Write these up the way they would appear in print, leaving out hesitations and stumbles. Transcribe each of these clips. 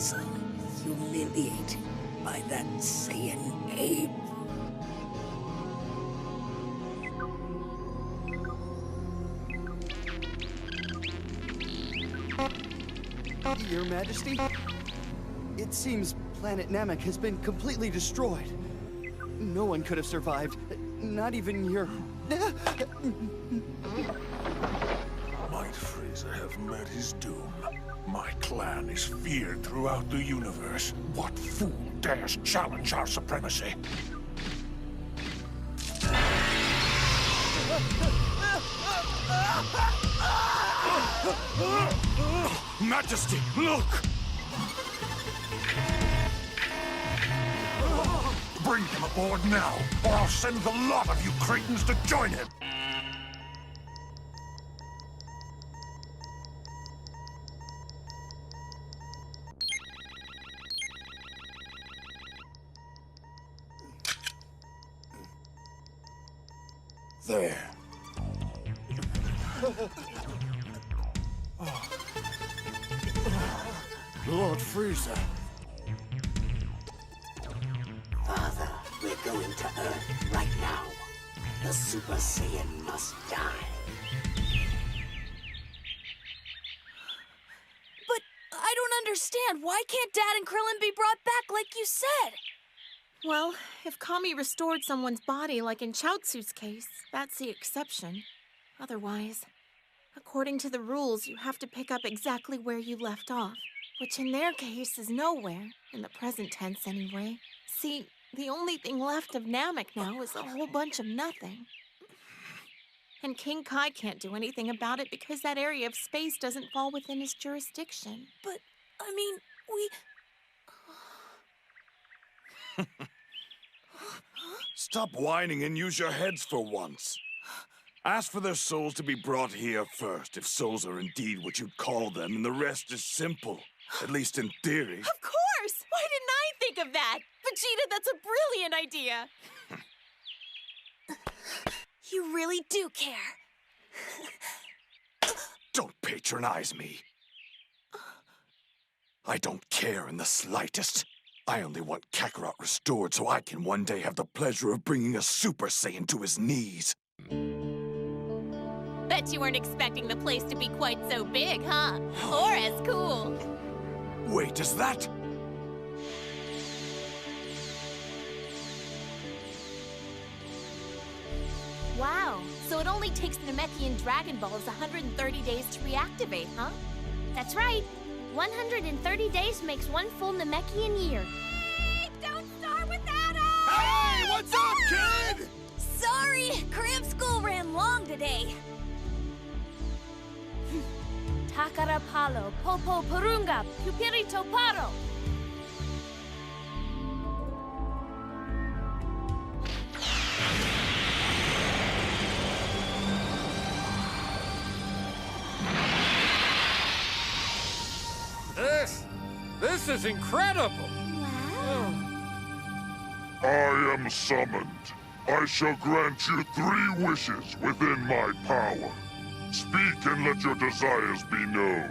Frieza humiliated by that Saiyan ape. Your Majesty, it seems planet Namek has been completely destroyed. No one could have survived, not even your... Might Frieza have met his doom? My clan is feared throughout the universe. What fool dares challenge our supremacy? Majesty, look! Bring him aboard now, or I'll send the lot of you cretins to join him! There. Lord Frieza. Father, we're going to Earth right now. The Super Saiyan must die. But I don't understand. Why can't Dad and Krillin be brought back like you said? Well, if Kami restored someone's body like in Chaozu's case, that's the exception. Otherwise, according to the rules, you have to pick up exactly where you left off, which in their case is nowhere, in the present tense anyway. See, the only thing left of Namek now is a whole bunch of nothing. And King Kai can't do anything about it because that area of space doesn't fall within his jurisdiction. But, I mean, we... Stop whining and use your heads for once. Ask for their souls to be brought here first, if souls are indeed what you'd call them, and the rest is simple. At least in theory. Of course! Why didn't I think of that? Vegeta, that's a brilliant idea! You really do care. Don't patronize me. I don't care in the slightest. I only want Kakarot restored so I can one day have the pleasure of bringing a Super Saiyan to his knees. Bet you weren't expecting the place to be quite so big, huh? Or as cool. Wait, is that... Wow, so it only takes Namekian Dragon Balls 130 days to reactivate, huh? That's right. 130 days makes one full Namekian year. Hey, don't start without us! Hey, what's up, kid? Sorry, cramp school ran long today. Takara Palo, Popo Purunga, Pupirito Paro. This is incredible! Wow. I am summoned. I shall grant you 3 wishes within my power. Speak and let your desires be known.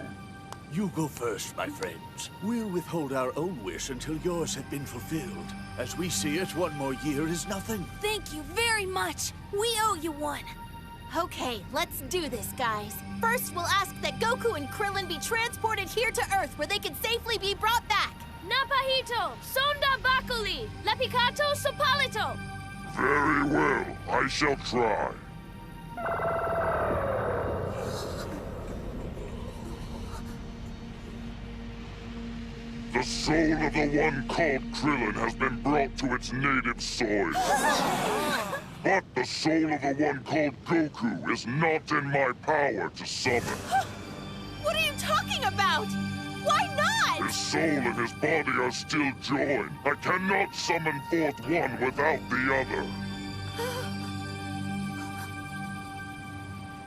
You go first, my friends. We'll withhold our own wish until yours have been fulfilled. As we see it, one more year is nothing. Thank you very much. We owe you one. Okay, let's do this, guys. First, we'll ask that Goku and Krillin be transported here to Earth where they can safely be brought back. Napahito, Sonda Bakuli, Lapicato Sopalito. Very well. I shall try. The soul of the one called Krillin has been brought to its native soil. But the soul of the one called Goku is not in my power to summon. What are you talking about? Why not? His soul and his body are still joined. I cannot summon forth one without the other.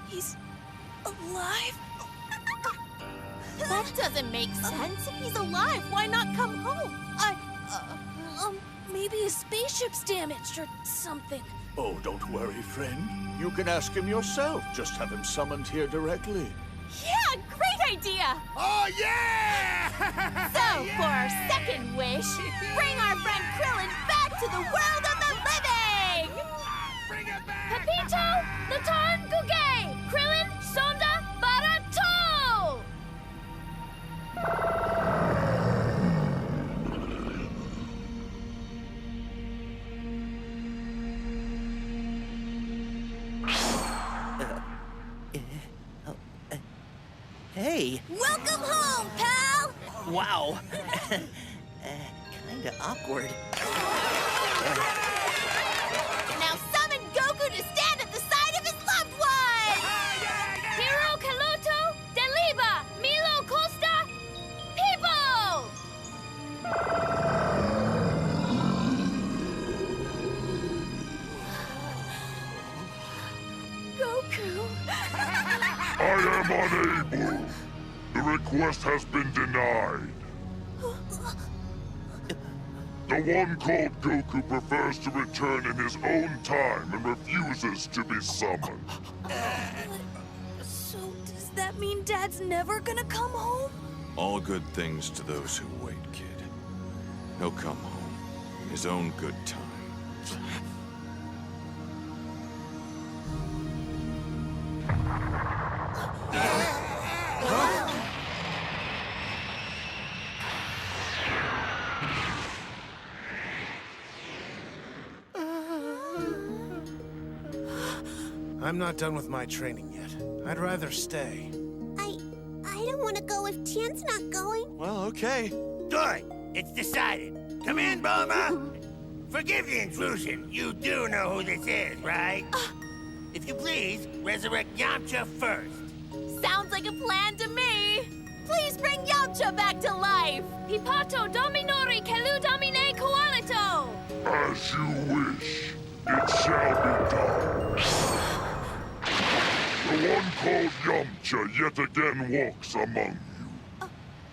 He's alive? That doesn't make sense. If he's alive, why not come home? Maybe his spaceship's damaged or something. Oh, don't worry, friend. You can ask him yourself. Just have him summoned here directly. Yeah, great idea! Oh, yeah! So, for our second wish, bring our friend Krillin back to the world of the living! Bring it back! Pepito, Lutan Guge, Krillin, Sonda, Barato! Hey! Welcome home, pal! Wow! Kinda awkward. Now summon Goku to stand at the side of his loved one! Hiro Kaluto, Deliba, Milo Costa, People! Goku. I am unable. The request has been denied. The one called Goku prefers to return in his own time and refuses to be summoned. So, does that mean Dad's never gonna come home? All good things to those who wait, kid. He'll come home in his own good time. I'm not done with my training yet. I'd rather stay. I don't want to go if Tien's not going. Well, okay. Good. It's decided. Come in, Bulma. Forgive the intrusion. You do know who this is, right? If you please, resurrect Yamcha first. Sounds like a plan to me! Please bring Yamcha back to life! Pipato Dominori Kelu Domine Koalito! As you wish, it shall be done. The one called Yamcha yet again walks among you.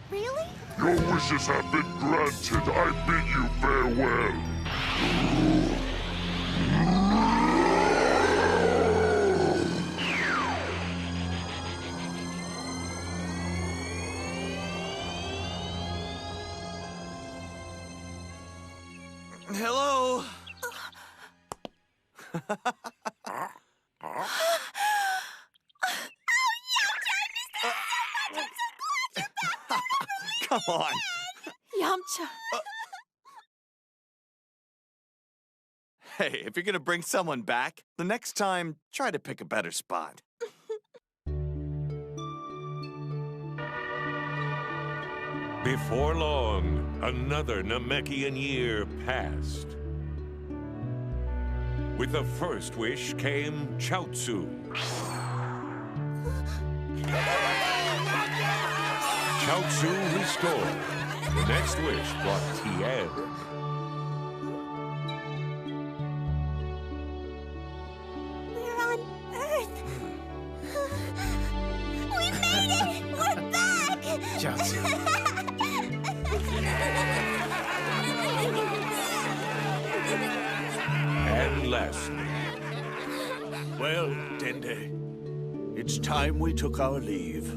Really? Your wishes have been granted. I bid you farewell. Hello? Come on. Yamcha. Hey, if you're gonna bring someone back, the next time, try to pick a better spot. Before long, another Namekian year passed. With the first wish came Chaozu. Chaozu restored. The next wish brought Tien. We're on Earth. We made it! We're back! Chaozu. And lastly, Well, Dende, it's time we took our leave.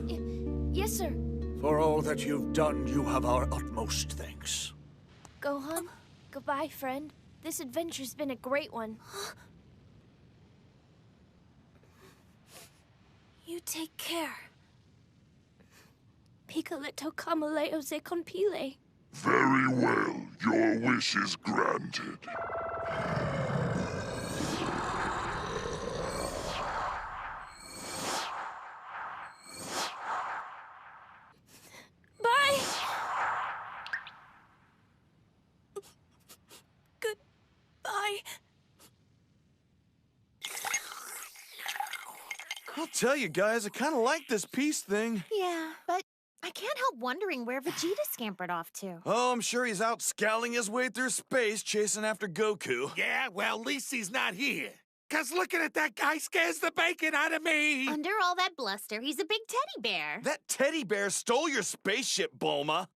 Yes, sir. For all that you've done, you have our utmost thanks. Gohan, goodbye, friend. This adventure's been a great one. You take care. Picoletto Camaleo se compile. Very well, your wish is granted. Bye! Goodbye. I'll tell you guys, I kind of like this peace thing. Yeah, but I can't help wondering where Vegeta scampered off to. Oh, I'm sure he's out scowling his way through space, chasing after Goku. Yeah, well, at least he's not here. 'Cause looking at that guy scares the bacon out of me. Under all that bluster, he's a big teddy bear. That teddy bear stole your spaceship, Bulma.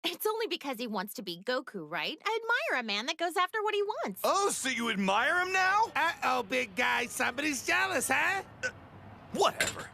It's only because he wants to be Goku, right? I admire a man that goes after what he wants. Oh, so you admire him now? Uh-oh, big guy. Somebody's jealous, huh? Whatever.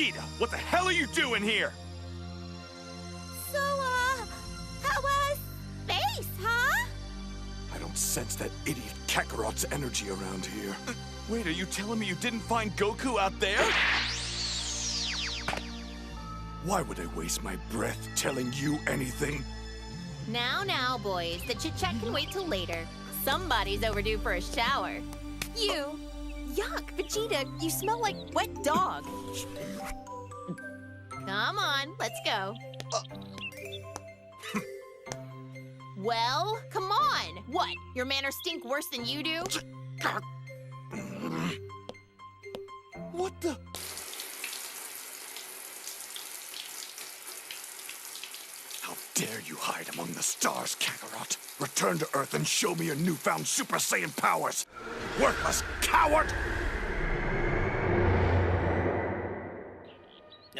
Vegeta, what the hell are you doing here? So, how was space, huh? I don't sense that idiot Kakarot's energy around here. Wait, are you telling me you didn't find Goku out there? Why would I waste my breath telling you anything? Now, boys, the chit-chat can wait till later. Somebody's overdue for a shower. You. Yuck, Vegeta, you smell like wet dog. Come on, let's go. Well, come on. What, your manners stink worse than you do? What the? How dare you hide among the stars, Kakarot? Return to Earth and show me your newfound Super Saiyan powers! Worthless coward!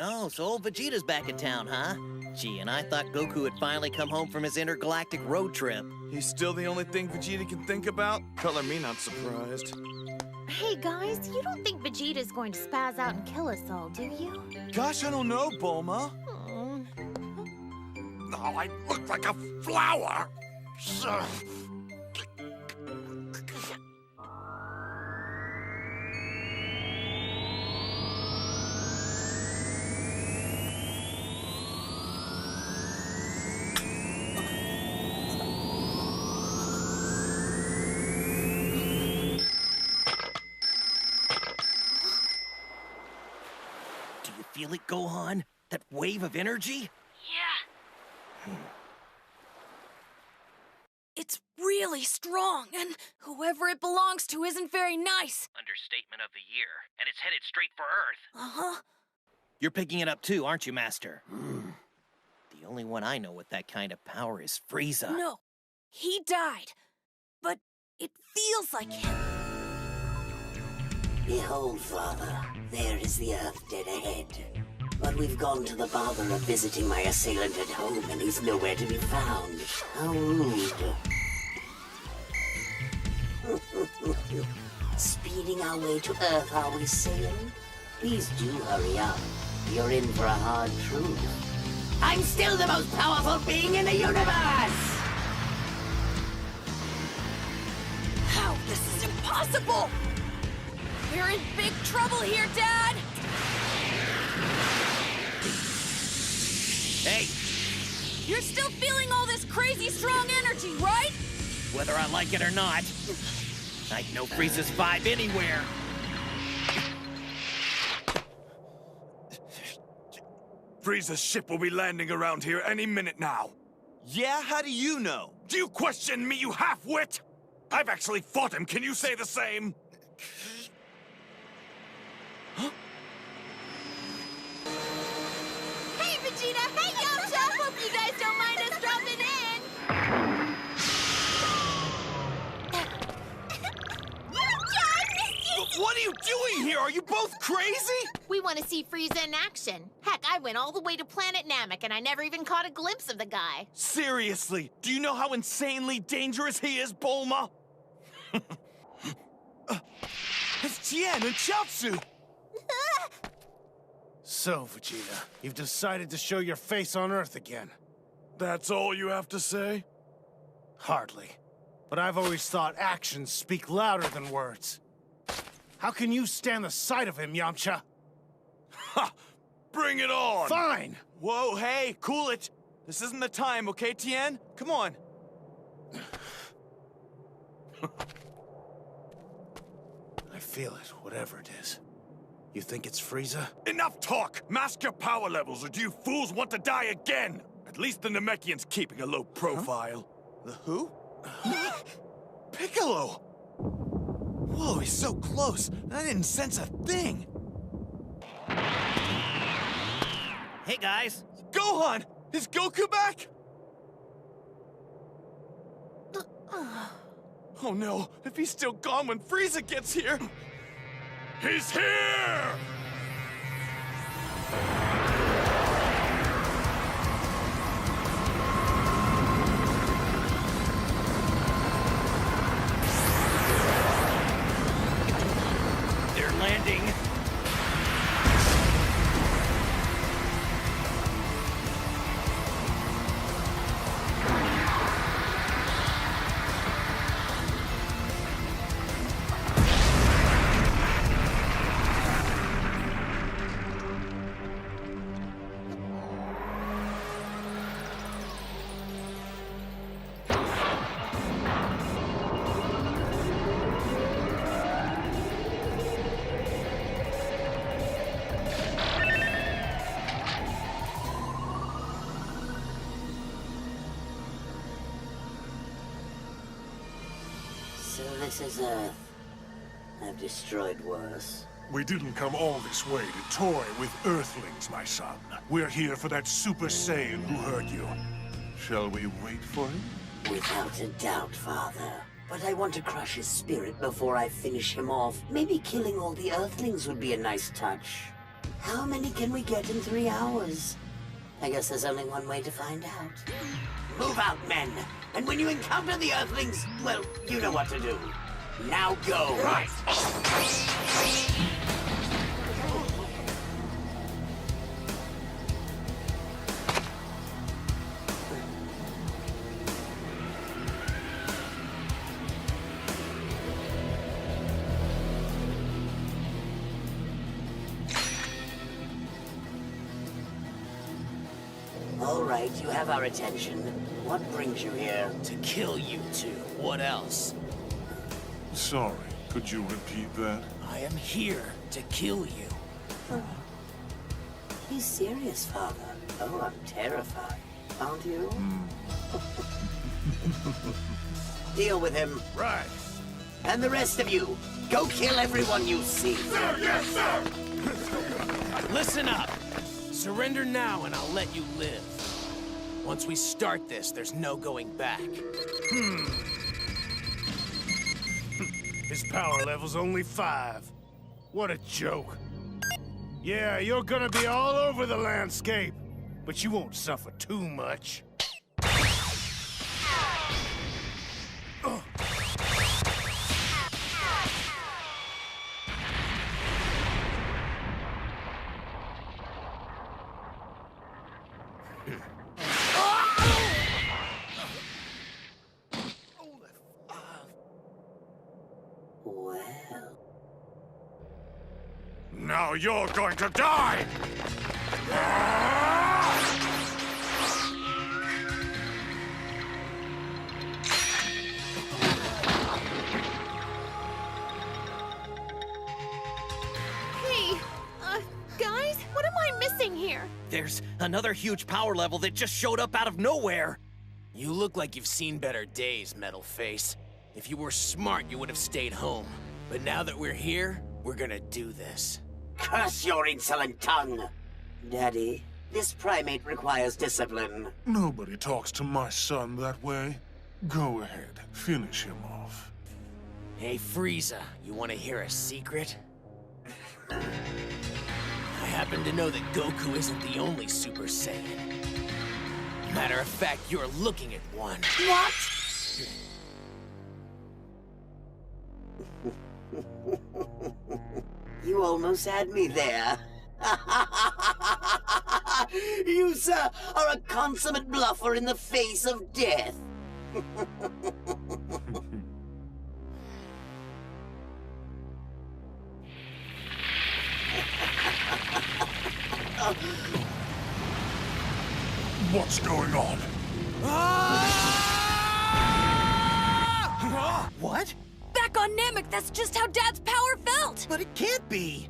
Oh, so old Vegeta's back in town, huh? Gee, and I thought Goku had finally come home from his intergalactic road trip. He's still the only thing Vegeta can think about? Color me not surprised. Hey, guys, you don't think Vegeta's going to spaz out and kill us all, do you? Gosh, I don't know, Bulma. Oh, I look like a flower. Do you feel it, Gohan? That wave of energy? Yeah. It's really strong, and whoever it belongs to isn't very nice. Understatement of the year, and it's headed straight for Earth. Uh-huh. You're picking it up too, aren't you, Master? The only one I know with that kind of power is Frieza. No, he died, but it feels like him. Behold, Father, there is the Earth dead ahead. But we've gone to the bother of visiting my assailant at home, and he's nowhere to be found. How rude. Speeding our way to Earth, are we, Saiyan? Please do hurry up. You're in for a hard truth. I'm still the most powerful being in the universe! How? This is impossible! We're in big trouble here, Dad! Hey! You're still feeling all this crazy strong energy, right? Whether I like it or not, I'd know Frieza's vibe anywhere. Frieza's ship will be landing around here any minute now. Yeah? How do you know? Do you question me, you half-wit? I've actually fought him. Can you say the same? Hey, Vegeta! Hey, Yamcha! Hope you guys don't mind us dropping in! Yamcha, I miss you! What are you doing here? Are you both crazy? We want to see Frieza in action. Heck, I went all the way to Planet Namek and I never even caught a glimpse of the guy. Seriously, do you know how insanely dangerous he is, Bulma? It's Tien and Chaozu! So, Vegeta, you've decided to show your face on Earth again. That's all you have to say? Hardly. But I've always thought actions speak louder than words. How can you stand the sight of him, Yamcha? Ha! Bring it on! Fine! Whoa, hey, cool it. This isn't the time, okay, Tien? Come on. I feel it, whatever it is. You think it's Frieza? Enough talk! Mask your power levels, or do you fools want to die again? At least the Namekian's keeping a low profile. Huh? The who? Piccolo! Whoa, he's so close. I didn't sense a thing. Hey, guys. Gohan! Is Goku back? Oh no, if he's still gone when Frieza gets here... He's here! They're landing. So this is Earth. I've destroyed worse. We didn't come all this way to toy with Earthlings, my son. We're here for that Super Saiyan who hurt you. Shall we wait for him? Without a doubt, Father. But I want to crush his spirit before I finish him off. Maybe killing all the Earthlings would be a nice touch. How many can we get in 3 hours? I guess there's only one way to find out. Move out, men! And when you encounter the Earthlings, well, you know what to do. Now go! Right! All right, you have our attention. What brings you here? To kill you two. What else? Sorry, could you repeat that? I am here to kill you. Oh. He's serious, Father. Oh, I'm terrified. Aren't you? Deal with him. Right. And the rest of you, go kill everyone you see. Sir, yes, sir! Listen up. Surrender now and I'll let you live. Once we start this, there's no going back. His power level's only 5. What a joke. Yeah, you're gonna be all over the landscape, but you won't suffer too much. Well... Now you're going to die! Hey, guys, what am I missing here? There's another huge power level that just showed up out of nowhere. You look like you've seen better days, Metal Face. If you were smart, you would have stayed home. But now that we're here, we're gonna do this. Curse your insolent tongue! Daddy, this primate requires discipline. Nobody talks to my son that way. Go ahead, finish him off. Hey, Frieza, you want to hear a secret? I happen to know that Goku isn't the only Super Saiyan. Matter of fact, you're looking at one. What? You almost had me there. You, sir, are a consummate bluffer in the face of death. What's going on? What? Back on Namek, that's just how Dad's power felt! But it can't be!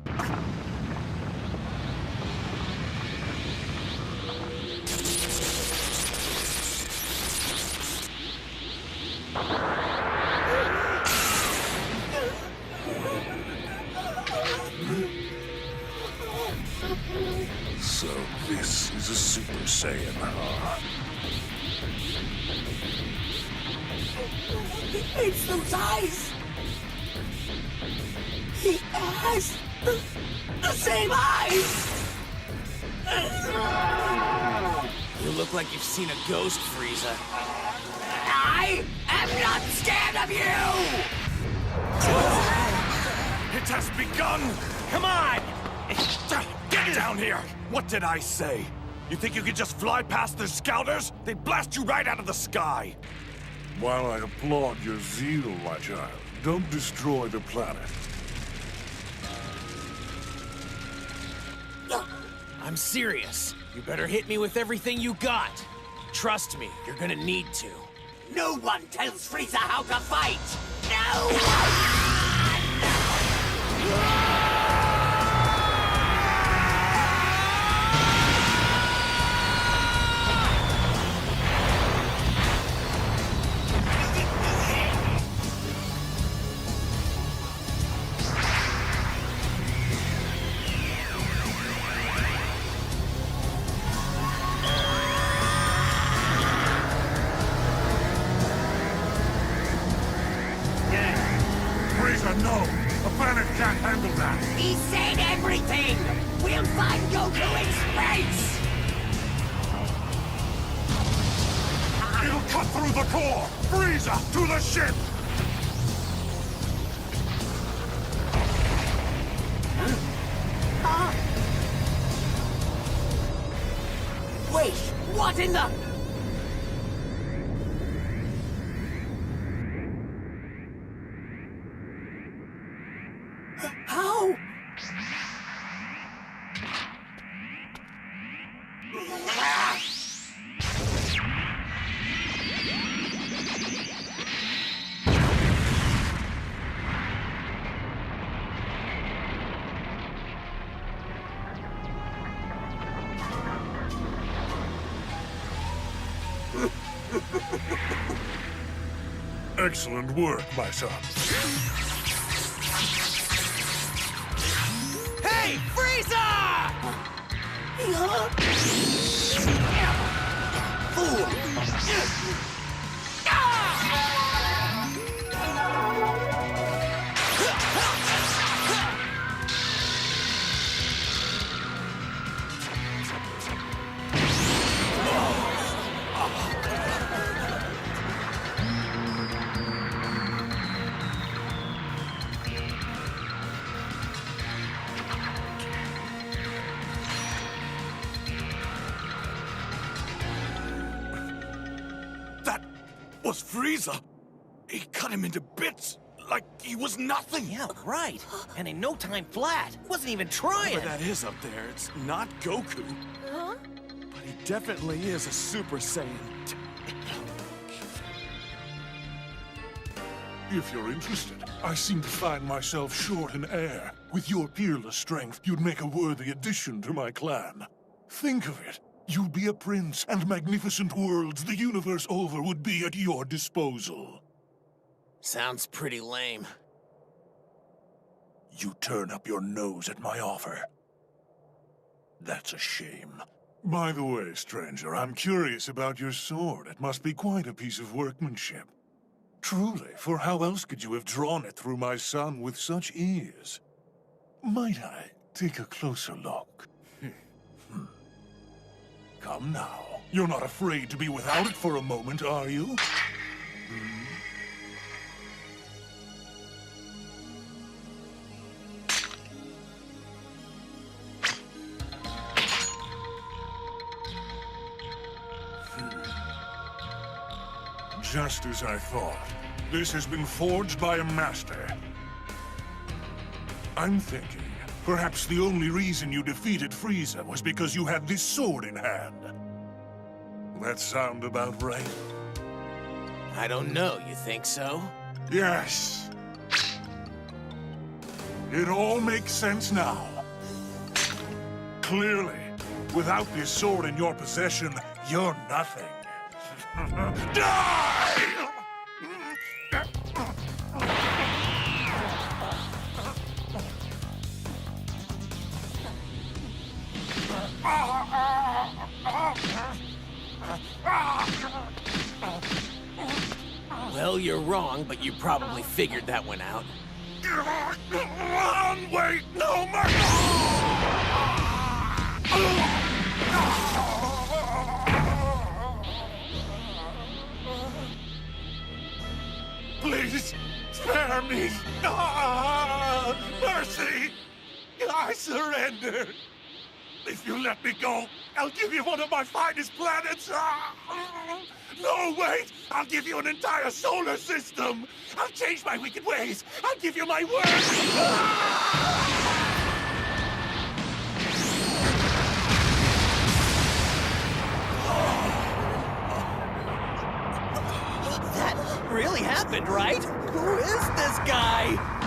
So this is a Super Saiyan, huh? It's those eyes! He has the same eyes! You look like you've seen a ghost, Frieza. I am not scared of you! It has begun! Come on! Get down here! What did I say? You think you could just fly past the scouters? They'd blast you right out of the sky! While I applaud your zeal, my child, don't destroy the planet. I'm serious. You better hit me with everything you got. Trust me, you're gonna need to. No one tells Frieza how to fight! No one! He said everything! We'll find Goku in space! It'll cut through the core! Frieza, to the ship! Wait, what in the... How? Excellent work, my son. Hey, Frieza! That was Frieza! He cut him into bits, like he was nothing! Yeah, right. And in no time flat. Wasn't even trying. Whatever that is up there, it's not Goku. Huh? But he definitely is a Super Saiyan. If you're interested, I seem to find myself short in air. With your peerless strength, you'd make a worthy addition to my clan. Think of it. You'd be a prince, and magnificent worlds the universe over would be at your disposal. Sounds pretty lame. You turn up your nose at my offer. That's a shame. By the way, stranger, I'm curious about your sword. It must be quite a piece of workmanship. Truly, for how else could you have drawn it through my son with such ease? Might I take a closer look? Come now. You're not afraid to be without it for a moment, are you? Just as I thought. This has been forged by a master. I'm thinking, perhaps the only reason you defeated Frieza was because you had this sword in hand. That sound about right? I don't know, you think so? Yes. It all makes sense now. Clearly, without this sword in your possession, you're nothing. Die! Well, you're wrong, but you probably figured that one out. Wait, no more! Please, spare me! Mercy! I surrender! If you let me go, I'll give you one of my finest planets! No, wait! I'll give you an entire solar system! I'll change my wicked ways! I'll give you my word! That really happened, right? Who is this guy?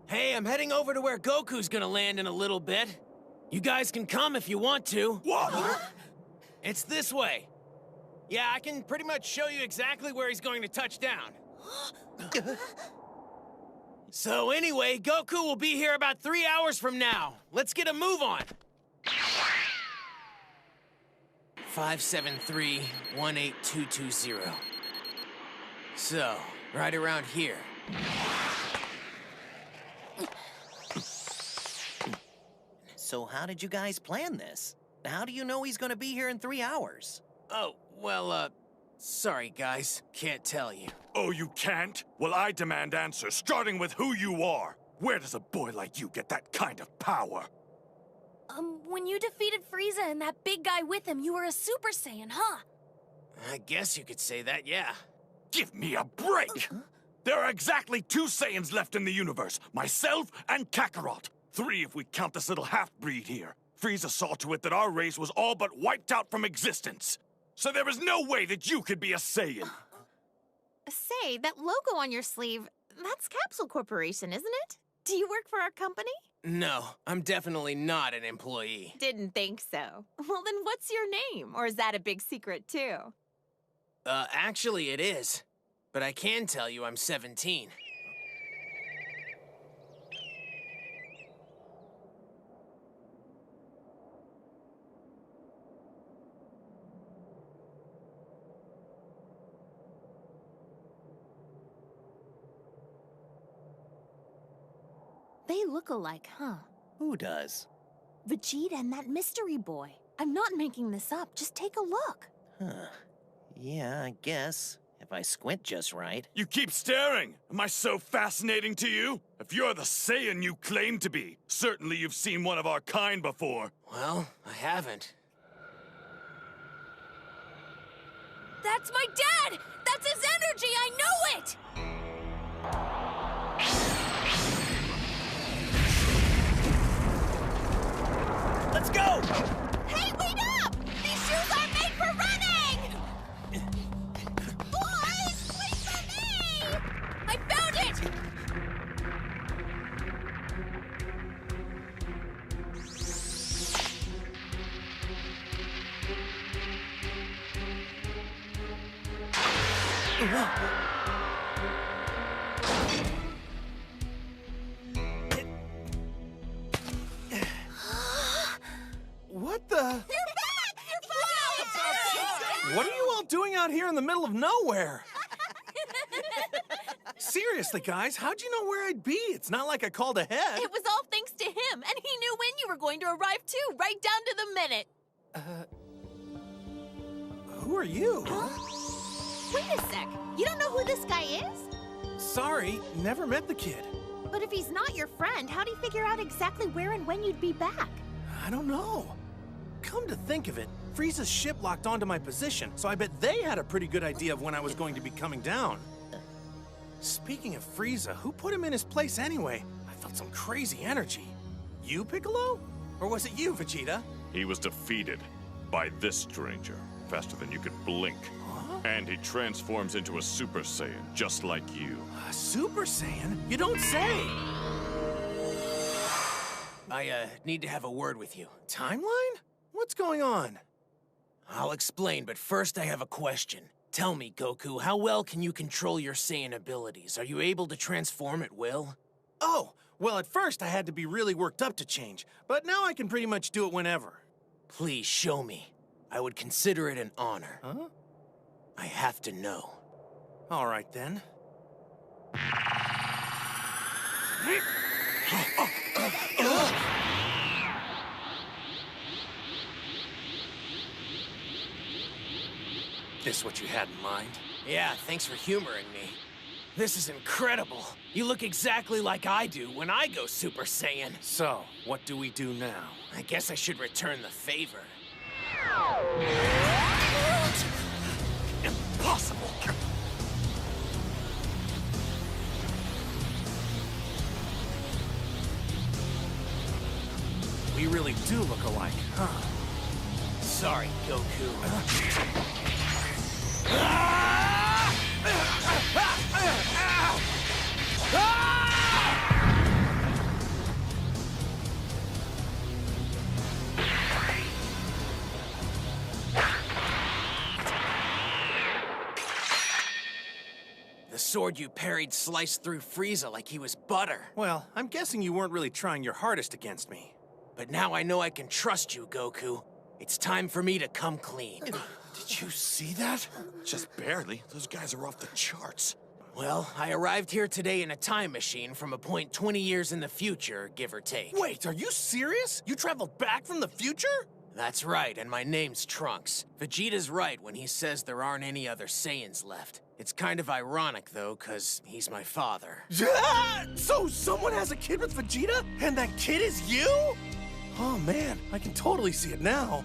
Hey, I'm heading over to where Goku's gonna land in a little bit. You guys can come if you want to. What? It's this way. Yeah, I can pretty much show you exactly where he's going to touch down. So anyway, Goku will be here about 3 hours from now. Let's get a move on. 573-18220. So, right around here. So how did you guys plan this? How do you know he's gonna be here in 3 hours? Oh, well, sorry guys, can't tell you. Oh, you can't? Well, I demand answers, starting with who you are. Where does a boy like you get that kind of power? When you defeated Frieza and that big guy with him, you were a Super Saiyan, huh? I guess you could say that, yeah. Give me a break! There are exactly 2 Saiyans left in the universe, myself and Kakarot. 3 if we count this little half-breed here. Frieza saw to it that our race was all but wiped out from existence. So there is no way that you could be a Saiyan. Say, that logo on your sleeve, that's Capsule Corporation, isn't it? Do you work for our company? No, I'm definitely not an employee. Didn't think so. Well, then what's your name? Or is that a big secret, too? Actually it is. But I can tell you I'm 17. They look alike, huh? Who does? Vegeta and that mystery boy. I'm not making this up. Just take a look. Huh. Yeah, I guess. If I squint just right. You keep staring! Am I so fascinating to you? If you're the Saiyan you claim to be, certainly you've seen one of our kind before. Well, I haven't. That's my dad! That's his energy! I know it! Let's go! Hey, wait up! These shoes aren't made for running! Boys, wait for me! I found it! What the? You're back! You're back! What are you all doing out here in the middle of nowhere? Seriously, guys, how'd you know where I'd be? It's not like I called ahead. It was all thanks to him, and he knew when you were going to arrive, too, right down to the minute. Who are you? Huh? Wait a sec. You don't know who this guy is? Sorry, never met the kid. But if he's not your friend, how'd he figure out exactly where and when you'd be back? I don't know. Come to think of it, Frieza's ship locked onto my position, so I bet they had a pretty good idea of when I was going to be coming down. Speaking of Frieza, who put him in his place anyway? I felt some crazy energy. You, Piccolo? Or was it you, Vegeta? He was defeated by this stranger, faster than you could blink. Huh? And he transforms into a Super Saiyan, just like you. A Super Saiyan? You don't say! I, need to have a word with you. Timeline? What's going on? I'll explain, but first I have a question. Tell me, Goku, how well can you control your Saiyan abilities? Are you able to transform at will? Oh, well, at first I had to be really worked up to change, but now I can pretty much do it whenever. Please show me. I would consider it an honor. Huh? I have to know. All right, then. This what you had in mind? Yeah, thanks for humoring me. This is incredible. You look exactly like I do when I go Super Saiyan. So, what do we do now? I guess I should return the favor. Impossible! We really do look alike, huh? Sorry, Goku. The sword you parried sliced through Frieza like he was butter. Well, I'm guessing you weren't really trying your hardest against me. But now I know I can trust you, Goku. It's time for me to come clean. Did you see that? Just barely. Those guys are off the charts. Well, I arrived here today in a time machine from a point 20 years in the future, give or take. Wait, are you serious? You traveled back from the future? That's right, and my name's Trunks. Vegeta's right when he says there aren't any other Saiyans left. It's kind of ironic, though, because he's my father. So someone has a kid with Vegeta? And that kid is you? Oh, man, I can totally see it now.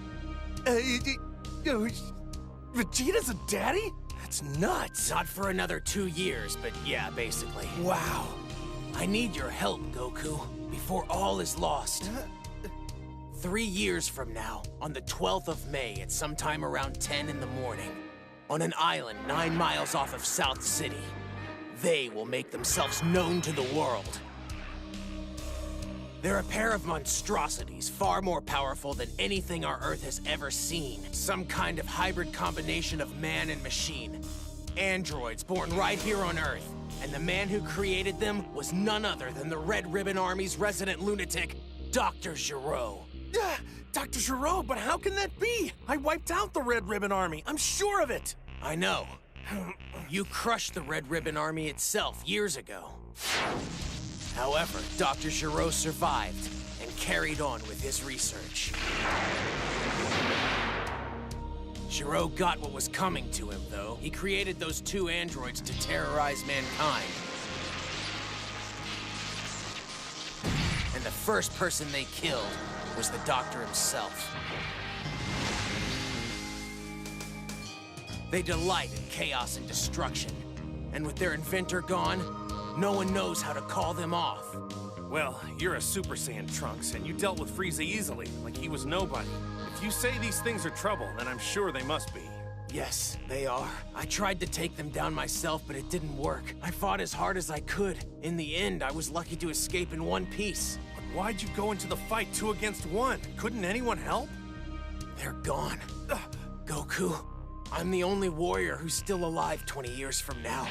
Vegeta's a daddy? That's nuts. Not for another 2 years, but yeah, basically. Wow. I need your help, Goku, before all is lost. 3 years from now, on the 12th of May at sometime around 10 in the morning, on an island 9 miles off of South City, they will make themselves known to the world. They're a pair of monstrosities far more powerful than anything our Earth has ever seen. Some kind of hybrid combination of man and machine. Androids born right here on Earth. And the man who created them was none other than the Red Ribbon Army's resident lunatic, Dr. Gero. Dr. Gero, but how can that be? I wiped out the Red Ribbon Army. I'm sure of it. I know. You crushed the Red Ribbon Army itself years ago. However, Dr. Gero survived and carried on with his research. Gero got what was coming to him, though. He created those 2 androids to terrorize mankind. And the first person they killed was the Doctor himself. They delight in chaos and destruction. And with their inventor gone, no one knows how to call them off. Well, you're a Super Saiyan, Trunks, and you dealt with Frieza easily, like he was nobody. If you say these things are trouble, then I'm sure they must be. Yes, they are. I tried to take them down myself, but it didn't work. I fought as hard as I could. In the end, I was lucky to escape in one piece. But why'd you go into the fight 2 against 1? Couldn't anyone help? They're gone. Goku, I'm the only warrior who's still alive 20 years from now.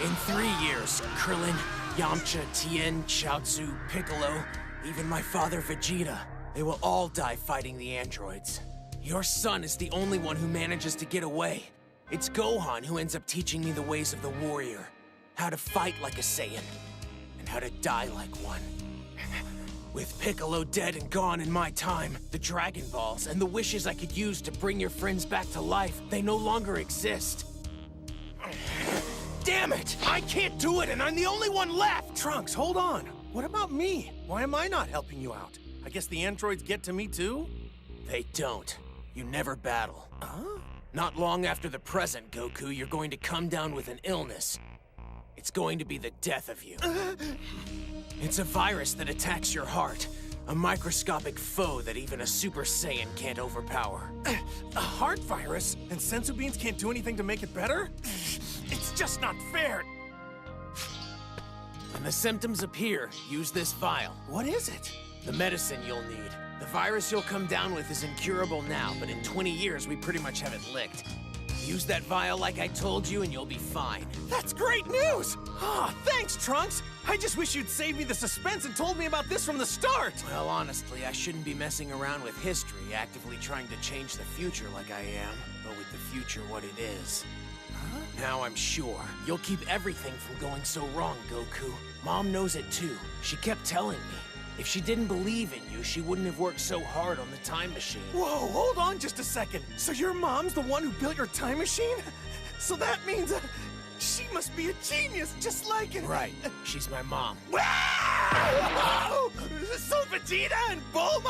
In 3 years, Krillin, Yamcha, Tien, Chaozu, Piccolo, even my father Vegeta, they will all die fighting the androids. Your son is the only one who manages to get away. It's Gohan who ends up teaching me the ways of the warrior, how to fight like a Saiyan, and how to die like one. With Piccolo dead and gone in my time, the Dragon Balls and the wishes I could use to bring your friends back to life, they no longer exist. Damn it! I can't do it, and I'm the only one left! Trunks, hold on. What about me? Why am I not helping you out? I guess the androids get to me too? They don't. You never battle. Huh? Not long after the present, Goku, you're going to come down with an illness. It's going to be the death of you. It's a virus that attacks your heart. A microscopic foe that even a Super Saiyan can't overpower. A heart virus? And sensu beans can't do anything to make it better? It's just not fair. When the symptoms appear, use this vial. What is it? The medicine you'll need. The virus you'll come down with is incurable now, but in 20 years, we pretty much have it licked. Use that vial like I told you, and you'll be fine. That's great news! Ah, thanks, Trunks! I just wish you'd saved me the suspense and told me about this from the start! Well, honestly, I shouldn't be messing around with history, actively trying to change the future like I am, but with the future what it is. Huh? Now I'm sure. You'll keep everything from going so wrong, Goku. Mom knows it too. She kept telling me. If she didn't believe in you, she wouldn't have worked so hard on the time machine. Whoa, hold on just a second. So your mom's the one who built your time machine? So that means she must be a genius, just like it. Right. She's my mom. Wow! So Vegeta and Bulma...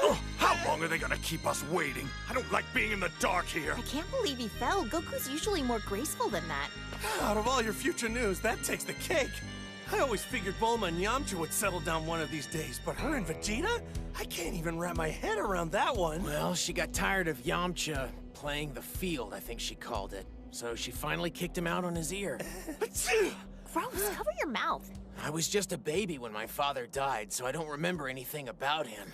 Oh, how long are they gonna keep us waiting? I don't like being in the dark here. I can't believe he fell. Goku's usually more graceful than that. Out of all your future news, that takes the cake. I always figured Bulma and Yamcha would settle down one of these days, but her and Vegeta? I can't even wrap my head around that one. Well, she got tired of Yamcha playing the field, I think she called it. So she finally kicked him out on his ear. Gross, cover your mouth. I was just a baby when my father died, so I don't remember anything about him.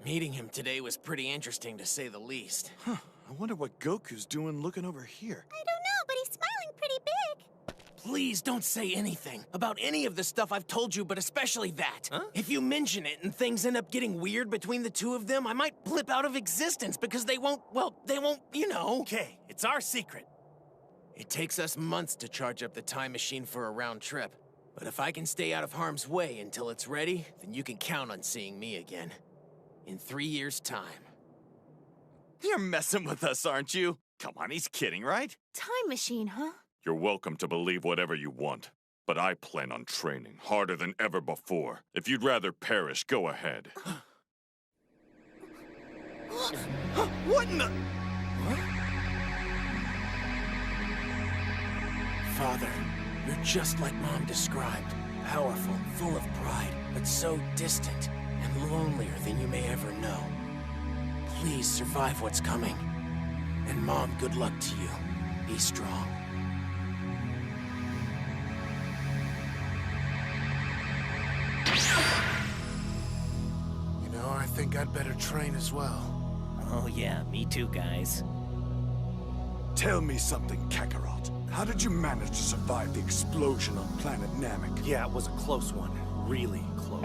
Meeting him today was pretty interesting, to say the least. Huh, I wonder what Goku's doing looking over here. I don't know, but he's smiling pretty big. Please don't say anything about any of the stuff I've told you, but especially that. Huh? If you mention it and things end up getting weird between the two of them, I might blip out of existence because they won't, you know. Okay, it's our secret. It takes us months to charge up the time machine for a round trip. But if I can stay out of harm's way until it's ready, then you can count on seeing me again. In 3 years' time. You're messing with us, aren't you? Come on, he's kidding, right? Time machine, huh? You're welcome to believe whatever you want, but I plan on training harder than ever before. If you'd rather perish, go ahead. What in the... Father, you're just like Mom described. Powerful, full of pride, but so distant and lonelier than you may ever know. Please survive what's coming. And Mom, good luck to you. Be strong. You know, I think I'd better train as well. Oh yeah, me too, guys. Tell me something, Kakarot. How did you manage to survive the explosion on planet Namek? Yeah, it was a close one. Really close.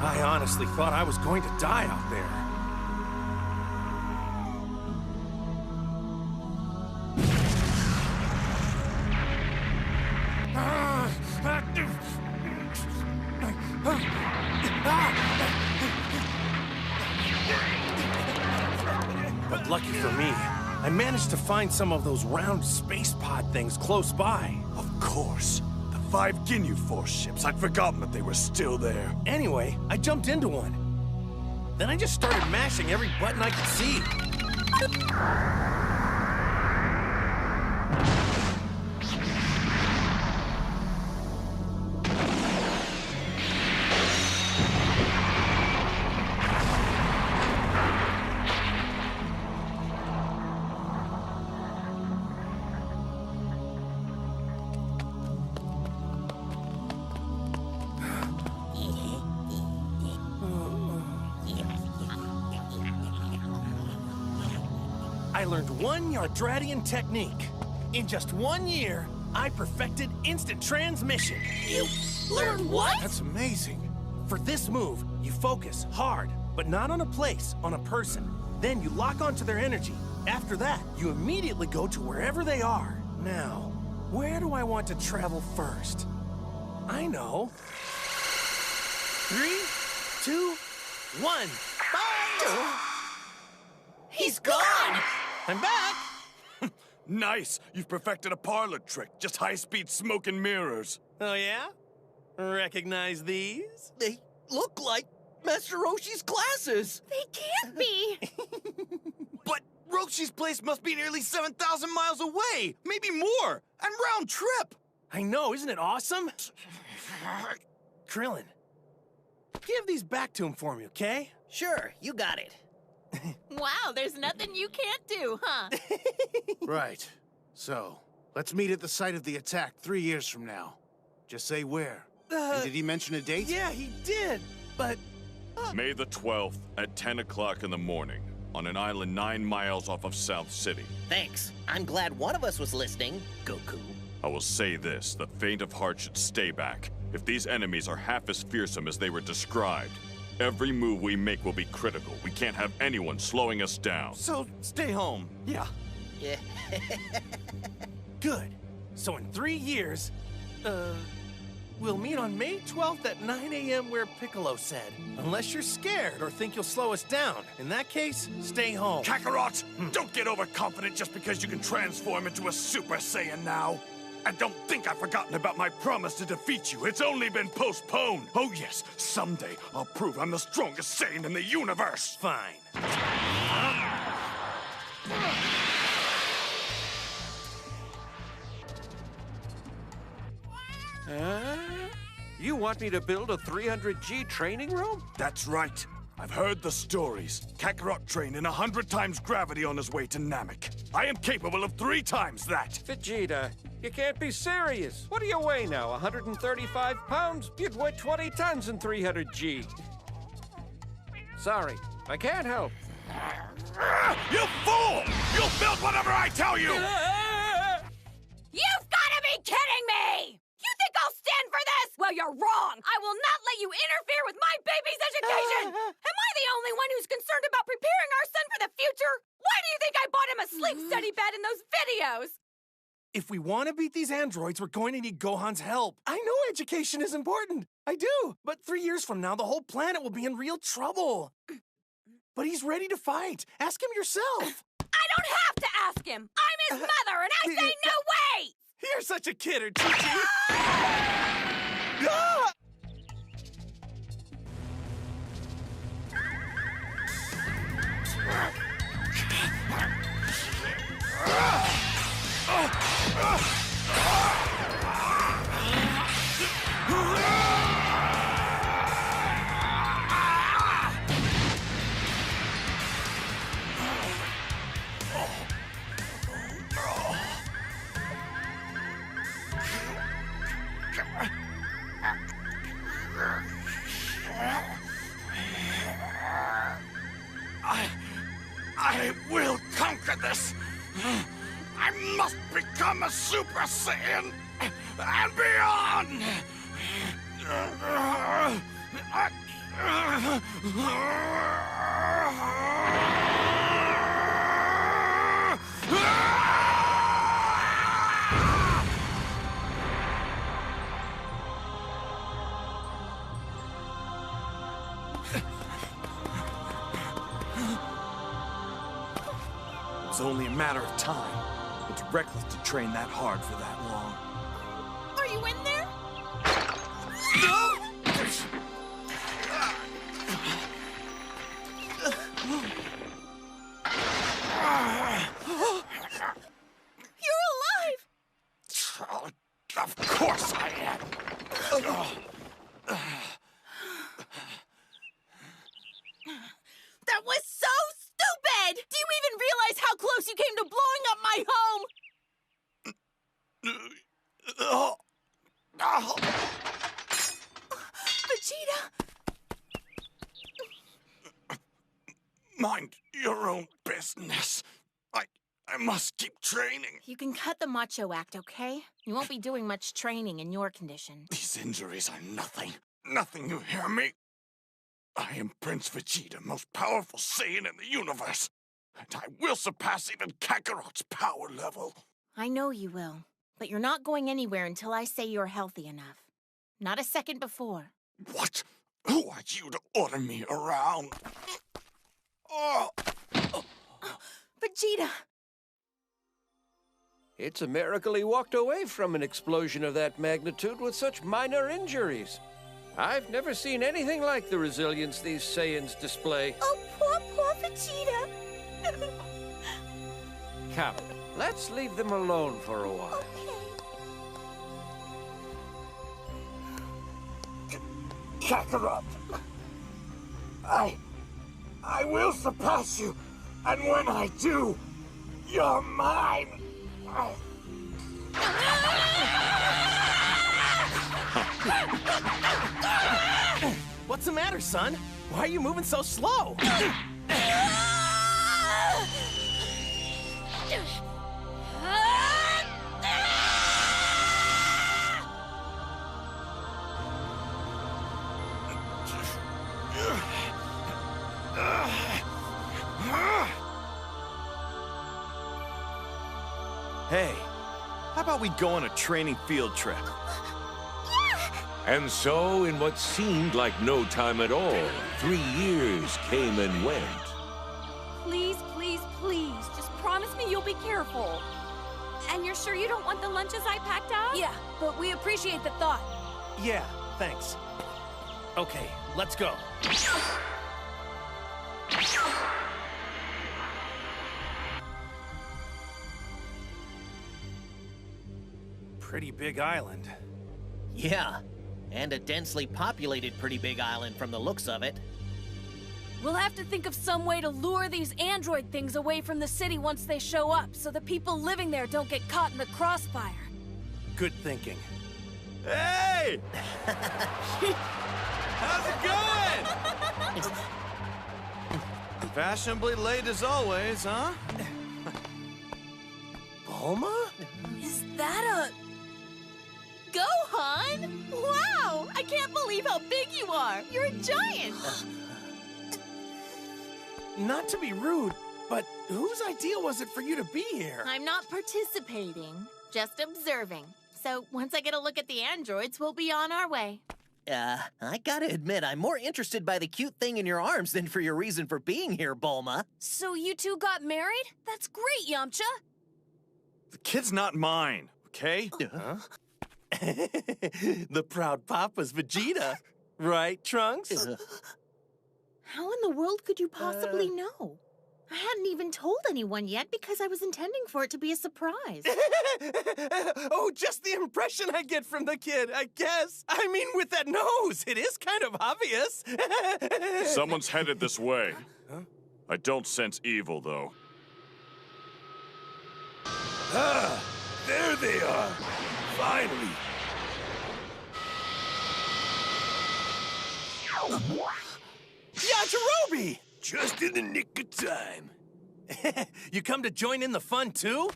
I honestly thought I was going to die out there. But lucky for me, I managed to find some of those round space pod things close by. Of course. The 5 Ginyu Force ships. I'd forgotten that they were still there. Anyway, I jumped into one. Then I just started mashing every button I could see. I learned one Yardratian technique. In just 1 year, I perfected instant transmission. You learned what? That's amazing. For this move, you focus hard, but not on a place, on a person. Then you lock onto their energy. After that, you immediately go to wherever they are. Now, where do I want to travel first? I know. 3, 2, 1. Bye! He's gone! I'm back! Nice! You've perfected a parlor trick. Just high-speed smoke and mirrors. Oh, yeah? Recognize these? They look like Master Roshi's glasses. They can't be! But Roshi's place must be nearly 7,000 miles away, maybe more, and round trip. I know, isn't it awesome? Krillin, give these back to him for me, okay? Sure, you got it. Wow, there's nothing you can't do, huh? Right. So, let's meet at the site of the attack 3 years from now. Just say where. And did he mention a date? Yeah, he did, but... May the 12th at 10 o'clock in the morning on an island 9 miles off of South City. Thanks. I'm glad one of us was listening, Goku. I will say this, the faint of heart should stay back. If these enemies are half as fearsome as they were described, every move we make will be critical. We can't have anyone slowing us down. So stay home. Yeah. Yeah. Good. So in 3 years, we'll meet on May 12th at 9 a.m. where Piccolo said. Unless you're scared or think you'll slow us down. In that case, stay home. Kakarot! Don't get overconfident just because you can transform into a Super Saiyan now. And don't think I've forgotten about my promise to defeat you. It's only been postponed. Oh yes, someday I'll prove I'm the strongest Saiyan in the universe. Fine. You want me to build a 300G training room? That's right. I've heard the stories. Kakarot trained in 100 times gravity on his way to Namek. I am capable of 3 times that. Vegeta, you can't be serious. What do you weigh now, 135 pounds? You'd weigh 20 tons in 300G. Sorry, I can't help. You fool! You'll build whatever I tell you! You've gotta be kidding me! You think I'll stand for this? Well, you're wrong! I will not let you interfere with my baby's education! Am I the only one who's concerned about preparing our son for the future? Why do you think I bought him a sleep study bed in those videos? If we want to beat these androids, we're going to need Gohan's help. I know education is important. I do. But 3 years from now, the whole planet will be in real trouble. But he's ready to fight. Ask him yourself. I don't have to ask him. I'm his mother, and I say no way! You're such a kidder, Chi-Chi. Ah! I will conquer this. I must become a Super Saiyan and beyond. It's only a matter of time. It's reckless to train that hard for that long. Are you in there? You're alive! Of course I am. That was so stupid! Do you even realize how close you came to blowing up my home? Vegeta! Mind your own business. I must keep training. You can cut the macho act, okay? You won't be doing much training in your condition. These injuries are nothing. Nothing, you hear me? I am Prince Vegeta, most powerful Saiyan in the universe. And I will surpass even Kakarot's power level. I know you will, but you're not going anywhere until I say you're healthy enough. Not a second before. What? Who are you to order me around? Oh. Vegeta! It's a miracle he walked away from an explosion of that magnitude with such minor injuries. I've never seen anything like the resilience these Saiyans display. Oh, poor Vegeta! Come, let's leave them alone for a while. Kakarot! I will surpass you, and when I do, you're mine! What's the matter, son? Why are you moving so slow? Hey, how about we go on a training field trip? And so, in what seemed like no time at all, 3 years came and went. Please, please, please, just promise me you'll be careful. And you're sure you don't want the lunches I packed out? Yeah, but we appreciate the thought. Yeah, thanks. Okay, let's go. Pretty big island. Yeah, and a densely populated pretty big island from the looks of it. We'll have to think of some way to lure these android things away from the city once they show up, so the people living there don't get caught in the crossfire. Good thinking. Hey! How's it going? Fashionably late as always, huh? Bulma? Is that a... Gohan? Wow! I can't believe how big you are! You're a giant! Not to be rude, but whose idea was it for you to be here? I'm not participating, just observing. So once I get a look at the androids, we'll be on our way. I gotta admit, I'm more interested by the cute thing in your arms than for your reason for being here, Bulma. So you two got married? That's great, Yamcha! The kid's not mine, okay? Huh? The proud papa's Vegeta. Right, Trunks? How in the world could you possibly know? I hadn't even told anyone yet because I was intending for it to be a surprise. Oh, just the impression I get from the kid, I guess. I mean, with that nose, it is kind of obvious. Someone's headed this way. Huh? I don't sense evil, though. Ah, there they are. Finally. Yajirobe! Just in the nick of time. You come to join in the fun, too?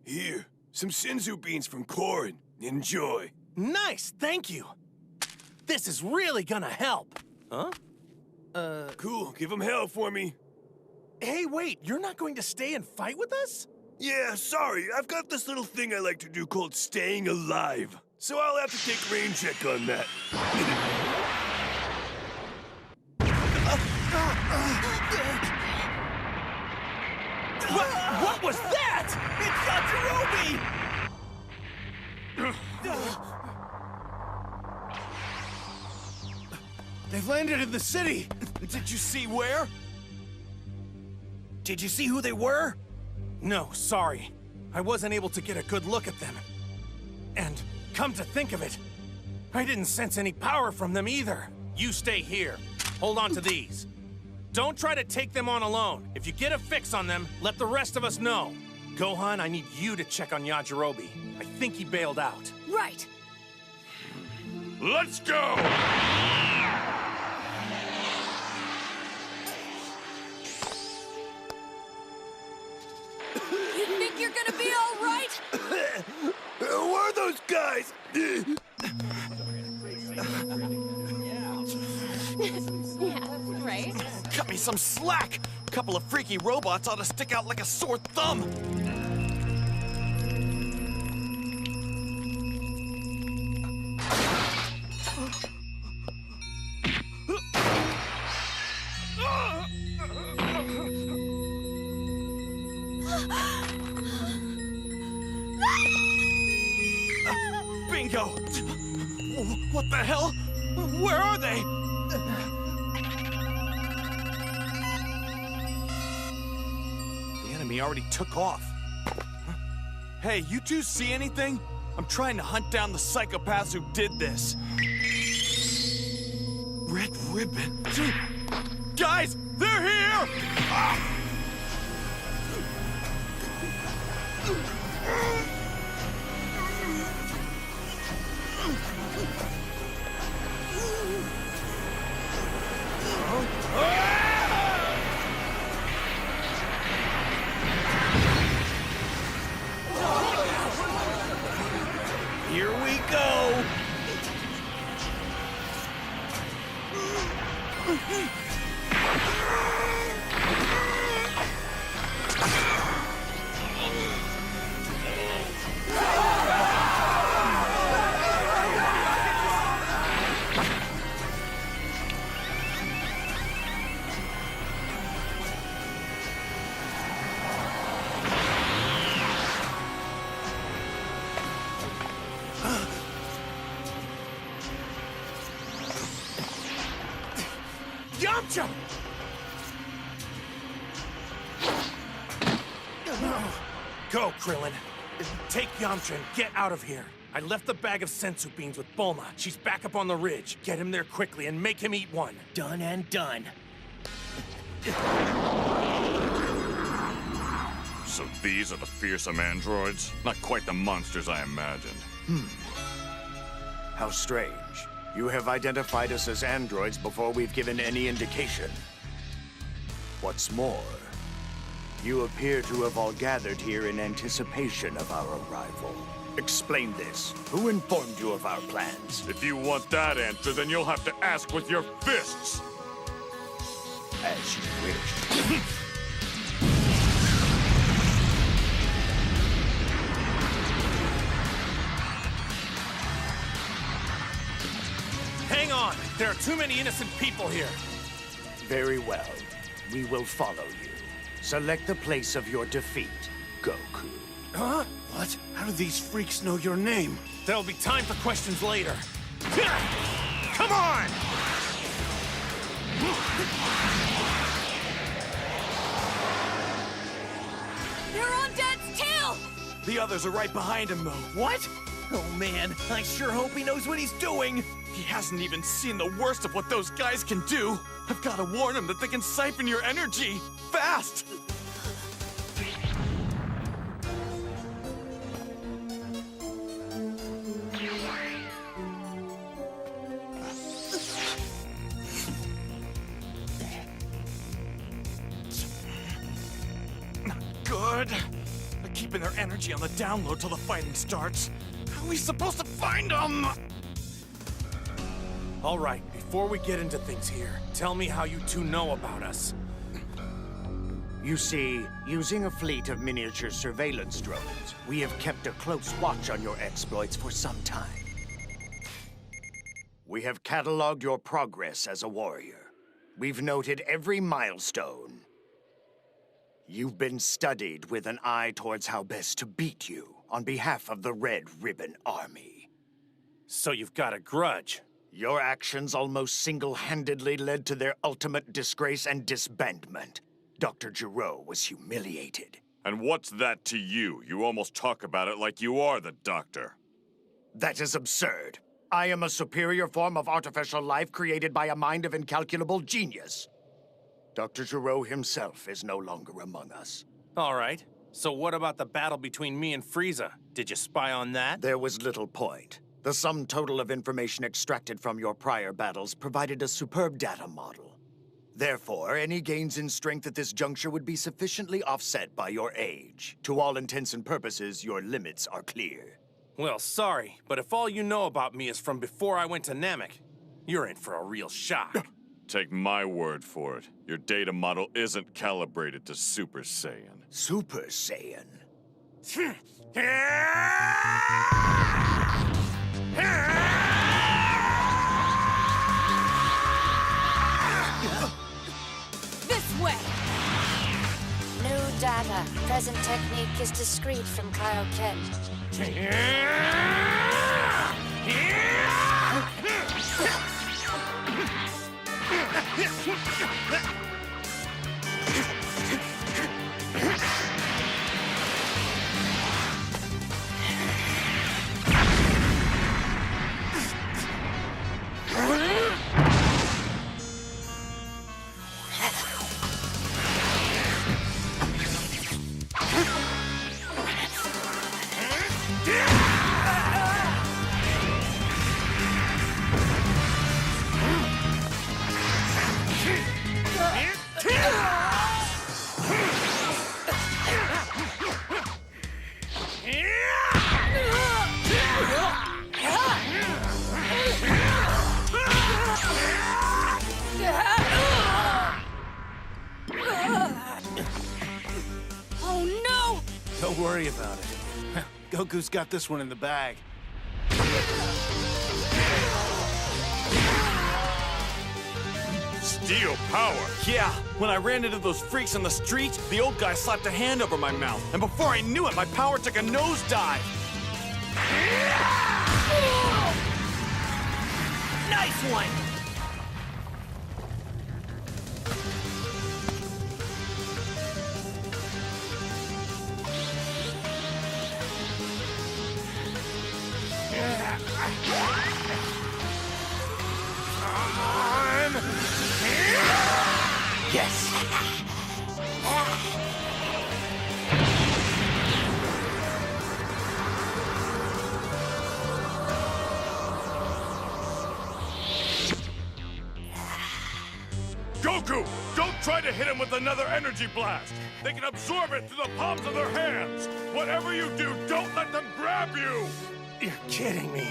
Here, some Senzu beans from Korin. Enjoy. Nice, thank you. This is really gonna help. Huh? Cool, give them hell for me. Hey, wait, you're not going to stay and fight with us? Yeah, sorry, I've got this little thing I like to do called staying alive. So I'll have to take rain check on that. What was that? It's Yajirobe! They've landed in the city. Did you see where? Did you see who they were? No, sorry. I wasn't able to get a good look at them. And come to think of it, I didn't sense any power from them either. You stay here. Hold on to these. Don't try to take them on alone. If you get a fix on them, let the rest of us know. Gohan, I need you to check on Yajirobe. I think he bailed out. Right. Let's go! You think you're gonna be all right? Who are those guys? Yeah, right? Cut me some slack! A couple of freaky robots ought to stick out like a sore thumb! Bingo! What the hell? Where are they? The enemy already took off. Huh? Hey, you two see anything? I'm trying to hunt down the psychopaths who did this. Red ribbon. Guys, they're here! Ah! Here we go. Yamcha! Go, Krillin. Take Yamcha and get out of here. I left the bag of senzu beans with Bulma. She's back up on the ridge. Get him there quickly and make him eat one. Done and done. So these are the fearsome androids? Not quite the monsters I imagined. How strange. You have identified us as androids before we've given any indication. What's more, you appear to have all gathered here in anticipation of our arrival. Explain this. Who informed you of our plans? If you want that answer, then you'll have to ask with your fists. As you wish. Hang on! There are too many innocent people here. Very well. We will follow you. Select the place of your defeat, Goku. Huh? What? How do these freaks know your name? There'll be time for questions later. Come on! They're on Dad's tail! The others are right behind him, though. What? Oh man, I sure hope he knows what he's doing. He hasn't even seen the worst of what those guys can do. I've got to warn him that they can siphon your energy. Fast! Good. They're keeping their energy on the download till the fighting starts. How are we supposed to find them? All right, before we get into things here, tell me how you two know about us. You see, using a fleet of miniature surveillance drones, we have kept a close watch on your exploits for some time. We have cataloged your progress as a warrior. We've noted every milestone. You've been studied with an eye towards how best to beat you on behalf of the Red Ribbon Army. So you've got a grudge? Your actions almost single-handedly led to their ultimate disgrace and disbandment. Dr. Gero was humiliated. And what's that to you? You almost talk about it like you are the doctor. That is absurd. I am a superior form of artificial life created by a mind of incalculable genius. Dr. Gero himself is no longer among us. All right. So what about the battle between me and Frieza? Did you spy on that? There was little point. The sum total of information extracted from your prior battles provided a superb data model. Therefore, any gains in strength at this juncture would be sufficiently offset by your age. To all intents and purposes, your limits are clear. Well, sorry, but if all you know about me is from before I went to Namek, you're in for a real shock. Take my word for it. Your data model isn't calibrated to Super Saiyan. Super Saiyan? This way! New data. Present technique is discrete from Kaioken. Oh no! Don't worry about it. Goku's got this one in the bag. Steel power? Yeah, when I ran into those freaks on the street, the old guy slapped a hand over my mouth. And before I knew it, my power took a nosedive. Nice one! Yes! Goku, don't try to hit him with another energy blast. They can absorb it through the palms of their hands. Whatever you do, don't let them grab you. You're kidding me.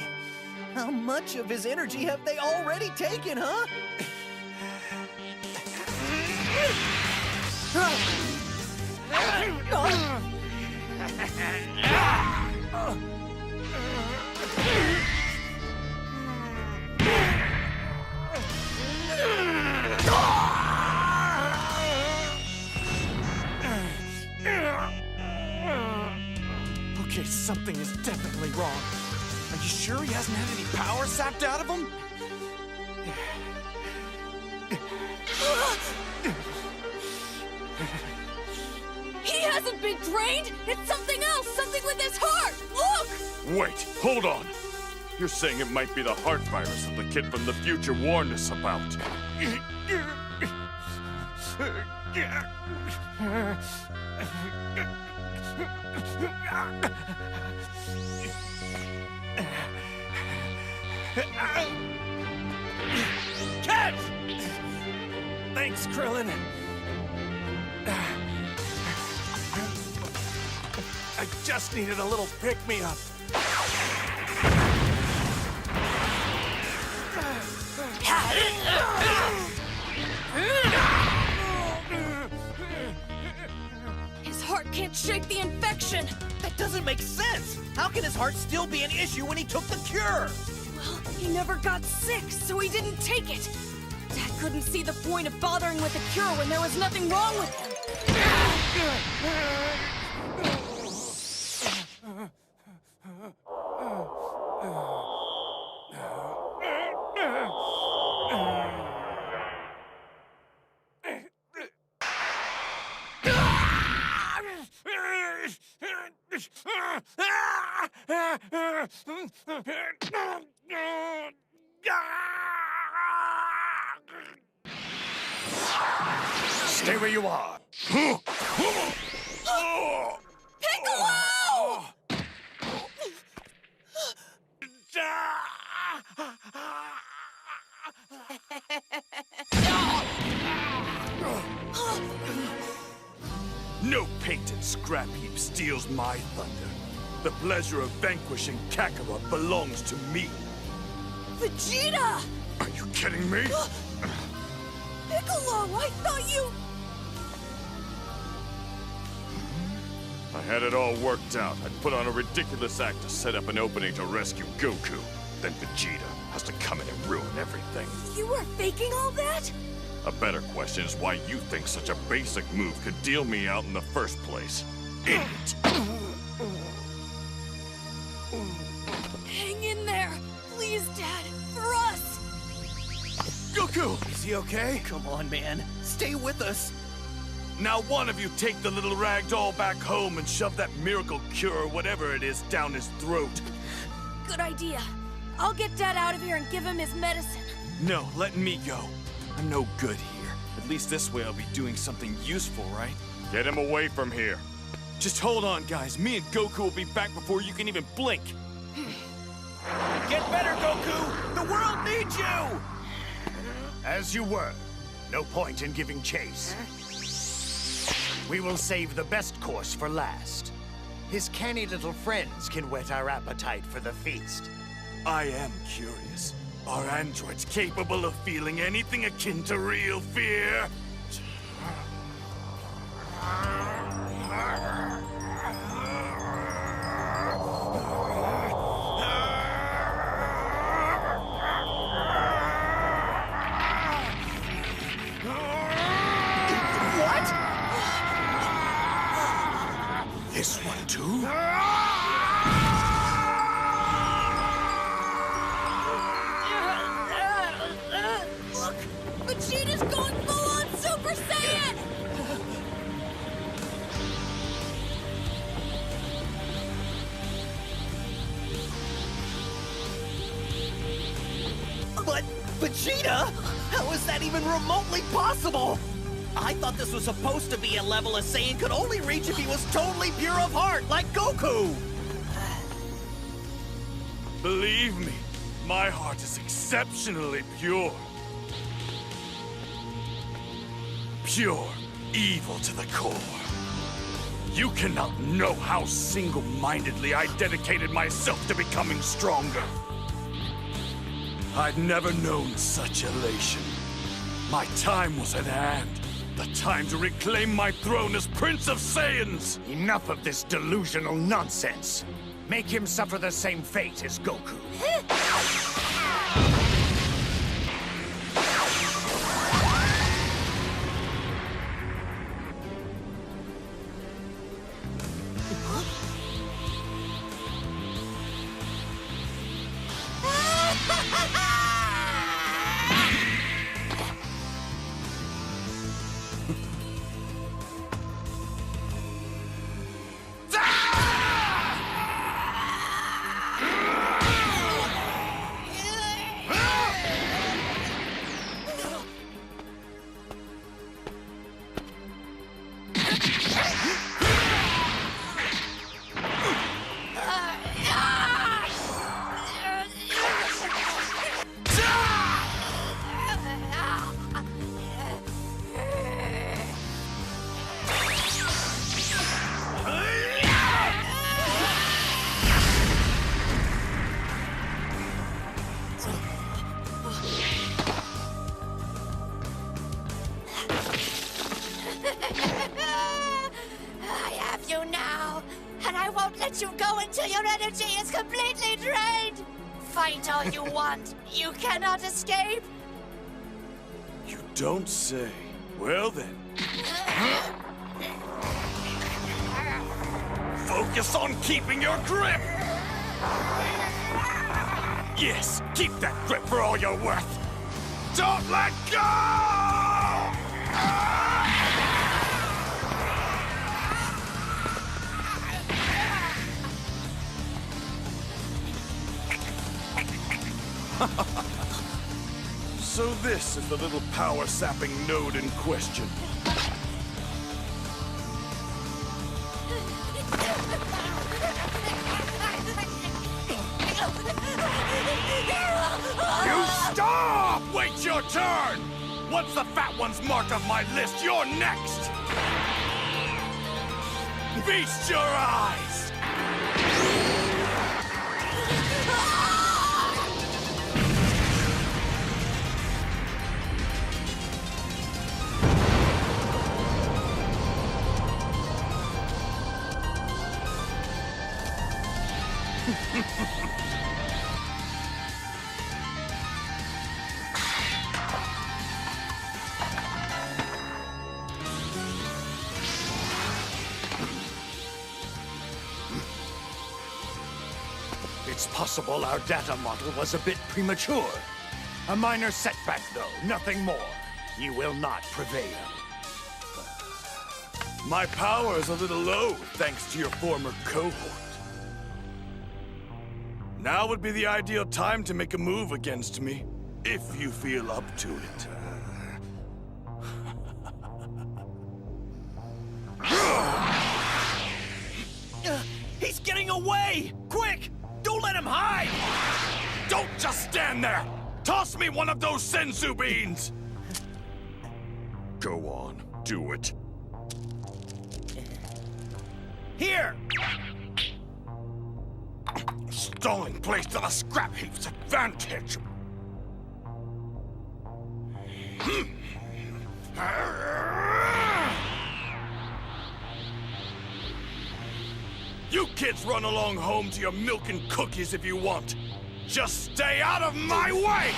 How much of his energy have they already taken, huh? Okay, something is definitely wrong. Are you sure he hasn't had any power sapped out of him? He hasn't been drained! It's something else! Something with his heart! Look! Wait, hold on. You're saying it might be the heart virus that the kid from the future warned us about. Catch! Thanks, Krillin. I just needed a little pick-me-up. His heart can't shake the infection! That doesn't make sense! How can his heart still be an issue when he took the cure? Well, he never got sick, so he didn't take it. Dad couldn't see the point of bothering with the cure when there was nothing wrong with him. Stay where you are. Piccolo! No painted scrap heap steals my thunder. The pleasure of vanquishing Kakarot belongs to me. Vegeta! Are you kidding me? Piccolo, I thought you... I had it all worked out. I'd put on a ridiculous act to set up an opening to rescue Goku. Then Vegeta has to come in and ruin everything. You were faking all that? A better question is why you think such a basic move could deal me out in the first place. Idiot! Hang in there! Please, Dad! For us! Goku! Is he okay? Come on, man. Stay with us. Now one of you take the little rag doll back home and shove that miracle cure or whatever it is down his throat. Good idea. I'll get Dad out of here and give him his medicine. No, let me go. I'm no good here. At least this way I'll be doing something useful, right? Get him away from here. Just hold on, guys. Me and Goku will be back before you can even blink. Get better, Goku! The world needs you! As you were. No point in giving chase. We will save the best course for last. His canny little friends can whet our appetite for the feast. I am curious. Are androids capable of feeling anything akin to real fear? This one too? Look! Vegeta's going full-on Super Saiyan! But Vegeta? How is that even remotely possible? I thought this was supposed to be a level a Saiyan could only reach if he was totally pure of heart, like Goku! Believe me, my heart is exceptionally pure. pure evil to the core. You cannot know how single-mindedly I dedicated myself to becoming stronger. I'd never known such elation. My time was at hand. The time to reclaim my throne as Prince of Saiyans! Enough of this delusional nonsense. Make him suffer the same fate as Goku. You go until your energy is completely drained! Fight all you want. You cannot escape! You don't say. Well then. Focus on keeping your grip! Yes, keep that grip for all you're worth! Don't let go! So this is the little power-sapping node in question. You stop! Wait your turn! Once the fat one's marked off my list, you're next! Feast your eyes! It's possible our data model was a bit premature. A minor setback, though, nothing more. You will not prevail. My power is a little low, thanks to your former cohort. Now would be the ideal time to make a move against me, if you feel up to it. He's getting away! Quick! Don't let him hide! Don't just stand there! Toss me one of those senzu beans! Go on, do it. Here! Stalling placed on a scrap heap's advantage. You kids run along home to your milk and cookies if you want. Just stay out of my way!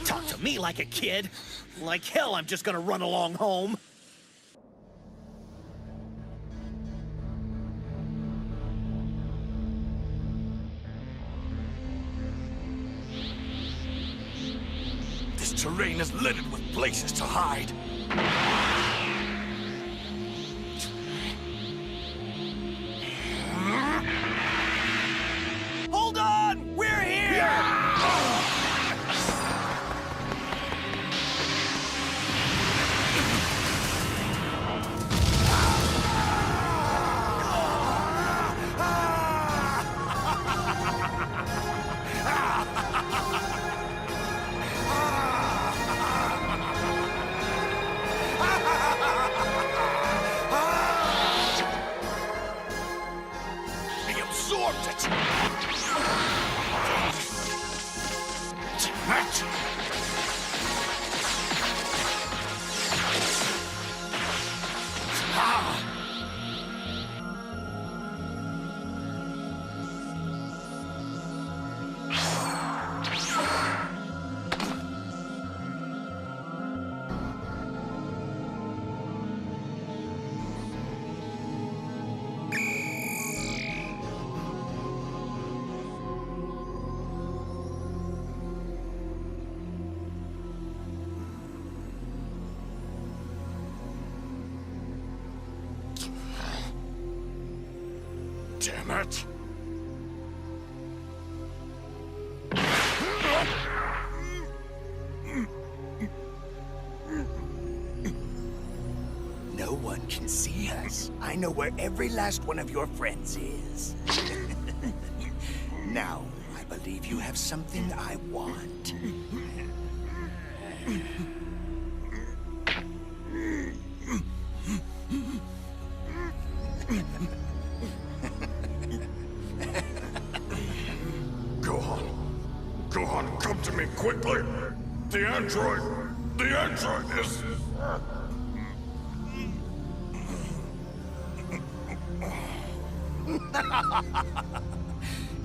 Talk to me like a kid. Like hell, I'm just gonna run along home. This terrain is littered with places to hide. Hold on! We're here! it! No one can see us. I know where every last one of your friends is. Now, I believe you have something I want. Gohan, come to me quickly! The android is...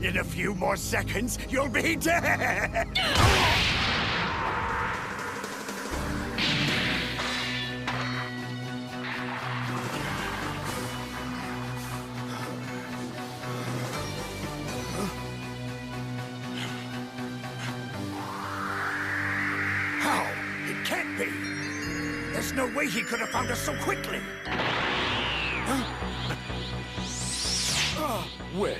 In a few more seconds, you'll be dead! How? It can't be! There's no way he could have found us so quickly! Well,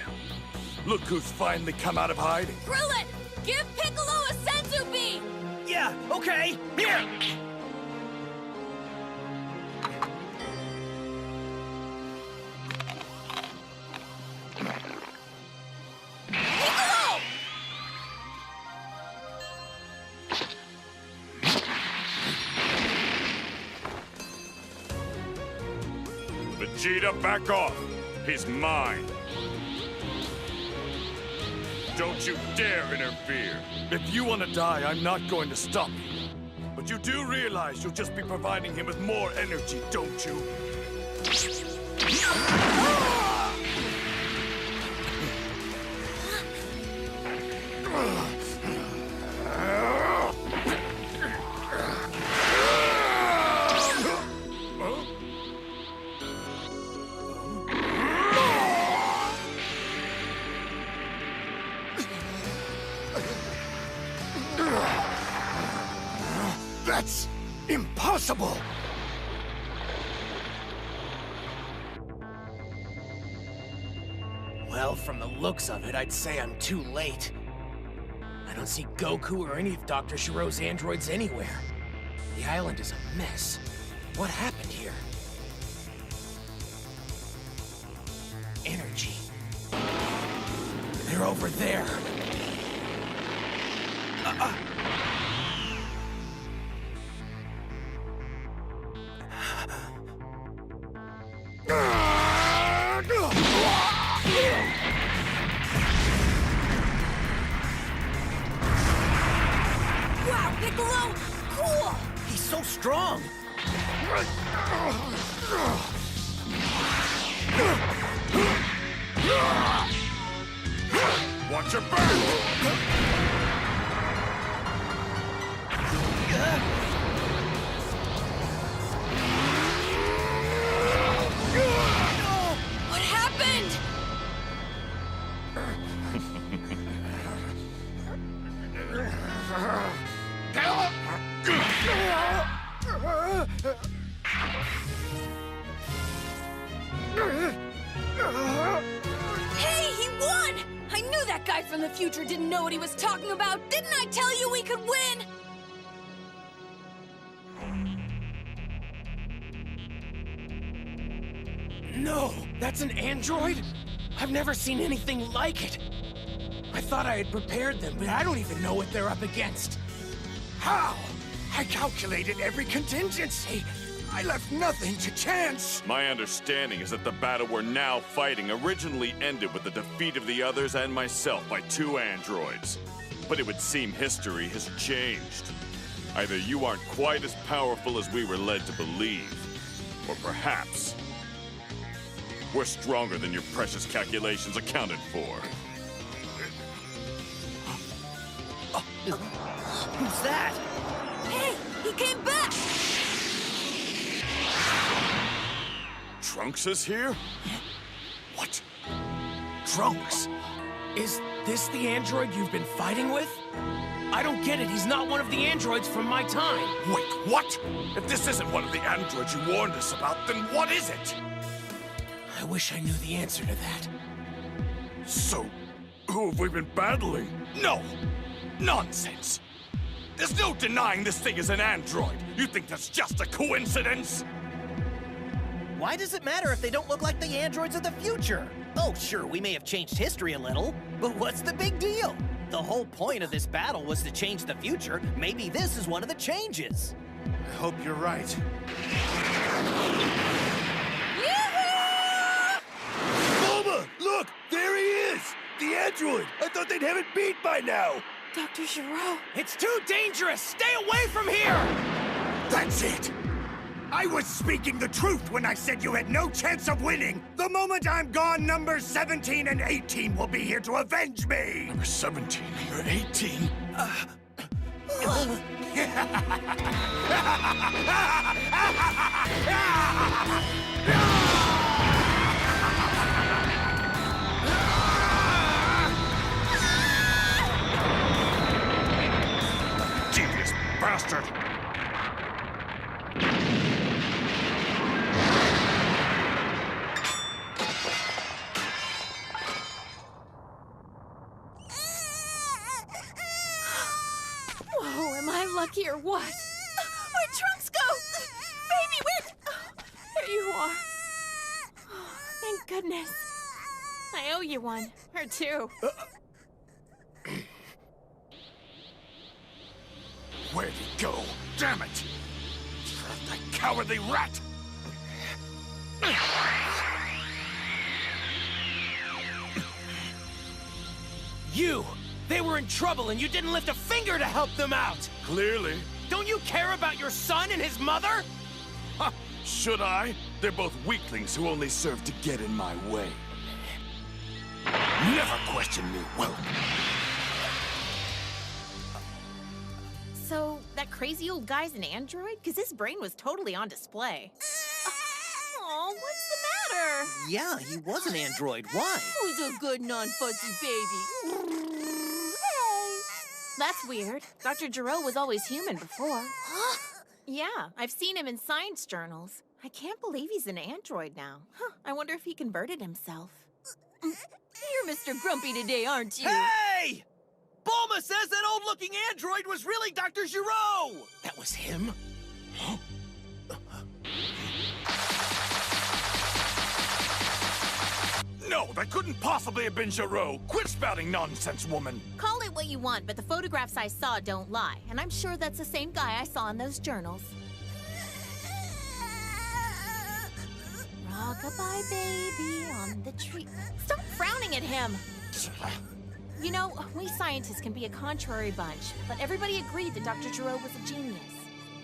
look who's finally come out of hiding. Krillin, give Piccolo a senzu bean! Yeah, okay, here! Piccolo! Vegeta, back off. He's mine. Don't you dare interfere. If you want to die, I'm not going to stop you. But you do realize you'll just be providing him with more energy, don't you? That's impossible! Well, from the looks of it, I'd say I'm too late. I don't see Goku or any of Dr. Shiro's androids anywhere. The island is a mess. What happened here? Energy. They're over there. Wow, Piccolo! Cool! He's so strong! Watch your back! What happened? Hey, he won! I knew that guy from the future didn't know what he was talking about. Didn't I tell you we could win? No, that's an android? I've never seen anything like it. I thought I had prepared them, but I don't even know what they're up against. How? I calculated every contingency. I left nothing to chance. My understanding is that the battle we're now fighting originally ended with the defeat of the others and myself by 2 androids. But it would seem history has changed. Either you aren't quite as powerful as we were led to believe, or perhaps we're stronger than your precious calculations accounted for. Who's that? Hey, he came back! Trunks is here? What? Trunks? Is this the android you've been fighting with? I don't get it. He's not one of the androids from my time. Wait, what? If this isn't one of the androids you warned us about, then what is it? I wish I knew the answer to that. So, who have we been battling? No! Nonsense! There's no denying this thing is an android. You think that's just a coincidence? Why does it matter if they don't look like the androids of the future? Oh, sure, we may have changed history a little, but what's the big deal? The whole point of this battle was to change the future. Maybe this is one of the changes. I hope you're right. Bulma! Look! There he is! The android! I thought they'd have it beat by now! Dr. Giro! It's too dangerous! Stay away from here! That's it! I was speaking the truth when I said you had no chance of winning! The moment I'm gone, numbers 17 and 18 will be here to avenge me! Number 17, number 18? Devious bastard! Whoa, am I lucky or what? Where'd Trunks go? Baby, where? There you are. Oh, thank goodness. I owe you one. Or two. Where'd he go? Damn it! That cowardly rat! You! They were in trouble and you didn't lift a finger to help them out! Clearly. Don't you care about your son and his mother? Huh, should I? They're both weaklings who only serve to get in my way. Never question me, whelp. So, that crazy old guy's an android? Because his brain was totally on display. Oh, what's the matter? Yeah, he was an android. Why? Who's a good non-fuzzy baby? Hey! That's weird. Dr. Giro was always human before. Yeah, I've seen him in science journals. I can't believe he's an android now. Huh, I wonder if he converted himself. You're Mr. Grumpy today, aren't you? Hey! Bulma says that old-looking android was really Dr. Giro! That was him? Huh? No, that couldn't possibly have been Giro. Quit spouting nonsense, woman. Call it what you want, but the photographs I saw don't lie. And I'm sure that's the same guy I saw in those journals. Rock-a-bye, baby, on the tree. Stop frowning at him! You know, we scientists can be a contrary bunch, but everybody agreed that Dr. Giro was a genius.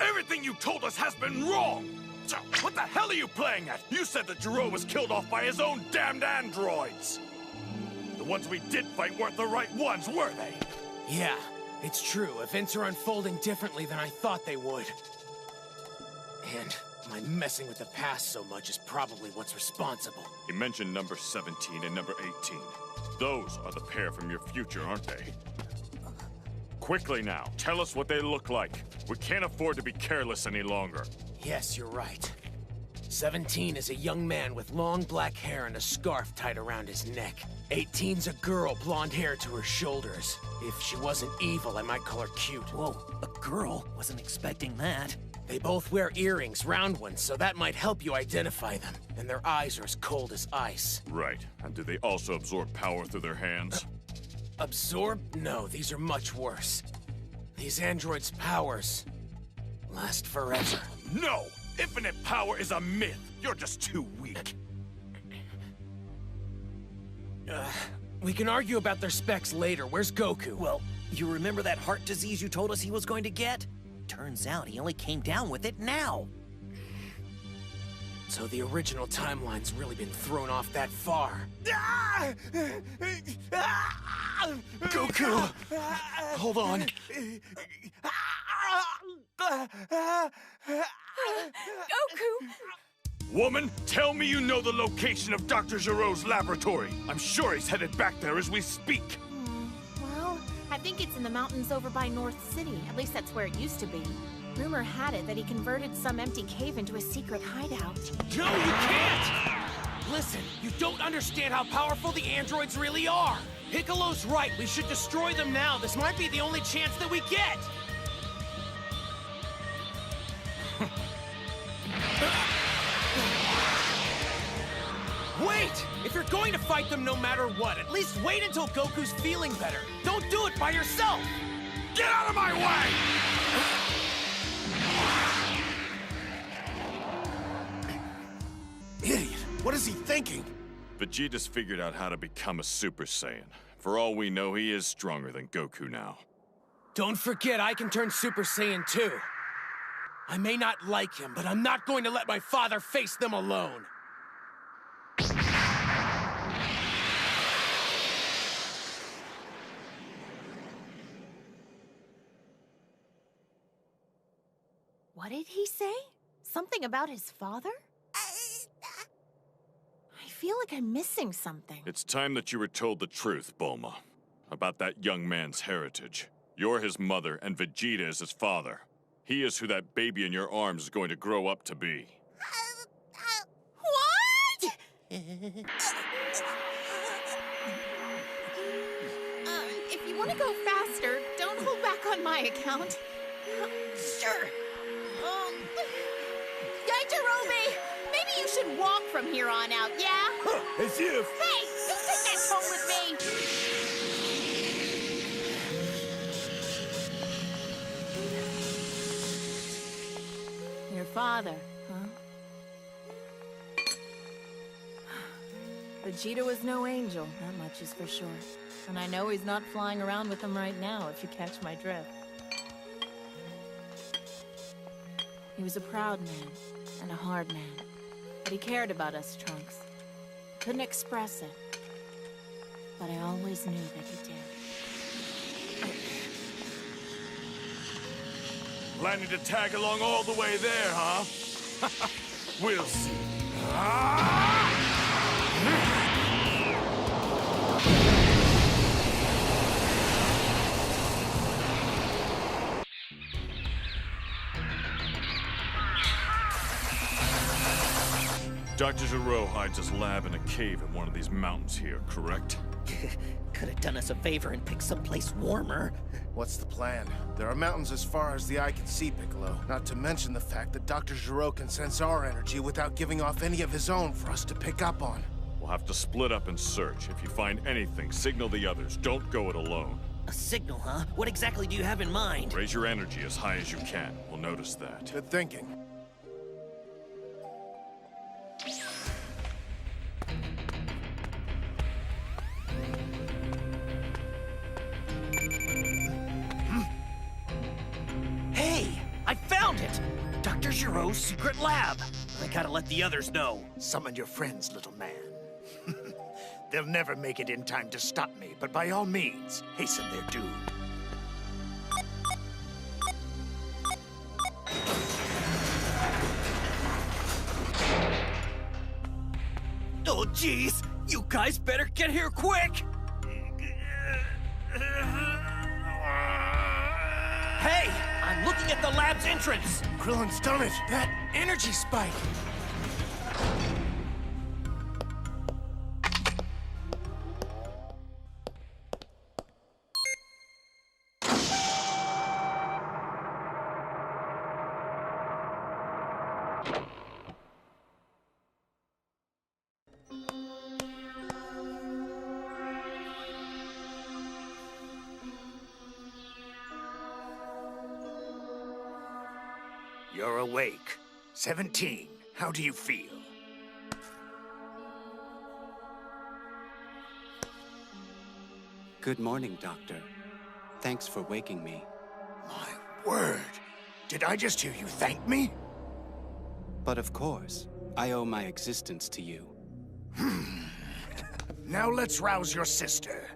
Everything you told us has been wrong! So, what the hell are you playing at? You said that Giro was killed off by his own damned androids! The ones we did fight weren't the right ones, were they? Yeah, it's true. Events are unfolding differently than I thought they would. And my messing with the past so much is probably what's responsible. You mentioned number 17 and number 18. Those are the pair from your future, aren't they? Quickly now, tell us what they look like. We can't afford to be careless any longer. Yes, you're right. 17 is a young man with long black hair and a scarf tied around his neck. 18's a girl, blonde hair to her shoulders. If she wasn't evil, I might call her cute. Whoa, a girl? Wasn't expecting that. They both wear earrings, round ones, so that might help you identify them. And their eyes are as cold as ice. Right. And do they also absorb power through their hands? Absorb? No, these are much worse. These androids' powers last forever. No! Infinite power is a myth! You're just too weak. We can argue about their specs later. Where's Goku? Well, you remember that heart disease you told us he was going to get? Turns out he only came down with it now. So the original timeline's really been thrown off that far. Goku! Hold on. Goku! Woman, tell me you know the location of Dr. Giro's laboratory. I'm sure he's headed back there as we speak. Well, I think it's in the mountains over by North City. At least that's where it used to be. Rumor had it that he converted some empty cave into a secret hideout. No, you can't! Listen, you don't understand how powerful the androids really are. Piccolo's right. We should destroy them now. This might be the only chance that we get. Wait! If you're going to fight them no matter what, at least wait until Goku's feeling better. Don't do it by yourself! Get out of my way! Idiot! What is he thinking? Vegeta's figured out how to become a Super Saiyan. For all we know, he is stronger than Goku now. Don't forget, I can turn Super Saiyan too. I may not like him, but I'm not going to let my father face them alone. What did he say? Something about his father? I feel like I'm missing something. It's time that you were told the truth, Bulma. About that young man's heritage. You're his mother, and Vegeta is his father. He is who that baby in your arms is going to grow up to be. What? If you want to go faster, don't hold back on my account. Sure. Yajirobe, maybe you should walk from here on out, yeah? Huh, as if. Hey, don't take that home with me. Your father, huh? Vegeta was no angel, that much is for sure. And I know he's not flying around with them right now, if you catch my drift. He was a proud man, and a hard man. But he cared about us, Trunks. Couldn't express it. But I always knew that he did. Planning to tag along all the way there, huh? We'll see. Dr. Gero hides his lab in a cave in one of these mountains here, correct? Could have done us a favor and picked someplace warmer. What's the plan? There are mountains as far as the eye can see, Piccolo. Not to mention the fact that Dr. Gero can sense our energy without giving off any of his own for us to pick up on. We'll have to split up and search. If you find anything, signal the others. Don't go it alone. A signal, huh? What exactly do you have in mind? Raise your energy as high as you can. We'll notice that. Good thinking. Hey! I found it! Dr. Gero's secret lab! I gotta let the others know. Summon your friends, little man. They'll never make it in time to stop me, but by all means, hasten their doom. Oh, jeez! You guys better get here quick! Hey! I'm looking at the lab's entrance! Krillin's done it! That energy spike! You're awake. 17. How do you feel? Good morning, Doctor. Thanks for waking me. My word! Did I just hear you thank me? But of course, I owe my existence to you. Now let's rouse your sister.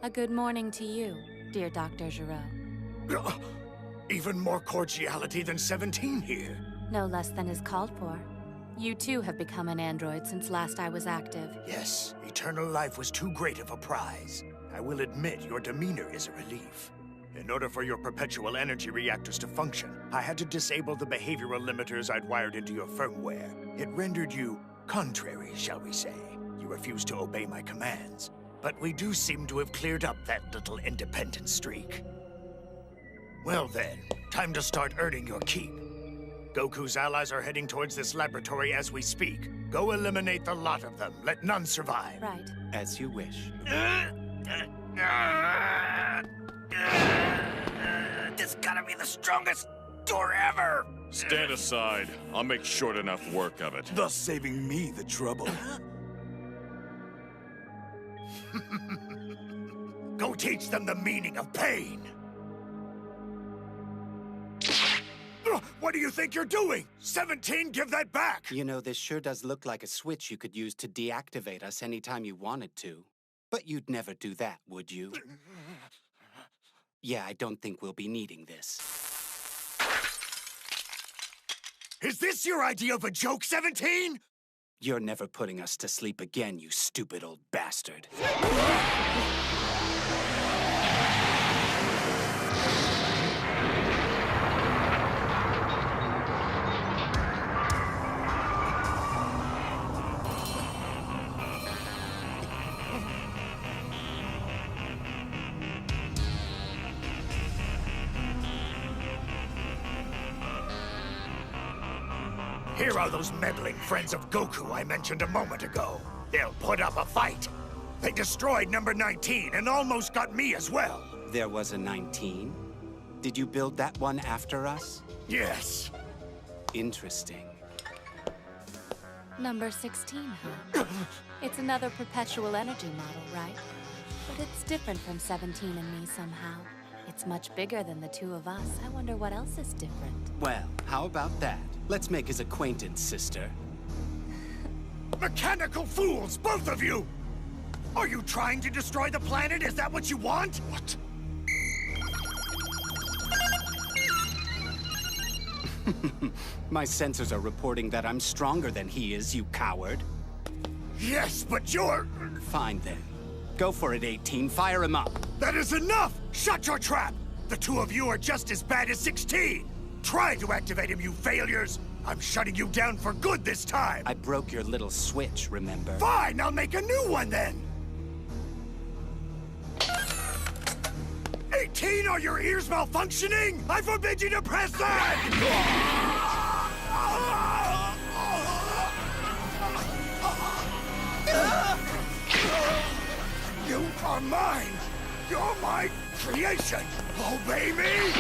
A good morning to you, dear Dr. Gero. Even more cordiality than 17 here. No less than is called for. You too have become an android since last I was active. Yes, eternal life was too great of a prize. I will admit your demeanor is a relief. In order for your perpetual energy reactors to function, I had to disable the behavioral limiters I'd wired into your firmware. It rendered you contrary, shall we say. You refused to obey my commands. But we do seem to have cleared up that little independent streak. Well then, time to start earning your keep. Goku's allies are heading towards this laboratory as we speak. Go eliminate the lot of them. Let none survive. Right. As you wish. This gotta be the strongest door ever! Stand aside. I'll make short enough work of it. Thus saving me the trouble. Go teach them the meaning of pain! What do you think you're doing? 17, give that back! You know, this sure does look like a switch you could use to deactivate us anytime you wanted to. But you'd never do that, would you? Yeah, I don't think we'll be needing this. Is this your idea of a joke, 17? You're never putting us to sleep again, you stupid old bastard. Here are those meddling friends of Goku I mentioned a moment ago. They'll put up a fight. They destroyed number 19 and almost got me as well. There was a 19? Did you build that one after us? Yes. Interesting. Number 16, huh? It's another perpetual energy model, right? But it's different from 17 and me somehow. It's much bigger than the two of us. I wonder what else is different. Well, how about that? Let's make his acquaintance, sister. Mechanical fools, both of you! Are you trying to destroy the planet? Is that what you want? What? My sensors are reporting that I'm stronger than he is, you coward. Yes, but you're... Fine then. Go for it, 18. Fire him up. That is enough! Shut your trap! The two of you are just as bad as 16! Try to activate him, you failures! I'm shutting you down for good this time! I broke your little switch, remember? Fine, I'll make a new one then! 18, are your ears malfunctioning? I forbid you to press that! You are mine! You're my creation! Obey me!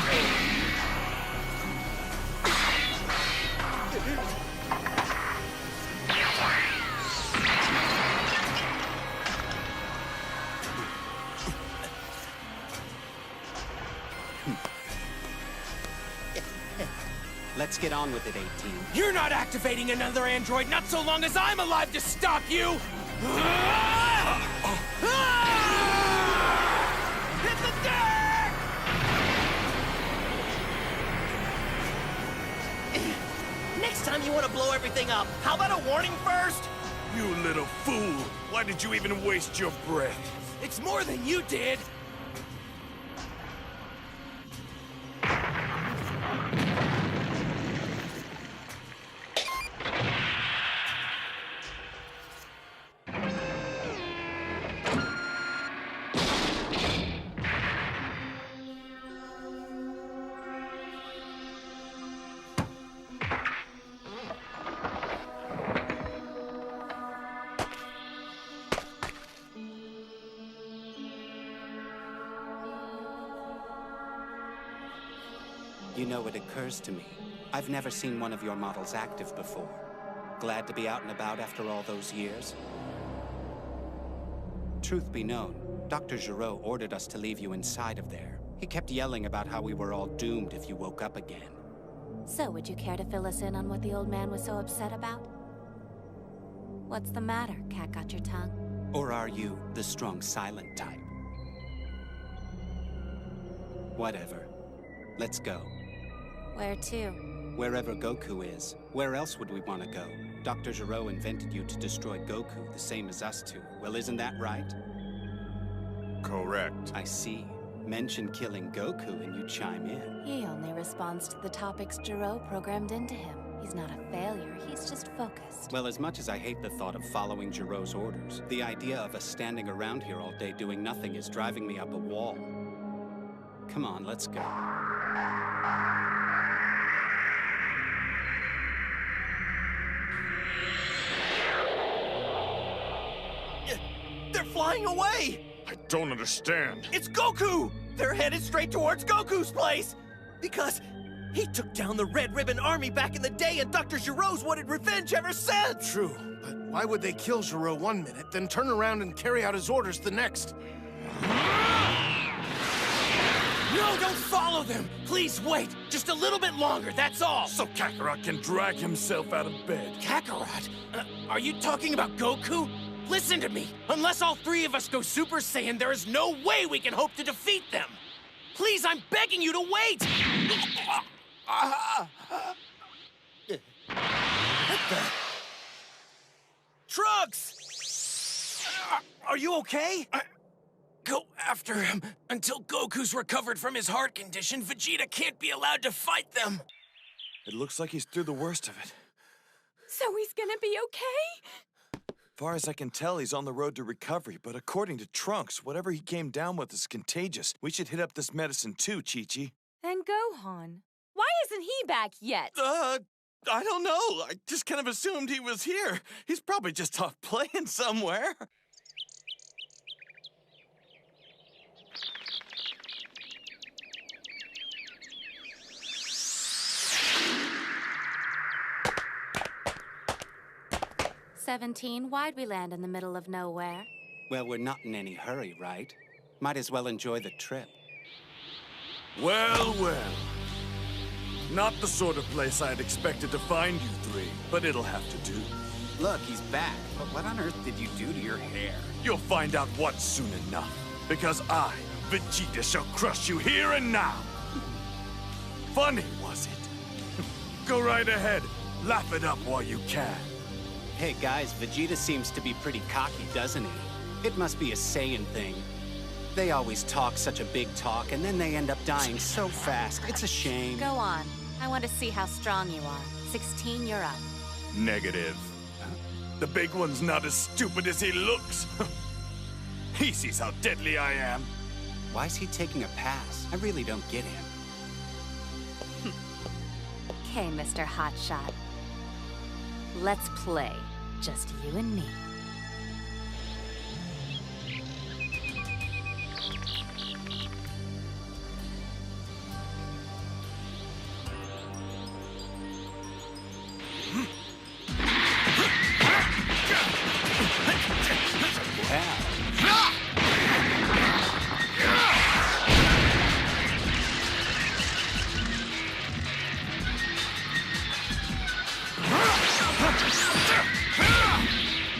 Let's get on with it, 18. You're not activating another android, not so long as I'm alive to stop you! Hit the deck! Next time you want to blow everything up, how about a warning first? You little fool! Why did you even waste your breath? It's more than you did! You know, it occurs to me. I've never seen one of your models active before. Glad to be out and about after all those years? Truth be known, Dr. Giraud ordered us to leave you inside of there. He kept yelling about how we were all doomed if you woke up again. So, would you care to fill us in on what the old man was so upset about? What's the matter? Cat got your tongue? Or are you the strong silent type? Whatever. Let's go. Where to? Wherever Goku is, where else would we want to go? Dr. Gero invented you to destroy Goku, the same as us two. Well, isn't that right? Correct. I see. Mention killing Goku and you chime in. He only responds to the topics Gero programmed into him. He's not a failure, he's just focused. Well, as much as I hate the thought of following Gero's orders, the idea of us standing around here all day doing nothing is driving me up a wall. Come on, let's go. They're flying away! I don't understand. It's Goku! They're headed straight towards Goku's place! Because he took down the Red Ribbon Army back in the day, and Dr. Gero's wanted revenge ever since! True, but why would they kill Gero one minute, then turn around and carry out his orders the next? No, don't follow them! Please wait! Just a little bit longer, that's all! So Kakarot can drag himself out of bed. Kakarot? Are you talking about Goku? Listen to me! Unless all three of us go Super Saiyan, there is no way we can hope to defeat them! Please, I'm begging you to wait! Trunks! Are you okay? Go after him. Until Goku's recovered from his heart condition, Vegeta can't be allowed to fight them. It looks like he's through the worst of it. So he's gonna be okay? Far as I can tell, he's on the road to recovery, but according to Trunks, whatever he came down with is contagious. We should hit up this medicine too, Chi-Chi. And Gohan. Why isn't he back yet? I don't know. I just kind of assumed he was here. He's probably just off playing somewhere. Why'd we land in the middle of nowhere? Well, we're not in any hurry, right? Might as well enjoy the trip. Well, well. Not the sort of place I'd expected to find you three, but it'll have to do. Look, he's back. But what on earth did you do to your hair? You'll find out what soon enough. Because I, Vegeta, shall crush you here and now. Funny, was it? Go right ahead. Laugh it up while you can. Hey guys, Vegeta seems to be pretty cocky, doesn't he? It must be a Saiyan thing. They always talk such a big talk, and then they end up dying so fast. It's a shame. Go on. I want to see how strong you are. 16, you're up. Negative. The big one's not as stupid as he looks. He sees how deadly I am. Why is he taking a pass? I really don't get him. Okay, Mr. Hotshot. Let's play. Just you and me.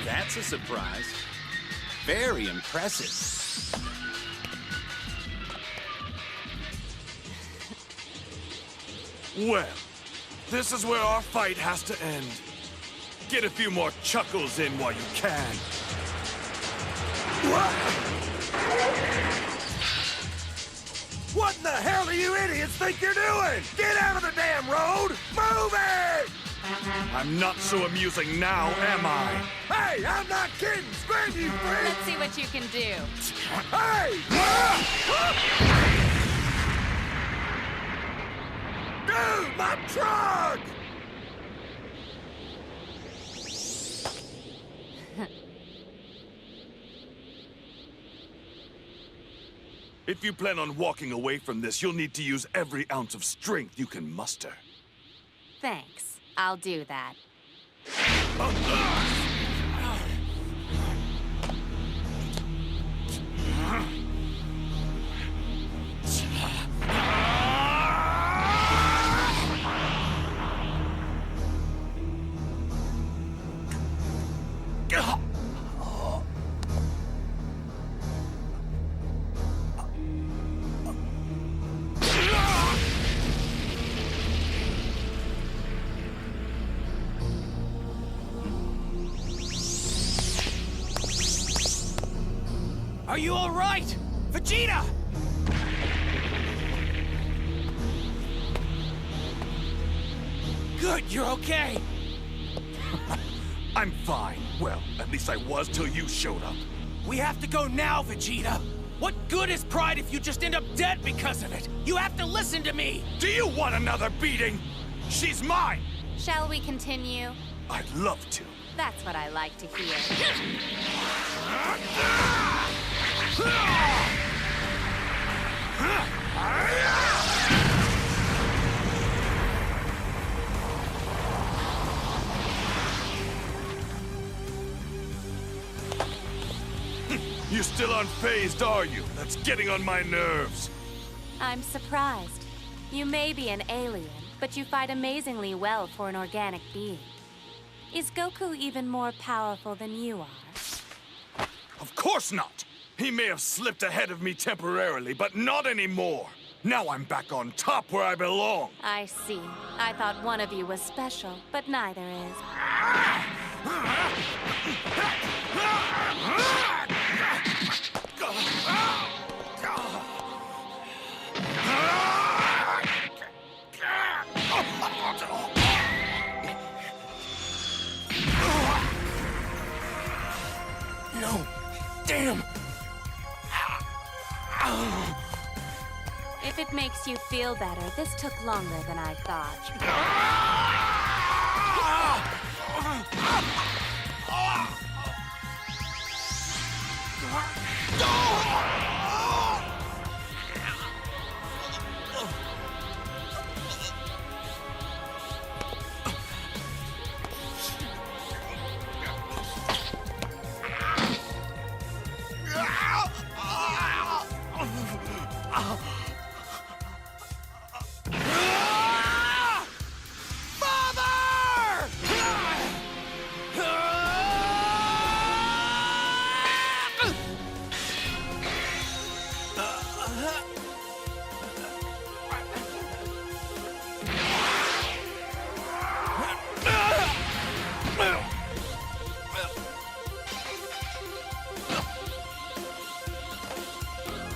That's a surprise. Very impressive. Well, this is where our fight has to end. Get a few more chuckles in while you can. What in the hell do you idiots think you're doing? Get out of the damn road! Move it! I'm not so amusing now, am I? Hey, I'm not kidding! Scram, you freak! Let's see what you can do. Hey! Dude, my truck! If you plan on walking away from this, you'll need to use every ounce of strength you can muster. Thanks. I'll do that. Are you all right? Vegeta! Good, you're okay. I'm fine. Well, at least I was till you showed up. We have to go now, Vegeta. What good is pride if you just end up dead because of it? You have to listen to me! Do you want another beating? She's mine! Shall we continue? I'd love to. That's what I like to hear. You're still unfazed, are you? That's getting on my nerves. I'm surprised. You may be an alien, but you fight amazingly well for an organic being. Is Goku even more powerful than you are? Of course not! He may have slipped ahead of me temporarily, but not anymore. Now I'm back on top where I belong. I see. I thought one of you was special, but neither is. No! Damn! If it makes you feel better, this took longer than I thought.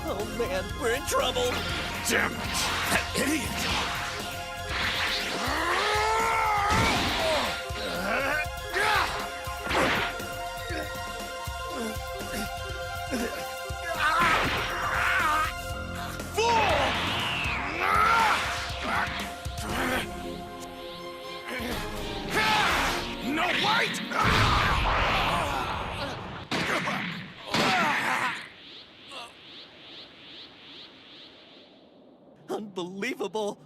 Oh man, we're in trouble! Damn it! That idiot! No, wait! Unbelievable!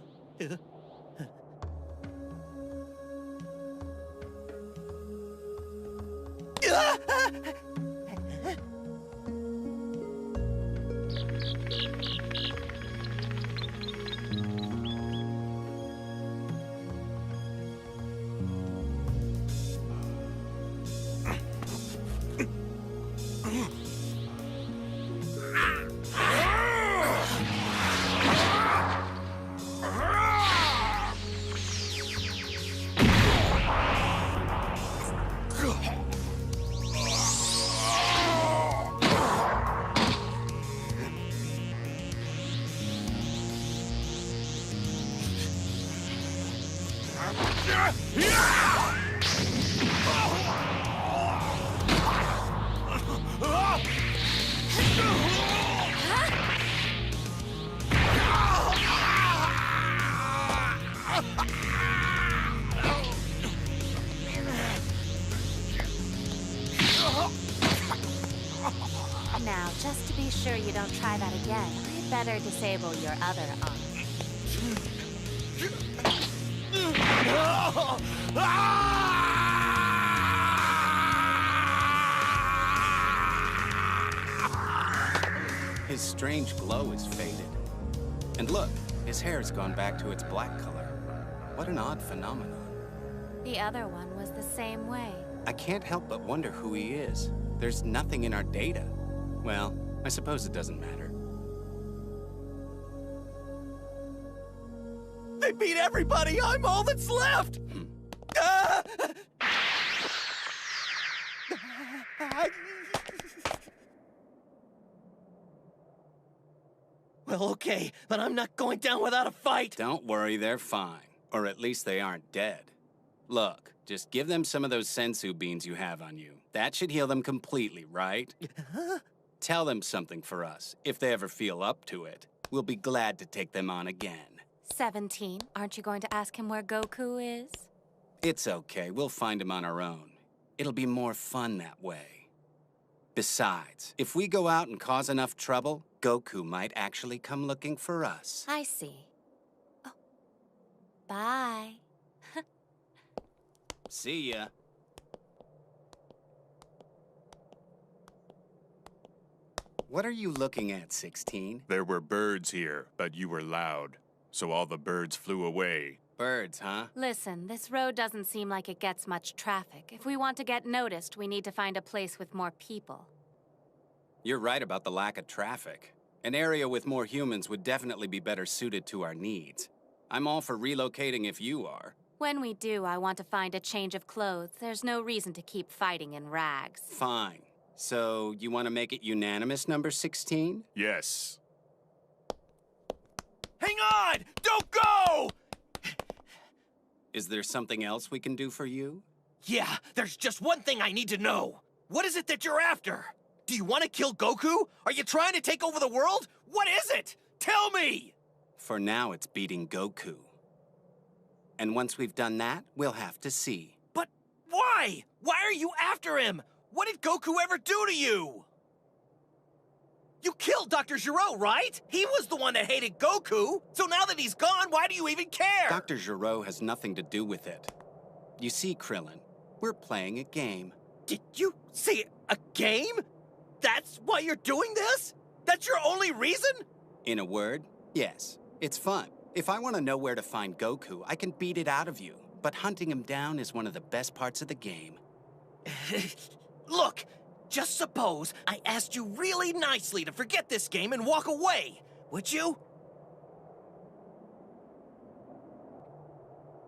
Now, just to be sure you don't try that again, I'd better disable your other arm. His strange glow is faded. And look, his hair's gone back to its black color. What an odd phenomenon. The other one was the same way. I can't help but wonder who he is. There's nothing in our data. Well, I suppose it doesn't matter. They beat everybody! I'm all that's left! Well, okay, but I'm not going down without a fight. Don't worry, they're fine. Or at least they aren't dead. Look, just give them some of those sensu beans you have on you. That should heal them completely, right? Tell them something for us, if they ever feel up to it. We'll be glad to take them on again. 17, aren't you going to ask him where Goku is? It's okay, we'll find him on our own. It'll be more fun that way. Besides, if we go out and cause enough trouble, Goku might actually come looking for us. I see. Oh. Bye. See ya. What are you looking at, 16? There were birds here, but you were loud. So all the birds flew away. Birds, huh? Listen, this road doesn't seem like it gets much traffic. If we want to get noticed, we need to find a place with more people. You're right about the lack of traffic. An area with more humans would definitely be better suited to our needs. I'm all for relocating if you are. When we do, I want to find a change of clothes. There's no reason to keep fighting in rags. Fine. So, you want to make it unanimous, number 16? Yes. Hang on! Don't go! Is there something else we can do for you? Yeah, there's just one thing I need to know. What is it that you're after? Do you want to kill Goku? Are you trying to take over the world? What is it? Tell me! For now, it's beating Goku. And once we've done that, we'll have to see. But why? Why are you after him? What did Goku ever do to you? You killed Dr. Gero, right? He was the one that hated Goku. So now that he's gone, why do you even care? Dr. Gero has nothing to do with it. You see, Krillin, we're playing a game. Did you say a game? That's why you're doing this? That's your only reason? In a word, yes. It's fun. If I want to know where to find Goku, I can beat it out of you. But hunting him down is one of the best parts of the game. Look, just suppose I asked you really nicely to forget this game and walk away. Would you?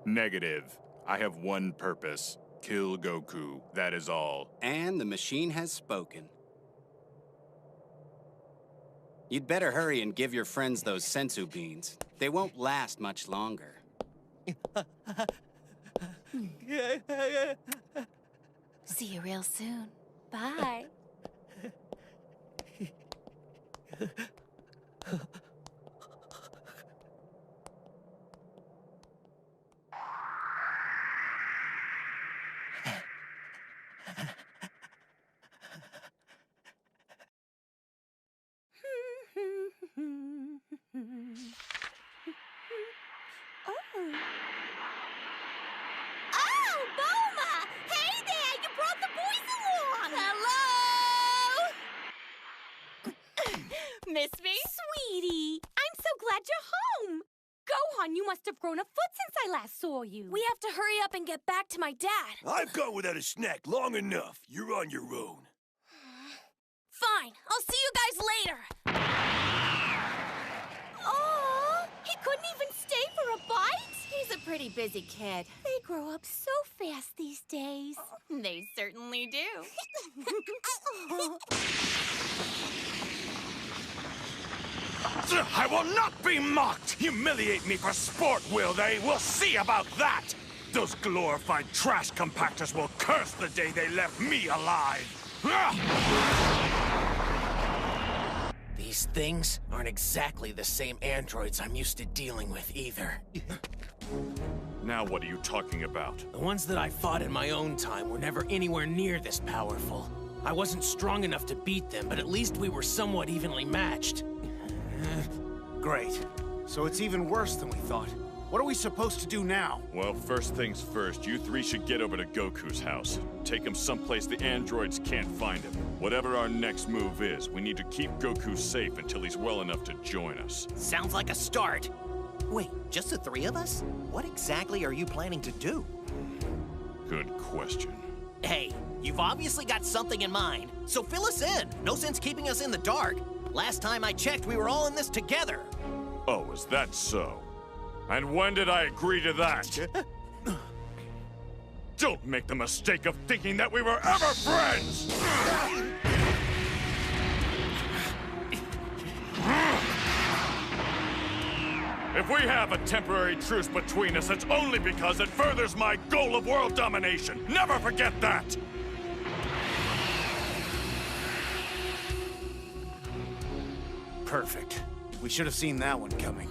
Negative. I have one purpose. Kill Goku. That is all. And the machine has spoken. You'd better hurry and give your friends those sensu beans. They won't last much longer. See you real soon. Bye. Oh, Bulma! Hey there! You brought the boys along! Hello! Miss me? Sweetie, I'm so glad you're home. Gohan, you must have grown a foot since I last saw you. We have to hurry up and get back to my dad. I've gone without a snack long enough. You're on your own. Fine, I'll see you guys later. Aw, he couldn't even stay for a bite? He's a pretty busy kid. They grow up so fast these days. They certainly do. I will not be mocked! Humiliate me for sport, will they? We'll see about that! Those glorified trash compactors will curse the day they left me alive! These things aren't exactly the same androids I'm used to dealing with either. Now what are you talking about? The ones that I fought in my own time were never anywhere near this powerful. I wasn't strong enough to beat them, but at least we were somewhat evenly matched. Great. So it's even worse than we thought. What are we supposed to do now? Well, first things first, you three should get over to Goku's house. Take him someplace the androids can't find him. Whatever our next move is, we need to keep Goku safe until he's well enough to join us. Sounds like a start. Wait, just the three of us? What exactly are you planning to do? Good question. Hey, you've obviously got something in mind, so fill us in. No sense keeping us in the dark. Last time I checked, we were all in this together. Oh, is that so? And when did I agree to that? Don't make the mistake of thinking that we were ever friends! If we have a temporary truce between us, it's only because it furthers my goal of world domination. Never forget that! Perfect. We should have seen that one coming.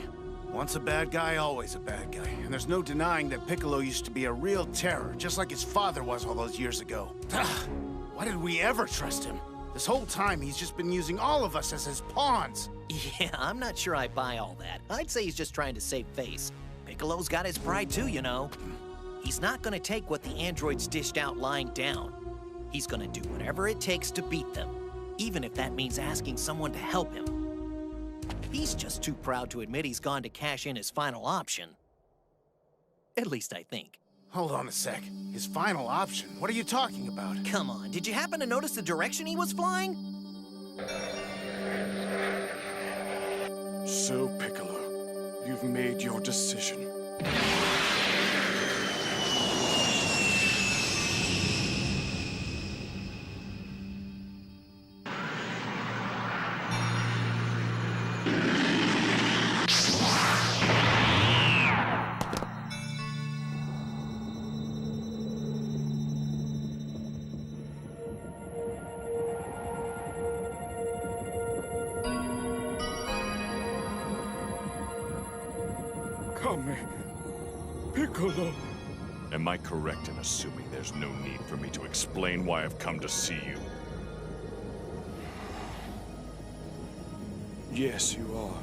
Once a bad guy, always a bad guy. And there's no denying that Piccolo used to be a real terror, just like his father was all those years ago. Why did we ever trust him? This whole time, he's just been using all of us as his pawns. Yeah, I'm not sure I buy all that. I'd say he's just trying to save face. Piccolo's got his pride too, you know. He's not gonna take what the androids dished out lying down. He's gonna do whatever it takes to beat them, even if that means asking someone to help him. He's just too proud to admit he's gone to cash in his final option. At least I think. Hold on a sec. His final option? What are you talking about? Come on, did you happen to notice the direction he was flying? So, Piccolo, you've made your decision. Piccolo. Am I correct in assuming there's no need for me to explain why I've come to see you? Yes, you are.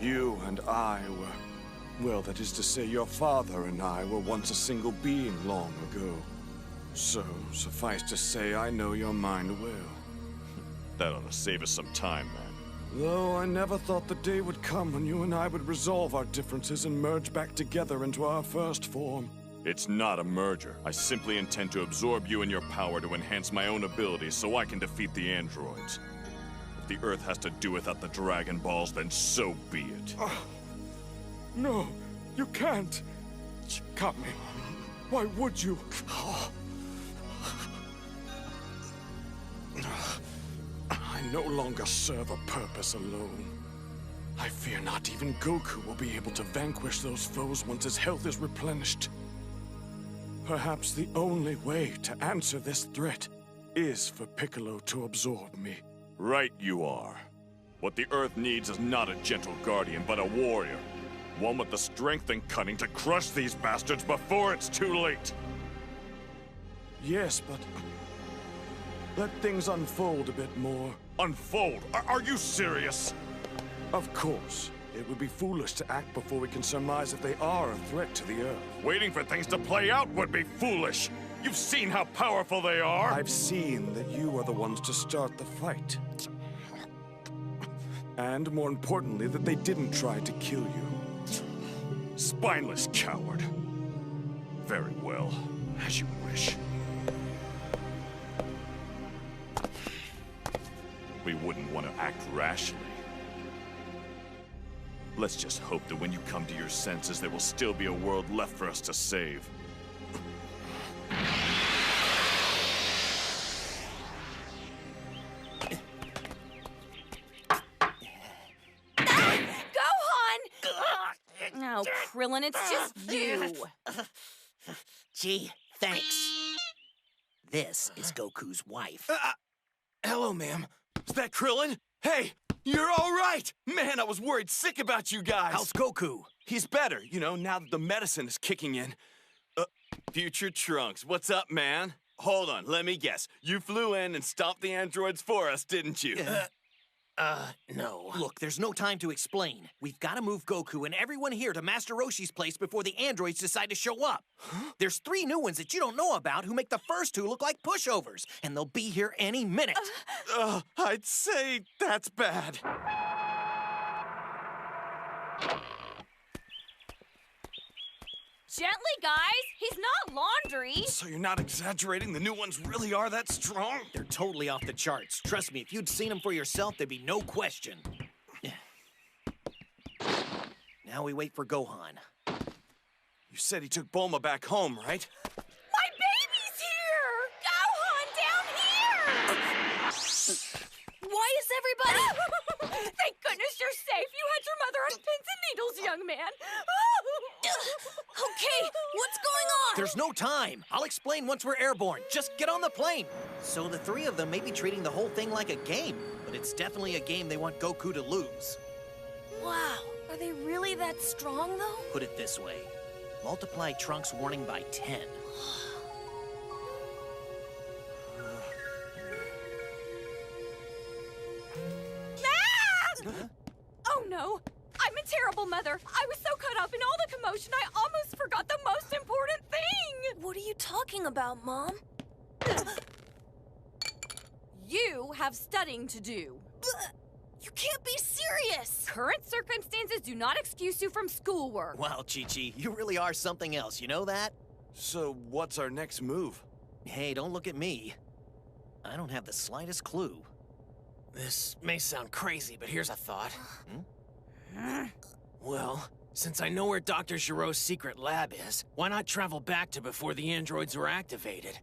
You and I were... Well, that is to say, your father and I were once a single being long ago. So, suffice to say, I know your mind well. That ought to save us some time, man. Though I never thought the day would come when you and I would resolve our differences and merge back together into our first form. It's not a merger. I simply intend to absorb you and your power to enhance my own abilities so I can defeat the androids. If the Earth has to do without the Dragon Balls, then so be it. No, you can't. Cut me. Why would you? I no longer serve a purpose alone. I fear not even Goku will be able to vanquish those foes once his health is replenished. Perhaps the only way to answer this threat is for Piccolo to absorb me. Right you are. What the Earth needs is not a gentle guardian, but a warrior. One with the strength and cunning to crush these bastards before it's too late. Yes, but... let things unfold a bit more. Unfold? Are you serious? Of course. It would be foolish to act before we can surmise if they are a threat to the Earth. Waiting for things to play out would be foolish. You've seen how powerful they are. I've seen that you are the ones to start the fight. And more importantly, that they didn't try to kill you. Spineless coward. Very well. As you wish. We wouldn't want to act rashly. Let's just hope that when you come to your senses, there will still be a world left for us to save. Gohan! No, Krillin, it's just you. Gee, thanks. This is Goku's wife. Hello, ma'am. Is that Krillin? Hey, you're all right! Man, I was worried sick about you guys. How's Goku? He's better, you know, now that the medicine is kicking in. Future Trunks, what's up, man? Hold on, let me guess. You flew in and stomped the androids for us, didn't you? No. Look, there's no time to explain. We've got to move Goku and everyone here to Master Roshi's place before the androids decide to show up. Huh? There's 3 new ones that you don't know about who make the first 2 look like pushovers, and they'll be here any minute. I'd say that's bad. Gently, guys. He's not laundry. So you're not exaggerating? The new ones really are that strong? They're totally off the charts. Trust me, if you'd seen them for yourself, there'd be no question. Now we wait for Gohan. You said he took Bulma back home, right? My baby's here! Gohan, down here! Why is everybody... Thank goodness you're safe. You had your mother on man. Okay, what's going on? There's no time. I'll explain once we're airborne. Just get on the plane. So the three of them may be treating the whole thing like a game, but it's definitely a game they want Goku to lose. Wow, are they really that strong, though? Put it this way. Multiply Trunks' warning by 10. Oh no! I'm a terrible mother. I was so caught up in all the commotion, I almost forgot the most important thing! What are you talking about, Mom? You have studying to do. You can't be serious! Current circumstances do not excuse you from schoolwork. Wow, Chi-Chi, you really are something else, you know that? So, what's our next move? Hey, don't look at me. I don't have the slightest clue. This may sound crazy, but here's a thought. Well, since I know where Dr. Giroux's secret lab is, why not travel back to before the androids were activated?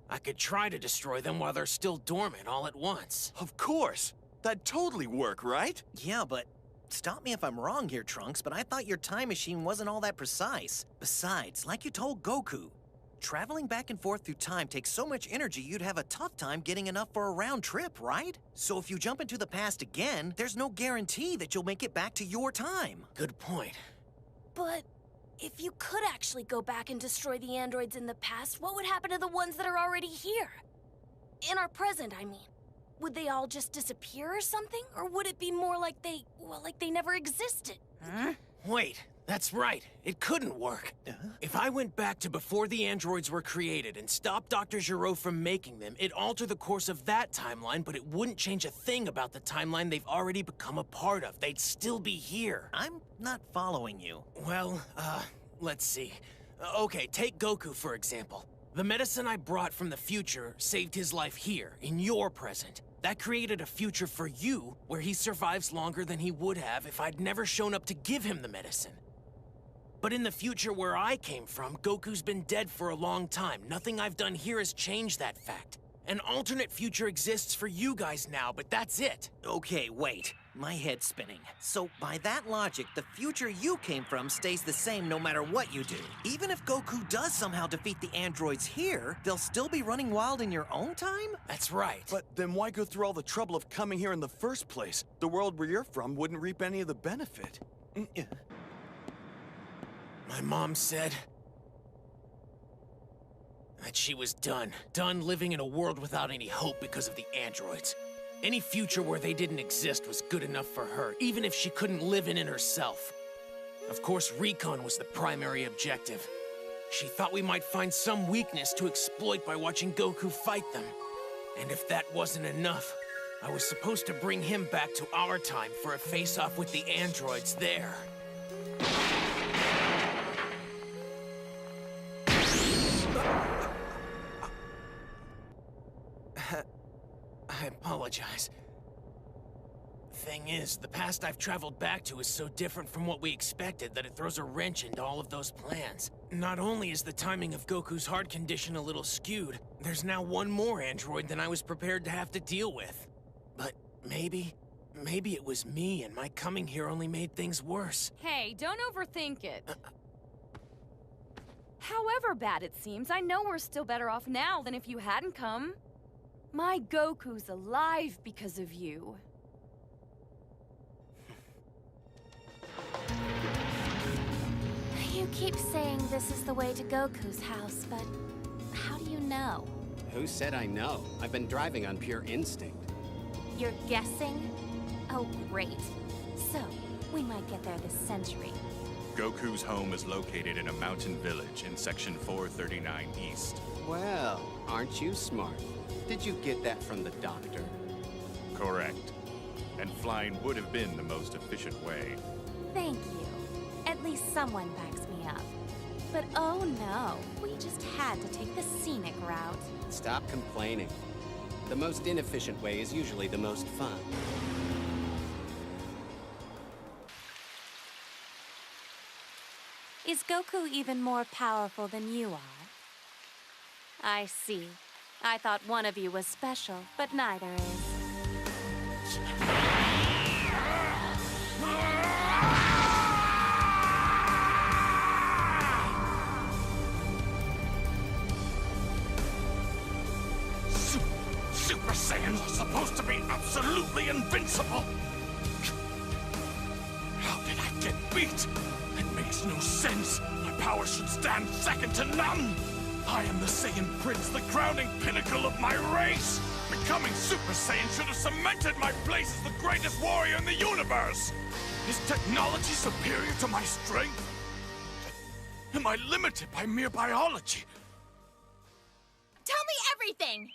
I could try to destroy them while they're still dormant all at once. Of course! That'd totally work, right? Yeah, but stop me if I'm wrong here, Trunks, but I thought your time machine wasn't all that precise. Besides, like you told Goku, traveling back and forth through time takes so much energy you'd have a tough time getting enough for a round trip, right? So if you jump into the past again, there's no guarantee that you'll make it back to your time. Good point. But if you could actually go back and destroy the androids in the past, what would happen to the ones that are already here? In our present, I mean. Would they all just disappear or something? Or would it be more like they never existed? Huh? Wait, that's right. It couldn't work. If I went back to before the androids were created and stopped Dr. Giroux from making them, it'd alter the course of that timeline, but it wouldn't change a thing about the timeline they've already become a part of. They'd still be here. I'm not following you. Well, let's see. Okay, take Goku, for example. The medicine I brought from the future saved his life here, in your present. That created a future for you where he survives longer than he would have if I'd never shown up to give him the medicine. But in the future where I came from, Goku's been dead for a long time. Nothing I've done here has changed that fact. An alternate future exists for you guys now, but that's it. Okay, wait. My head's spinning. So by that logic, the future you came from stays the same no matter what you do. Even if Goku does somehow defeat the androids here, they'll still be running wild in your own time? That's right. But then why go through all the trouble of coming here in the first place? The world where you're from wouldn't reap any of the benefit. My mom said that she was done living in a world without any hope because of the androids. Any future where they didn't exist was good enough for her, even if she couldn't live in it herself. Of course, recon was the primary objective. She thought we might find some weakness to exploit by watching Goku fight them. And if that wasn't enough, I was supposed to bring him back to our time for a face-off with the androids there. I apologize. Thing is, the past I've traveled back to is so different from what we expected that it throws a wrench into all of those plans. Not only is the timing of Goku's heart condition a little skewed, there's now one more android than I was prepared to have to deal with. But maybe it was me and my coming here only made things worse. Hey, don't overthink it. However bad it seems, I know we're still better off now than if you hadn't come. My Goku's alive because of you. You keep saying this is the way to Goku's house, but how do you know? Who said I know? I've been driving on pure instinct. You're guessing? Oh, great. So, we might get there this century. Goku's home is located in a mountain village in Section 439 East. Well, aren't you smart? Did you get that from the doctor? Correct. And flying would have been the most efficient way. Thank you. At least someone backs me up. But oh no, we just had to take the scenic route. Stop complaining. The most inefficient way is usually the most fun. Is Goku even more powerful than you are? I see. I thought one of you was special, but neither is. Saiyans are supposed to be absolutely invincible. How did I get beat? It makes no sense. My power should stand second to none. I am the Saiyan Prince, the crowning pinnacle of my race. Becoming Super Saiyan should have cemented my place as the greatest warrior in the universe. Is technology superior to my strength? Am I limited by mere biology? Tell me everything!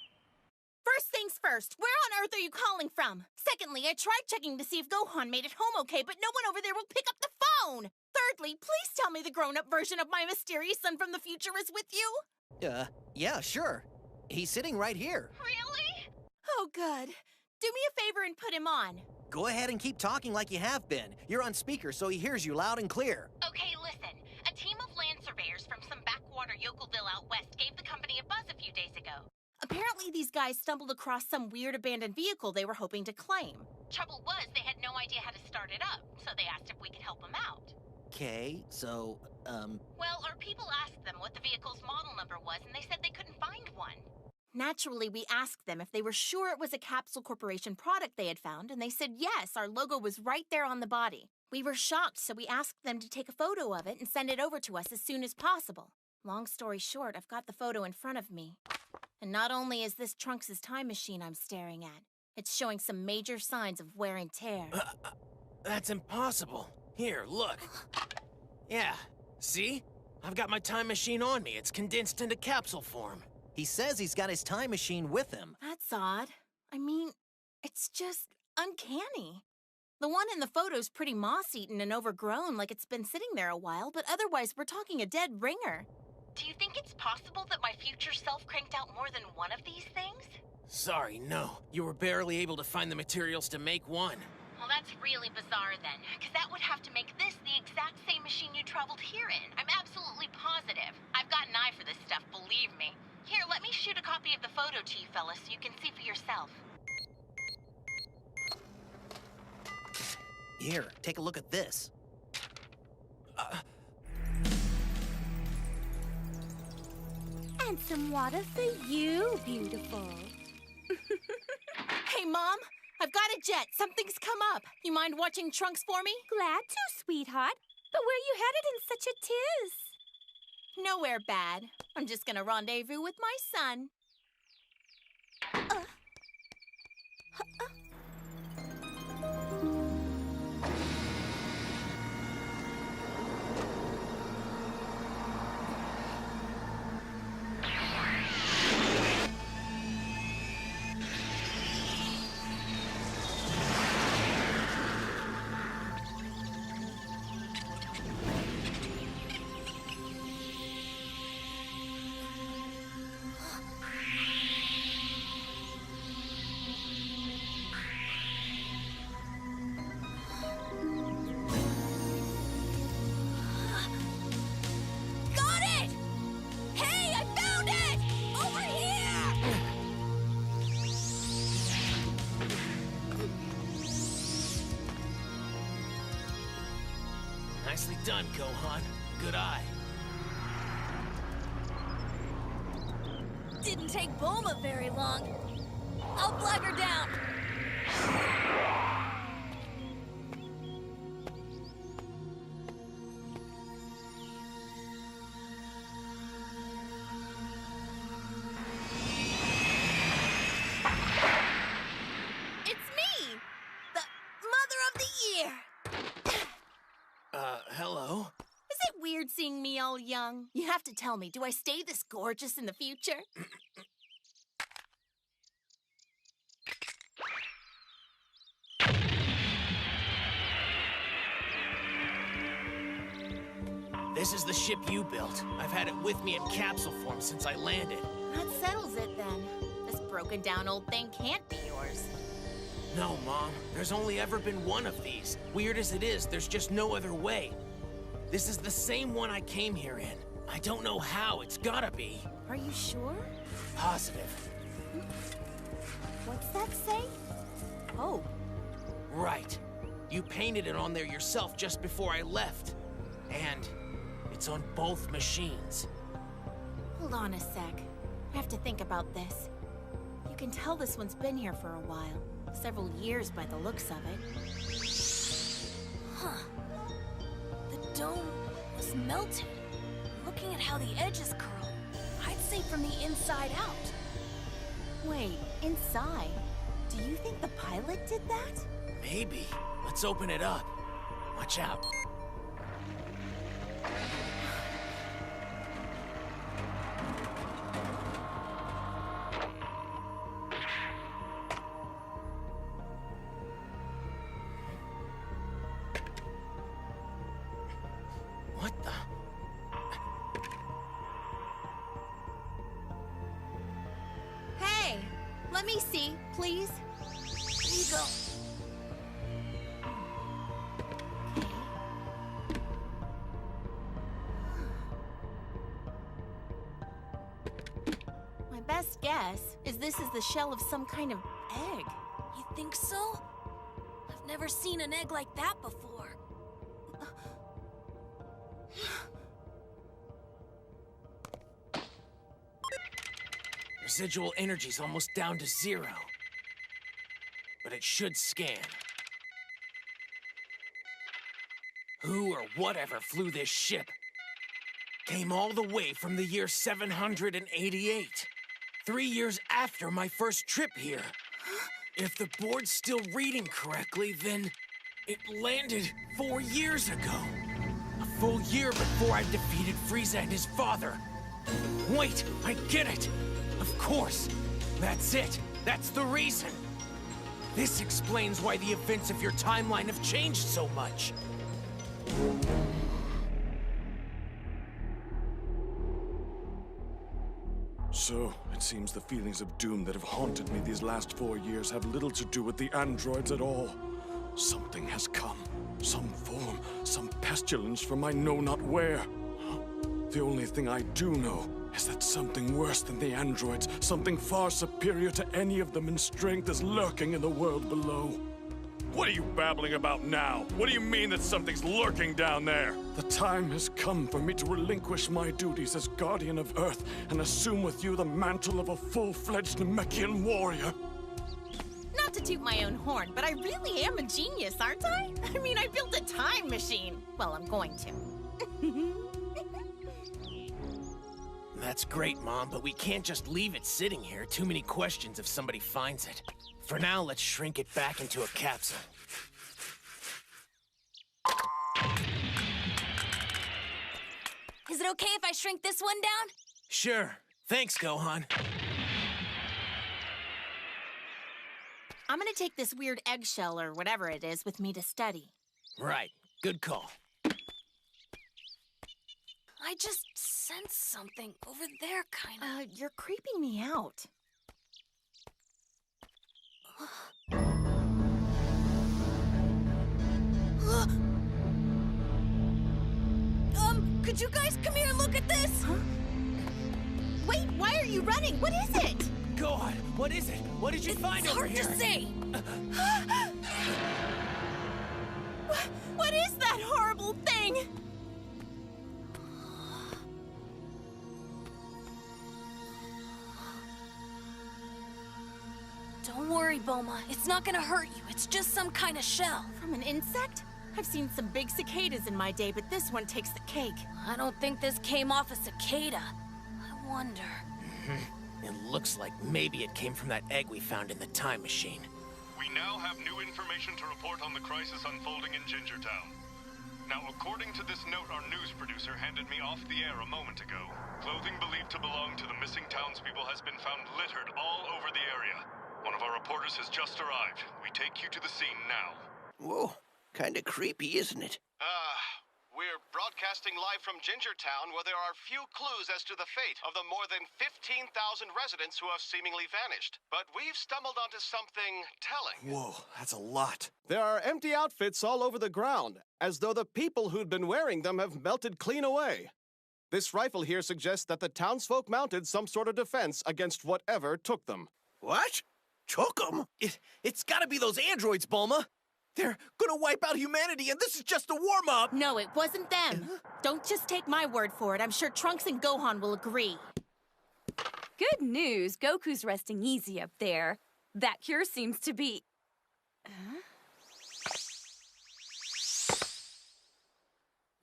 First things first, where on earth are you calling from? Secondly, I tried checking to see if Gohan made it home okay, but no one over there will pick up the phone! Thirdly, please tell me the grown-up version of my mysterious son from the future is with you? Yeah, sure. He's sitting right here. Really? Oh, good. Do me a favor and put him on. Go ahead and keep talking like you have been. You're on speaker, so he hears you loud and clear. Okay, listen. A team of land surveyors from some backwater Yokelville out west gave the company a buzz a few days ago. Apparently these guys stumbled across some weird abandoned vehicle they were hoping to claim. Trouble was, they had no idea how to start it up, so they asked if we could help them out. Okay, so, Well, our people asked them what the vehicle's model number was, and they said they couldn't find one. Naturally, we asked them if they were sure it was a Capsule Corporation product they had found, and they said yes, our logo was right there on the body. We were shocked, so we asked them to take a photo of it and send it over to us as soon as possible. Long story short, I've got the photo in front of me. And not only is this Trunks' time machine I'm staring at, it's showing some major signs of wear and tear. That's impossible. Here, look. Yeah, see? I've got my time machine on me. It's condensed into capsule form. he says he's got his time machine with him. That's odd. I mean, it's just uncanny. The one in the photo's pretty moss-eaten and overgrown, like it's been sitting there a while, but otherwise we're talking a dead ringer. Do you think it's possible that my future self cranked out more than one of these things? Sorry, no. You were barely able to find the materials to make one. Well, that's really bizarre then, because that would have to make this the exact same machine you traveled here in. I'm absolutely positive. I've got an eye for this stuff, believe me. Here, let me shoot a copy of the photo to you fellas so you can see for yourself. Here, take a look at this. And some water for you, beautiful. Hey, Mom! I've got a jet. Something's come up. You mind watching Trunks for me? Glad to, sweetheart. But where you headed in such a tiz? Nowhere bad. I'm just gonna rendezvous with my son. Nicely done, Gohan. Good eye. Didn't take Bulma very long. I'll flag her down. It's me! The Mother of the Year! Hello? Is it weird seeing me all young? You have to tell me, do I stay this gorgeous in the future? This is the ship you built. I've had it with me in capsule form since I landed. That settles it, then. This broken down old thing can't be yours. No, Mom. There's only ever been one of these. Weird as it is, there's just no other way. This is the same one I came here in. I don't know how. It's gotta be. Are you sure? Positive. What's that say? Oh. Right. You painted it on there yourself just before I left. And it's on both machines. Hold on a sec. I have to think about this. You can tell this one's been here for a while. Several years by the looks of it. Huh. The dome was melted. Looking at how the edges curl, I'd say from the inside out. Wait, inside? Do you think the pilot did that? Maybe. Let's open it up. Watch out. What the? Hey, let me see, please. Here you go. My best guess is this is the shell of some kind of egg. You think so? I've never seen an egg like that before. Residual energy's almost down to 0. But it should scan. Who or whatever flew this ship came all the way from the year 788. 3 years after my first trip here. If the board's still reading correctly, then it landed 4 years ago. A full year before I defeated Frieza and his father. Wait, I get it! Of course! That's it! That's the reason! This explains why the events of your timeline have changed so much. So, it seems the feelings of doom that have haunted me these last 4 years have little to do with the androids at all. Something has come. Some form, some pestilence from I know not where. The only thing I do know is that something worse than the androids, something far superior to any of them in strength, is lurking in the world below. What are you babbling about now? What do you mean that something's lurking down there? The time has come for me to relinquish my duties as Guardian of Earth and assume with you the mantle of a full-fledged Namekian warrior. Not to toot my own horn, but I really am a genius, aren't I? I mean, I built a time machine. Well, I'm going to. That's great, Mom, but we can't just leave it sitting here. Too many questions if somebody finds it. For now, let's shrink it back into a capsule. Is it okay if I shrink this one down? Sure. Thanks, Gohan. I'm gonna take this weird eggshell or whatever it is with me to study. Right. Good call. I just sense something over there, kinda. You're creeping me out. Could you guys come here and look at this? Huh? Wait, why are you running? What is it? Gohan, what is it? What did you find over here? It's hard to say. What is that horrible thing? Don't worry, Bulma. It's not gonna hurt you. It's just some kind of shell. From an insect? I've seen some big cicadas in my day, but this one takes the cake. I don't think this came off a cicada. I wonder. It looks like maybe it came from that egg we found in the time machine. We now have new information to report on the crisis unfolding in Gingertown. Now, according to this note our news producer handed me off the air a moment ago, clothing believed to belong to the missing townspeople has been found littered all over the area. One of our reporters has just arrived. We take you to the scene now. Whoa, kinda creepy, isn't it? We're broadcasting live from Gingertown, where there are few clues as to the fate of the more than 15,000 residents who have seemingly vanished. But we've stumbled onto something telling. Whoa, that's a lot. There are empty outfits all over the ground, as though the people who'd been wearing them have melted clean away. This rifle here suggests that the townsfolk mounted some sort of defense against whatever took them. What? Took them? It's gotta be those androids, Bulma. They're gonna wipe out humanity, and this is just a warm-up! No, it wasn't them. Don't just take my word for it. I'm sure Trunks and Gohan will agree. Good news. Goku's resting easy up there. That cure seems to be...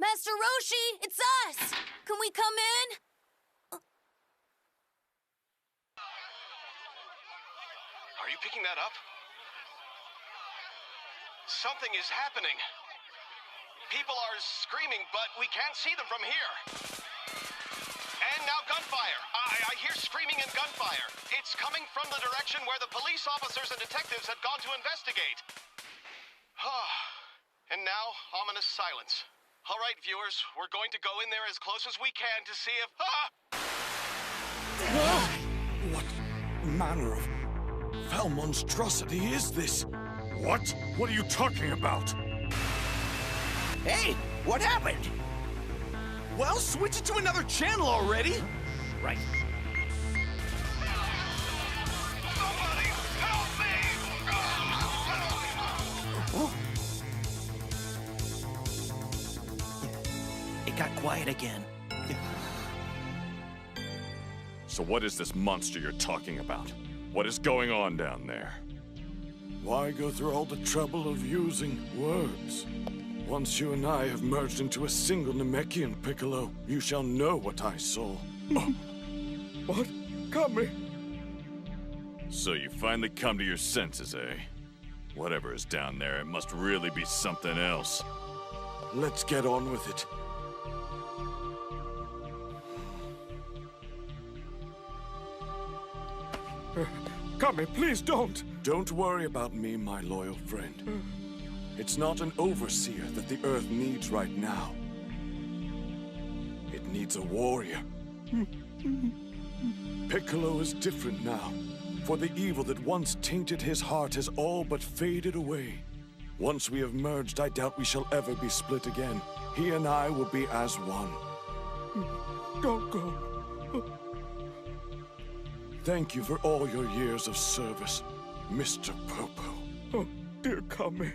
Master Roshi, it's us! Can we come in? Are you picking that up? Something is happening. People are screaming, but we can't see them from here. And now gunfire. I hear screaming and gunfire. It's coming from the direction where the police officers and detectives had gone to investigate. And now, ominous silence. All right, viewers, we're going to go in there as close as we can to see if... What manner of foul monstrosity is this? What? What are you talking about? Hey, what happened? Well, switch it to another channel already. Right. Somebody help me! It got quiet again. So what is this monster you're talking about? What is going on down there? Why go through all the trouble of using words? Once you and I have merged into a single Namekian, Piccolo, you shall know what I saw. Oh. What? Kami? So you finally come to your senses, eh? Whatever is down there, it must really be something else. Let's get on with it. Kami, please don't! Don't worry about me, my loyal friend. It's not an overseer that the Earth needs right now. It needs a warrior. Piccolo is different now, for the evil that once tainted his heart has all but faded away. Once we have merged, I doubt we shall ever be split again. He and I will be as one. Don't go. Thank you for all your years of service, Mr. Popo. Oh, dear Kami.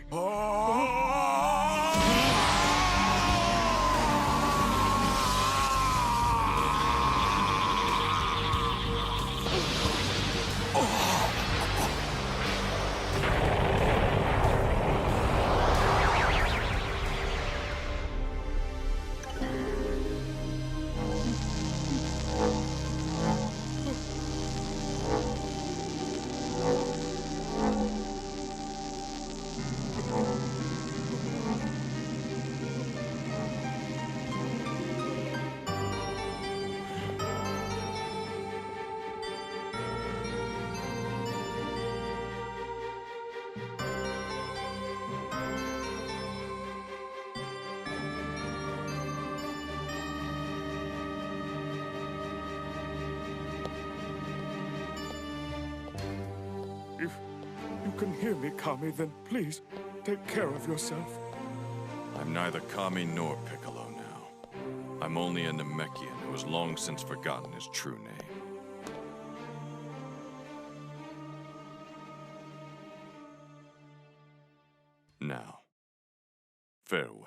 If you can hear me, Kami, then please take care of yourself. I'm neither Kami nor Piccolo now. I'm only a Namekian who has long since forgotten his true name. Now, farewell.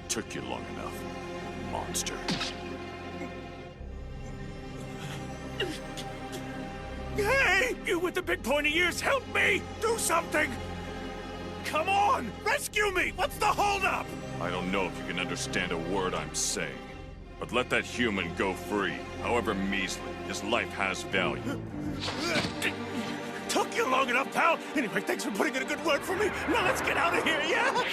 Took you long enough, monster. Hey! You with the big pointy ears, help me! Do something! Come on! Rescue me! What's the holdup? I don't know if you can understand a word I'm saying, but let that human go free. However measly, his life has value. Took you long enough, pal. Anyway, thanks for putting in a good word for me. Now let's get out of here, yeah?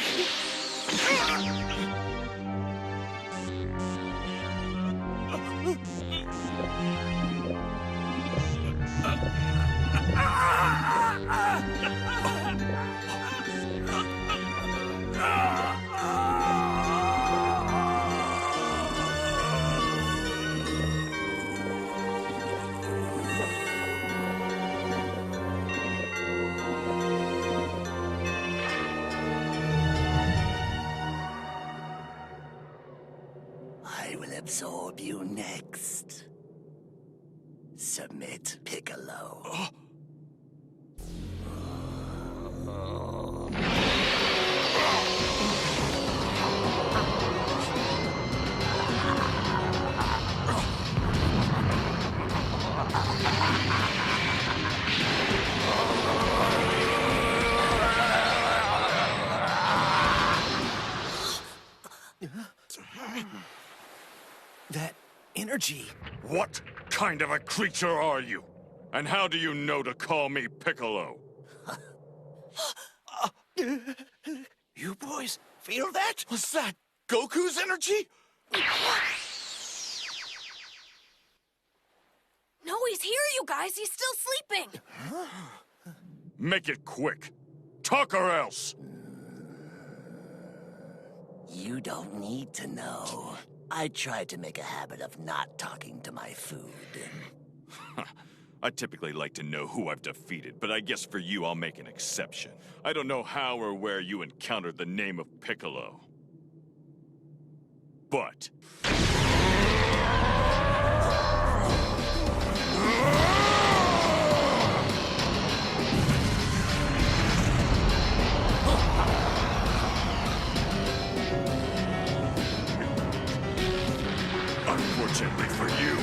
I will absorb you next. Submit, Piccolo. That energy. What kind of a creature are you? And how do you know to call me Piccolo? You boys feel that? What's that? Goku's energy? No, he's here, you guys. He's still sleeping. Make it quick. Talk or else. You don't need to know. I tried to make a habit of not talking to my food. I typically like to know who I've defeated, but I guess for you I'll make an exception. I don't know how or where you encountered the name of Piccolo. But... Unfortunately for you,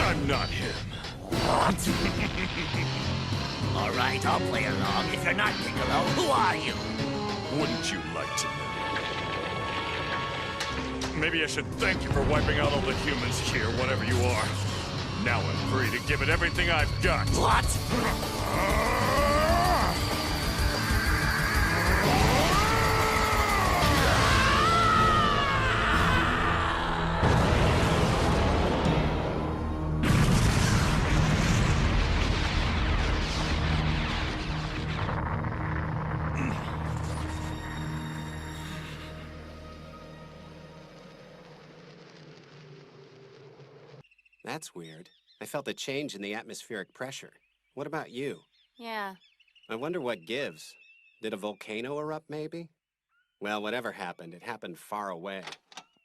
I'm not him. What? All right, I'll play along. If you're not Piccolo, who are you? Wouldn't you like to know? Maybe I should thank you for wiping out all the humans here, whatever you are. Now I'm free to give it everything I've got. What? That's weird. I felt a change in the atmospheric pressure. What about you? Yeah. I wonder what gives. Did a volcano erupt, maybe? Well, whatever happened, it happened far away.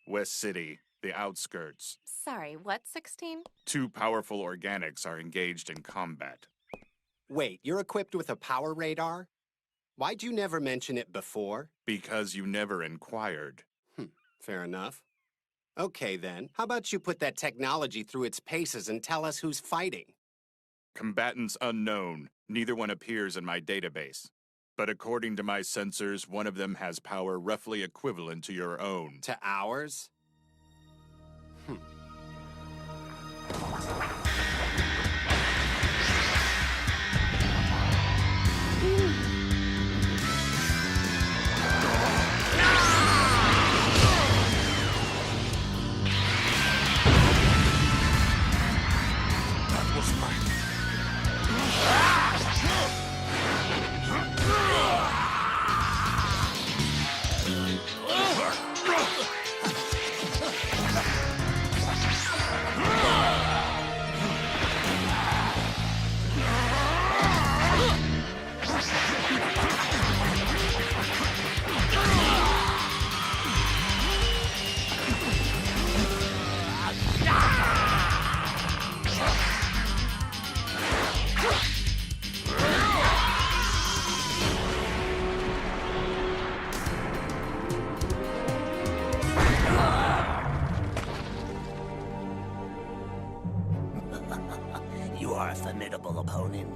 West City, the outskirts. Sorry, what, 16? 2 powerful organics are engaged in combat. Wait, you're equipped with a power radar? Why'd you never mention it before? Because you never inquired. Fair enough. Okay, then. How about you put that technology through its paces and tell us who's fighting? Combatants unknown. Neither one appears in my database. But according to my sensors, one of them has power roughly equivalent to your own. To ours?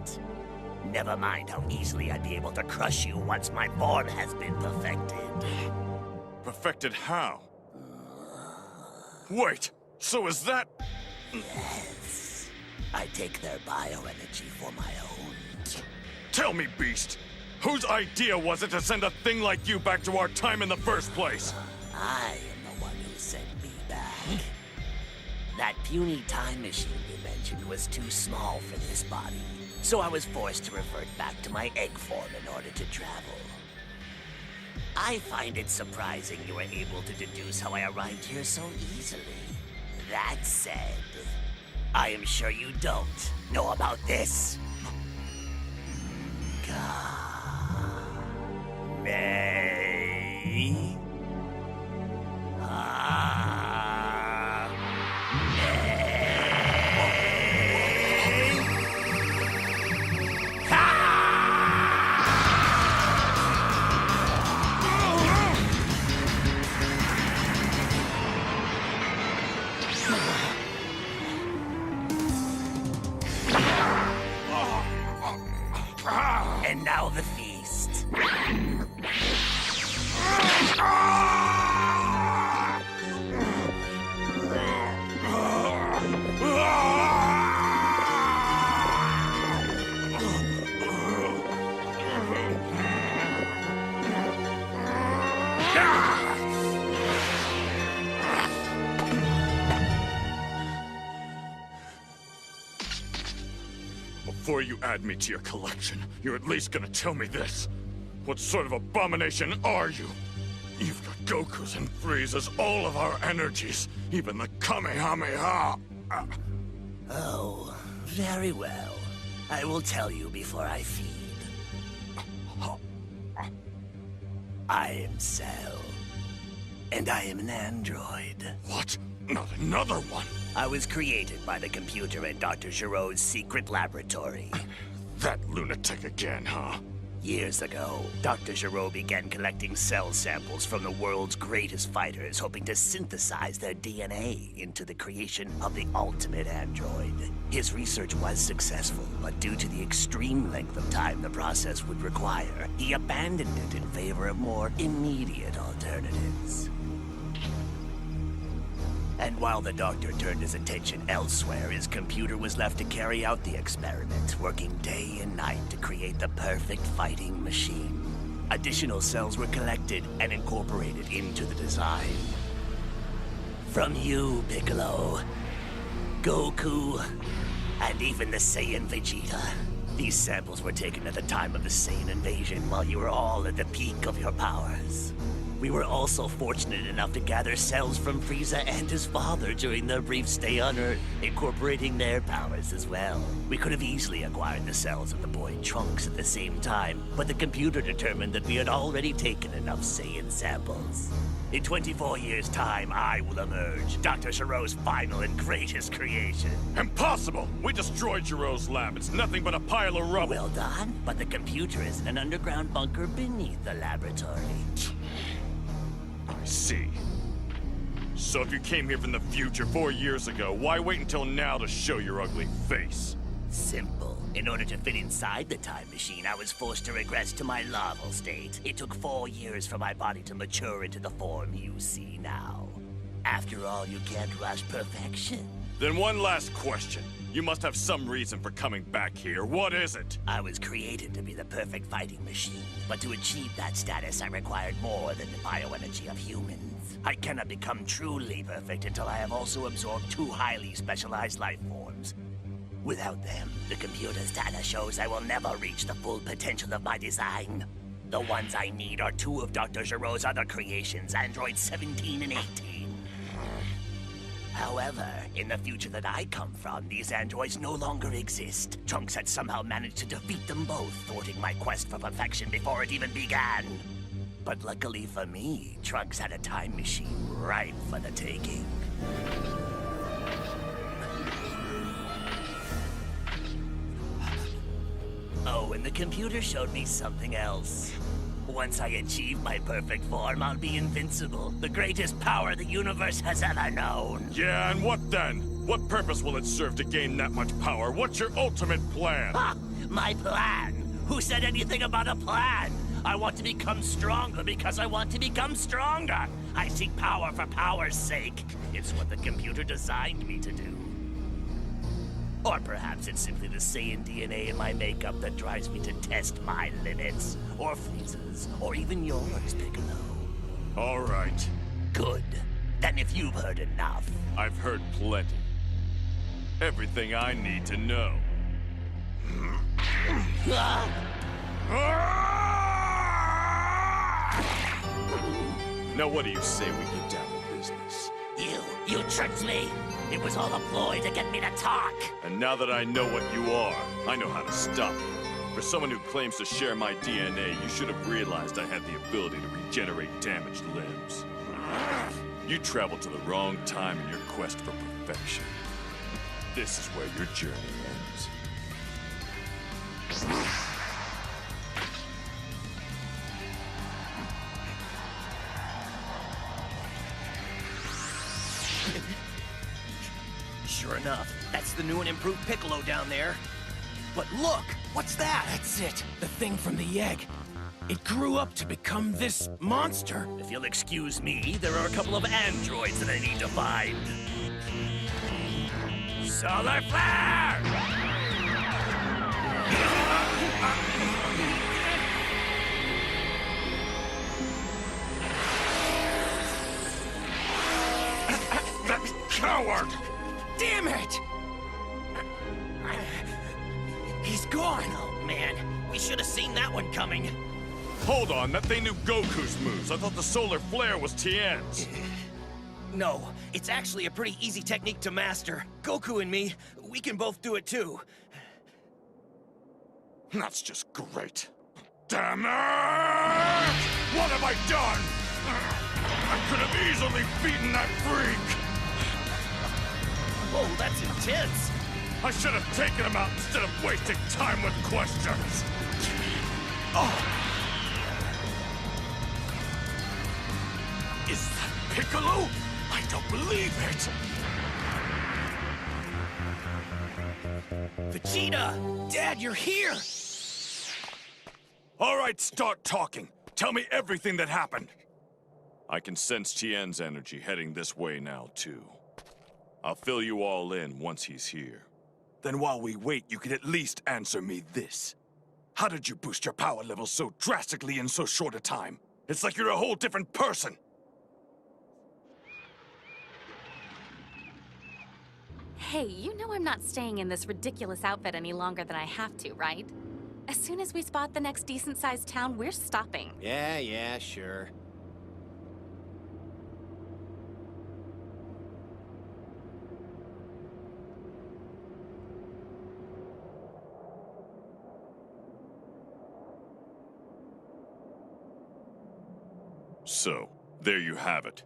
right? Never mind how easily I'd be able to crush you once my form has been perfected. Perfected how? Wait, so is that... Yes. I take their bioenergy for my own. Tell me, Beast, whose idea was it to send a thing like you back to our time in the first place? I am the one who sent me back. That puny time machine you mentioned was too small for this body, so I was forced to revert back to my egg form in order to travel. I find it surprising you were able to deduce how I arrived here so easily. That said, I am sure you don't know about this. May. And now the feast. Before you add me to your collection, you're at least gonna tell me this. What sort of abomination are you? You've got Goku's and Frieza's, all of our energies, even the Kamehameha. Oh, very well. I will tell you before I feed. I am Cell, and I am an android. What? Not another one? I was created by the computer in Dr. Giroux's secret laboratory. That lunatic again, huh? Years ago, Dr. Giroux began collecting cell samples from the world's greatest fighters, hoping to synthesize their DNA into the creation of the ultimate android. His research was successful, but due to the extreme length of time the process would require, he abandoned it in favor of more immediate alternatives. And while the doctor turned his attention elsewhere, his computer was left to carry out the experiment, working day and night to create the perfect fighting machine. Additional cells were collected and incorporated into the design. From you, Piccolo, Goku, and even the Saiyan Vegeta. These samples were taken at the time of the Saiyan invasion while you were all at the peak of your powers. We were also fortunate enough to gather cells from Frieza and his father during their brief stay on Earth, incorporating their powers as well. We could have easily acquired the cells of the boy Trunks at the same time, but the computer determined that we had already taken enough Saiyan samples. In 24 years' time, I will emerge, Dr. Giroux's final and greatest creation. Impossible! We destroyed Giroux's lab. It's nothing but a pile of rubble. Well done, but the computer is in an underground bunker beneath the laboratory. I see. So if you came here from the future 4 years ago, why wait until now to show your ugly face? Simple. In order to fit inside the time machine, I was forced to regress to my larval state. It took 4 years for my body to mature into the form you see now. After all, you can't rush perfection. Then one last question. You must have some reason for coming back here. What is it? I was created to be the perfect fighting machine, but to achieve that status, I required more than the bioenergy of humans. I cannot become truly perfect until I have also absorbed 2 highly specialized life forms. Without them, the computer's data shows I will never reach the full potential of my design. The ones I need are 2 of Dr. Giroux's other creations, androids 17 and 18. However, in the future that I come from, these androids no longer exist. Trunks had somehow managed to defeat them both, thwarting my quest for perfection before it even began. But luckily for me, Trunks had a time machine ripe for the taking. Oh, and the computer showed me something else. Once I achieve my perfect form, I'll be invincible. The greatest power the universe has ever known. Yeah, and what then? What purpose will it serve to gain that much power? What's your ultimate plan? Ha! My plan? Who said anything about a plan? I want to become stronger because I want to become stronger. I seek power for power's sake. It's what the computer designed me to do. Or perhaps it's simply the Saiyan DNA in my makeup that drives me to test my limits. Or Frieza's, or even yours, Piccolo. All right. Good. Then if you've heard enough... I've heard plenty. Everything I need to know. Now what do you say we get down to business? You tricked me. It was all a ploy to get me to talk. And now that I know what you are, I know how to stop you. For someone who claims to share my DNA, you should have realized I had the ability to regenerate damaged limbs. You traveled to the wrong time in your quest for perfection. This is where your journey ends. Sure enough, that's the new and improved Piccolo down there. But look, what's that? That's it, the thing from the egg. It grew up to become this monster. If you'll excuse me, there are a couple of androids that I need to find. Solar flare! That coward! Damn it! He's gone. Oh, man. We should have seen that one coming. Hold on, that thing knew Goku's moves. I thought the solar flare was Tien's. No, it's actually a pretty easy technique to master. Goku and me, we can both do it too. That's just great. Damn it! What have I done? I could have easily beaten that freak! Oh, that's intense. I should have taken him out instead of wasting time with questions. Oh! Is that Piccolo? I don't believe it! Vegeta! Dad, you're here! All right, start talking. Tell me everything that happened. I can sense Tien's energy heading this way now, too. I'll fill you all in once he's here. Then while we wait, you can at least answer me this. How did you boost your power level so drastically in so short a time? It's like you're a whole different person. Hey, you know I'm not staying in this ridiculous outfit any longer than I have to, right? As soon as we spot the next decent-sized town, we're stopping. Yeah, sure. So, there you have it.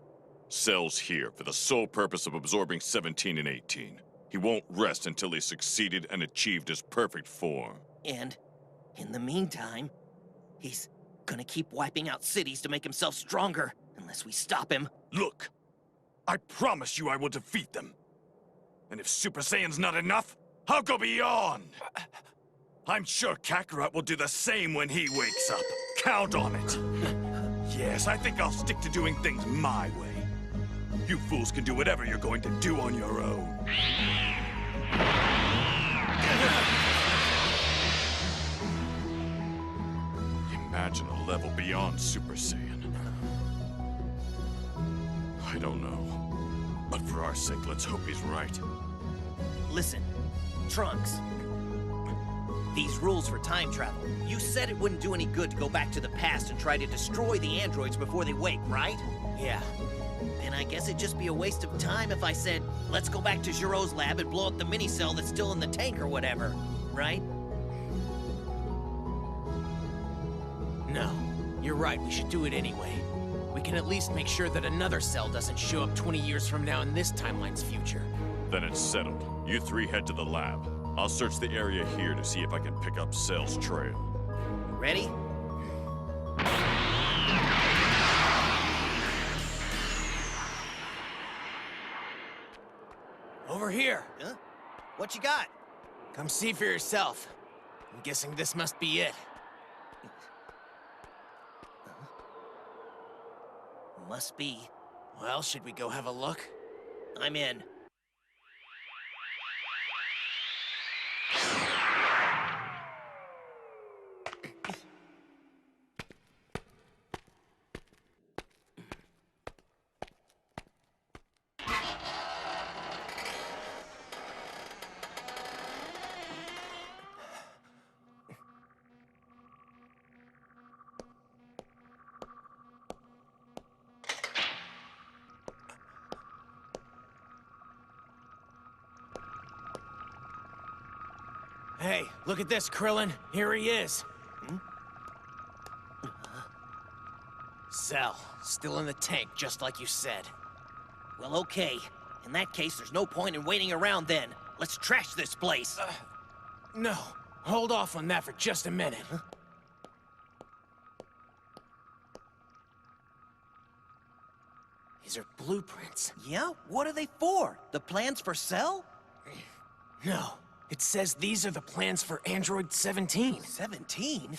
Cell's here for the sole purpose of absorbing 17 and 18. He won't rest until he's succeeded and achieved his perfect form. And in the meantime, he's gonna keep wiping out cities to make himself stronger, unless we stop him. Look, I promise you I will defeat them. And if Super Saiyan's not enough, I'll go beyond. I'm sure Kakarot will do the same when he wakes up. Count on it. Yes, I think I'll stick to doing things my way. You fools can do whatever you're going to do on your own. Imagine a level beyond Super Saiyan. I don't know. But for our sake, let's hope he's right. Listen, Trunks. These rules for time travel. You said it wouldn't do any good to go back to the past and try to destroy the androids before they wake, right? Yeah. Then I guess it'd just be a waste of time if I said, let's go back to Giro's lab and blow up the mini-cell that's still in the tank or whatever, right? No, you're right, we should do it anyway. We can at least make sure that another cell doesn't show up 20 years from now in this timeline's future. Then it's settled. You three head to the lab. I'll search the area here to see if I can pick up Cell's trail. Ready? Over here. Huh? What you got? Come see for yourself. I'm guessing this must be it. Must be. Well, should we go have a look? I'm in. Hey, look at this, Krillin. Here he is. Cell, still in the tank, just like you said. Well, okay. In that case, there's no point in waiting around then. Let's trash this place. No, hold off on that for just a minute. These are blueprints. Yeah? What are they for? The plans for Cell? No, it says these are the plans for Android 17. 17?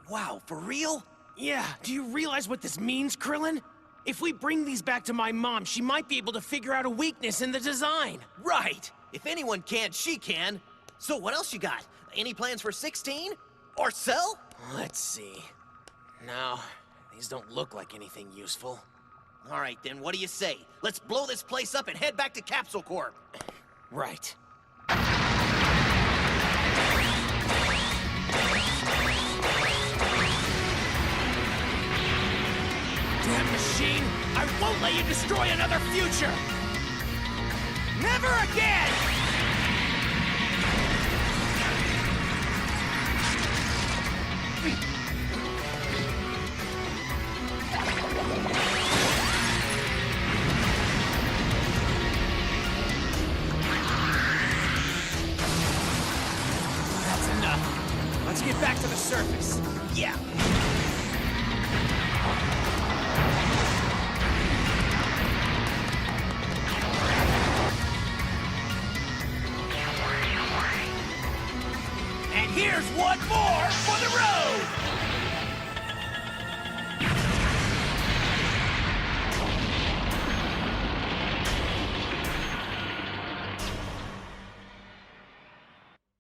Wow, for real? Yeah, do you realize what this means, Krillin? If we bring these back to my mom, she might be able to figure out a weakness in the design. Right! If anyone can, she can. So what else you got? Any plans for 16? Or Cell? Let's see. No, these don't look like anything useful. All right, then, what do you say? Let's blow this place up and head back to Capsule Corp. Right. Damn machine! I won't let you destroy another future! Never again! That's enough. Let's get back to the surface. Yeah. And here's one more for the road!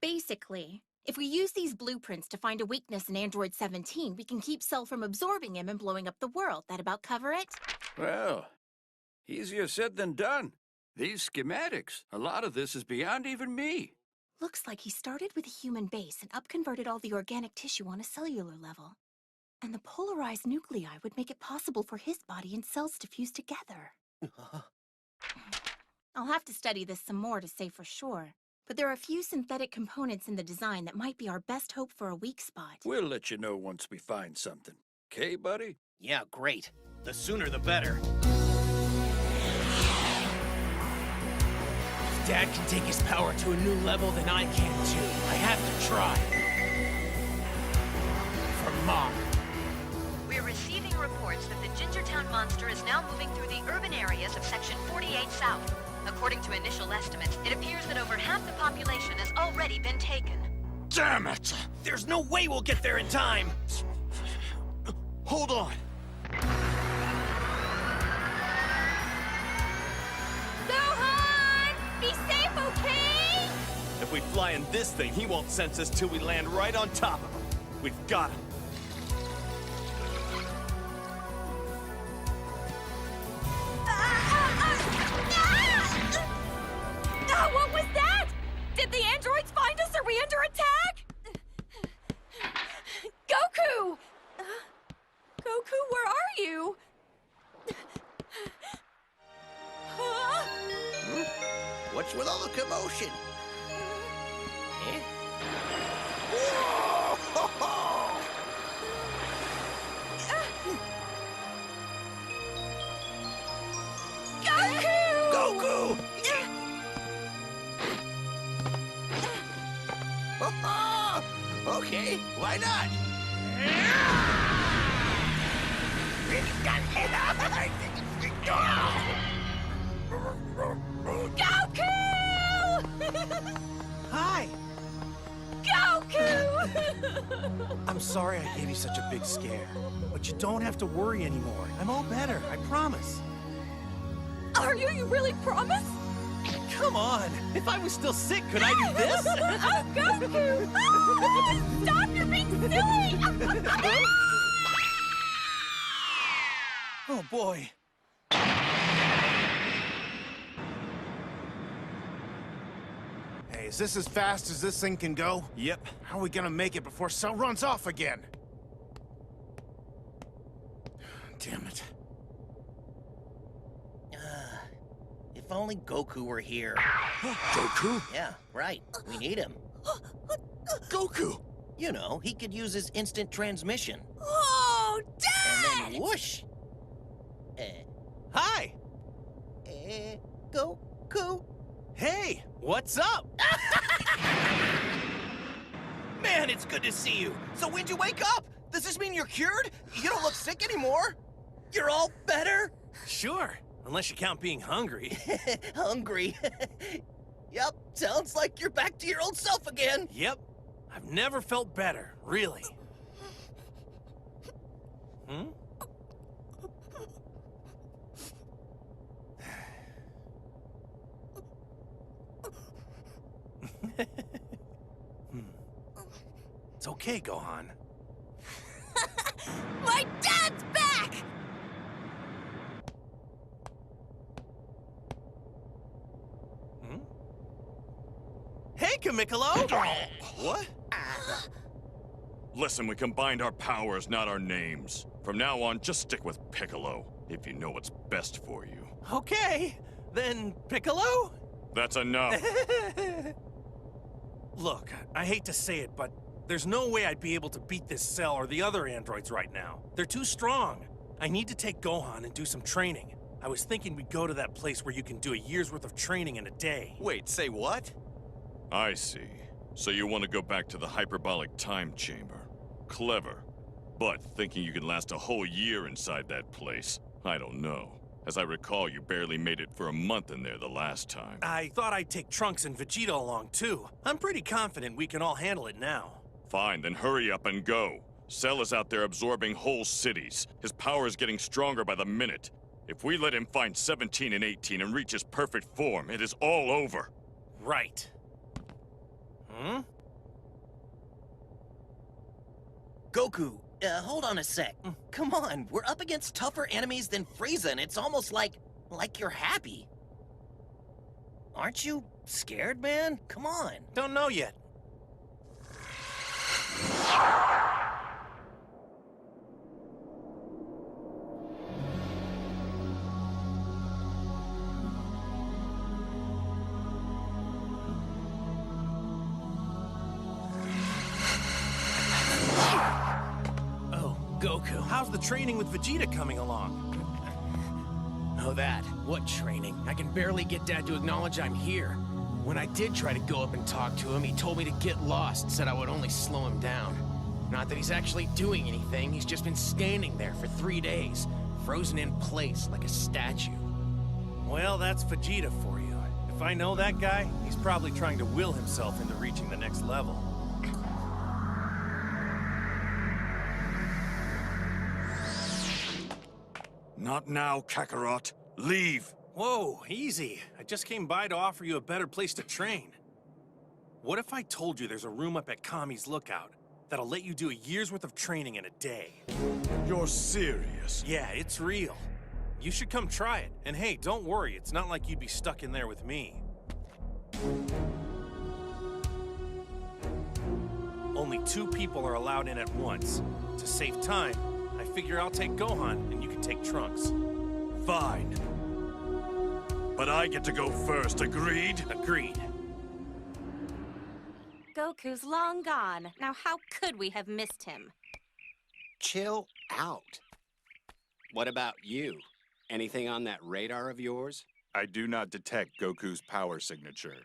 Basically, if we use these blueprints to find a weakness in Android 17, we can keep Cell from absorbing him and blowing up the world. That about cover it? Well, easier said than done. These schematics, a lot of this is beyond even me. Looks like he started with a human base and upconverted all the organic tissue on a cellular level. And the polarized nuclei would make it possible for his body and cells to fuse together. I'll have to study this some more to say for sure. But there are a few synthetic components in the design that might be our best hope for a weak spot. We'll let you know once we find something. 'Kay, buddy? Yeah, great. The sooner the better. If Dad can take his power to a new level, then I can too. I have to try. For Mom. We're receiving reports that the Gingertown monster is now moving through the urban areas of Section 48 South. According to initial estimates, it appears that over half the population has already been taken. Damn it! There's no way we'll get there in time! Hold on! Gohan! Be safe, okay? If we fly in this thing, he won't sense us till we land right on top of him. We've got him. What was that? Did the androids find us? Are we under attack? Goku! Goku, where are you? What's with all the commotion? Eh? Goku! Goku! Okay, why not? Goku! Hi! I'm sorry I gave you such a big scare, but you don't have to worry anymore. I'm all better, I promise. Are you? You really promise? Come on! If I was still sick, could I do this? Oh, Goku! Ah! Stop! You're being silly! Oh, boy. Hey, is this as fast as this thing can go? Yep. How are we gonna make it before Cell runs off again? Damn it. If only Goku were here. Goku? Yeah, right. We need him. Goku! You know, he could use his instant transmission. Oh, Dad! And then whoosh! Hi! Goku? Hey, what's up? Man, it's good to see you. So when'd you wake up? Does this mean you're cured? You don't look sick anymore? You're all better? Sure, unless you count being hungry. Hungry? Yep, sounds like you're back to your old self again. Yep, I've never felt better, really. Hmm? It's okay, Gohan. My dad's back! Hmm? Hey, Kamikolo! What? Listen, we combined our powers, not our names. From now on, just stick with Piccolo, if you know what's best for you. Okay, then Piccolo? That's enough. Look, I hate to say it, but there's no way I'd be able to beat this Cell or the other androids right now. They're too strong. I need to take Gohan and do some training. I was thinking we'd go to that place where you can do a year's worth of training in a day. Wait, say what? I see. So you want to go back to the hyperbolic time chamber. Clever. But thinking you can last a whole year inside that place, I don't know. As I recall, you barely made it for a month in there the last time. I thought I'd take Trunks and Vegeta along too. I'm pretty confident we can all handle it now. Fine, then hurry up and go. Cell is out there absorbing whole cities. His power is getting stronger by the minute. If we let him find 17 and 18 and reach his perfect form, it is all over. Right. Hmm? Goku, hold on a sec. Come on, we're up against tougher enemies than Frieza, and it's almost like you're happy. Aren't you scared, man? Come on. Don't know yet. Goku, how's the training with Vegeta coming along? Oh, that. What training? I can barely get Dad to acknowledge I'm here. When I did try to go up and talk to him, he told me to get lost, said I would only slow him down. Not that he's actually doing anything, he's just been standing there for 3 days, frozen in place like a statue. Well, that's Vegeta for you. If I know that guy, he's probably trying to will himself into reaching the next level. Not now, Kakarot. Leave! Whoa, easy. I just came by to offer you a better place to train. What if I told you there's a room up at Kami's Lookout that'll let you do a year's worth of training in a day? You're serious? Yeah, it's real. You should come try it. And hey, don't worry, it's not like you'd be stuck in there with me. Only 2 people are allowed in at once. To save time, I figure I'll take Gohan and you can take Trunks. Fine. But I get to go first, agreed? Agreed. Goku's long gone. Now how could we have missed him? Chill out. What about you? Anything on that radar of yours? I do not detect Goku's power signature.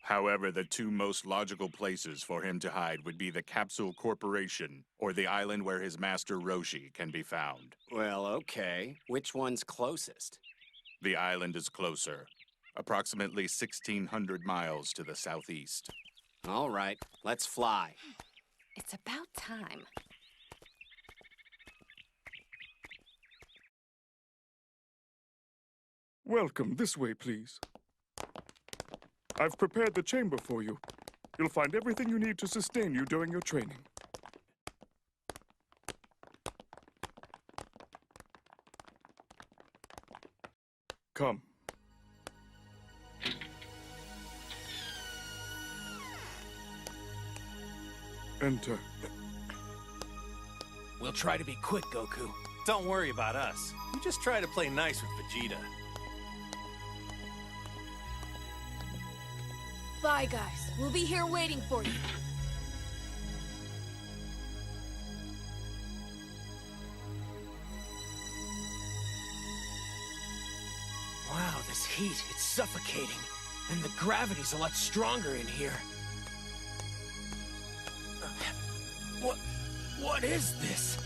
However, the 2 most logical places for him to hide would be the Capsule Corporation or the island where his master Roshi can be found. Well, okay. Which one's closest? The island is closer, approximately 1,600 miles to the southeast. All right, let's fly. It's about time. Welcome. This way, please. I've prepared the chamber for you. You'll find everything you need to sustain you during your training. Come. Enter. We'll try to be quick, Goku. Don't worry about us. You just try to play nice with Vegeta. Bye, guys. We'll be here waiting for you. Wow, this heat, it's suffocating. And the gravity's a lot stronger in here. What is this?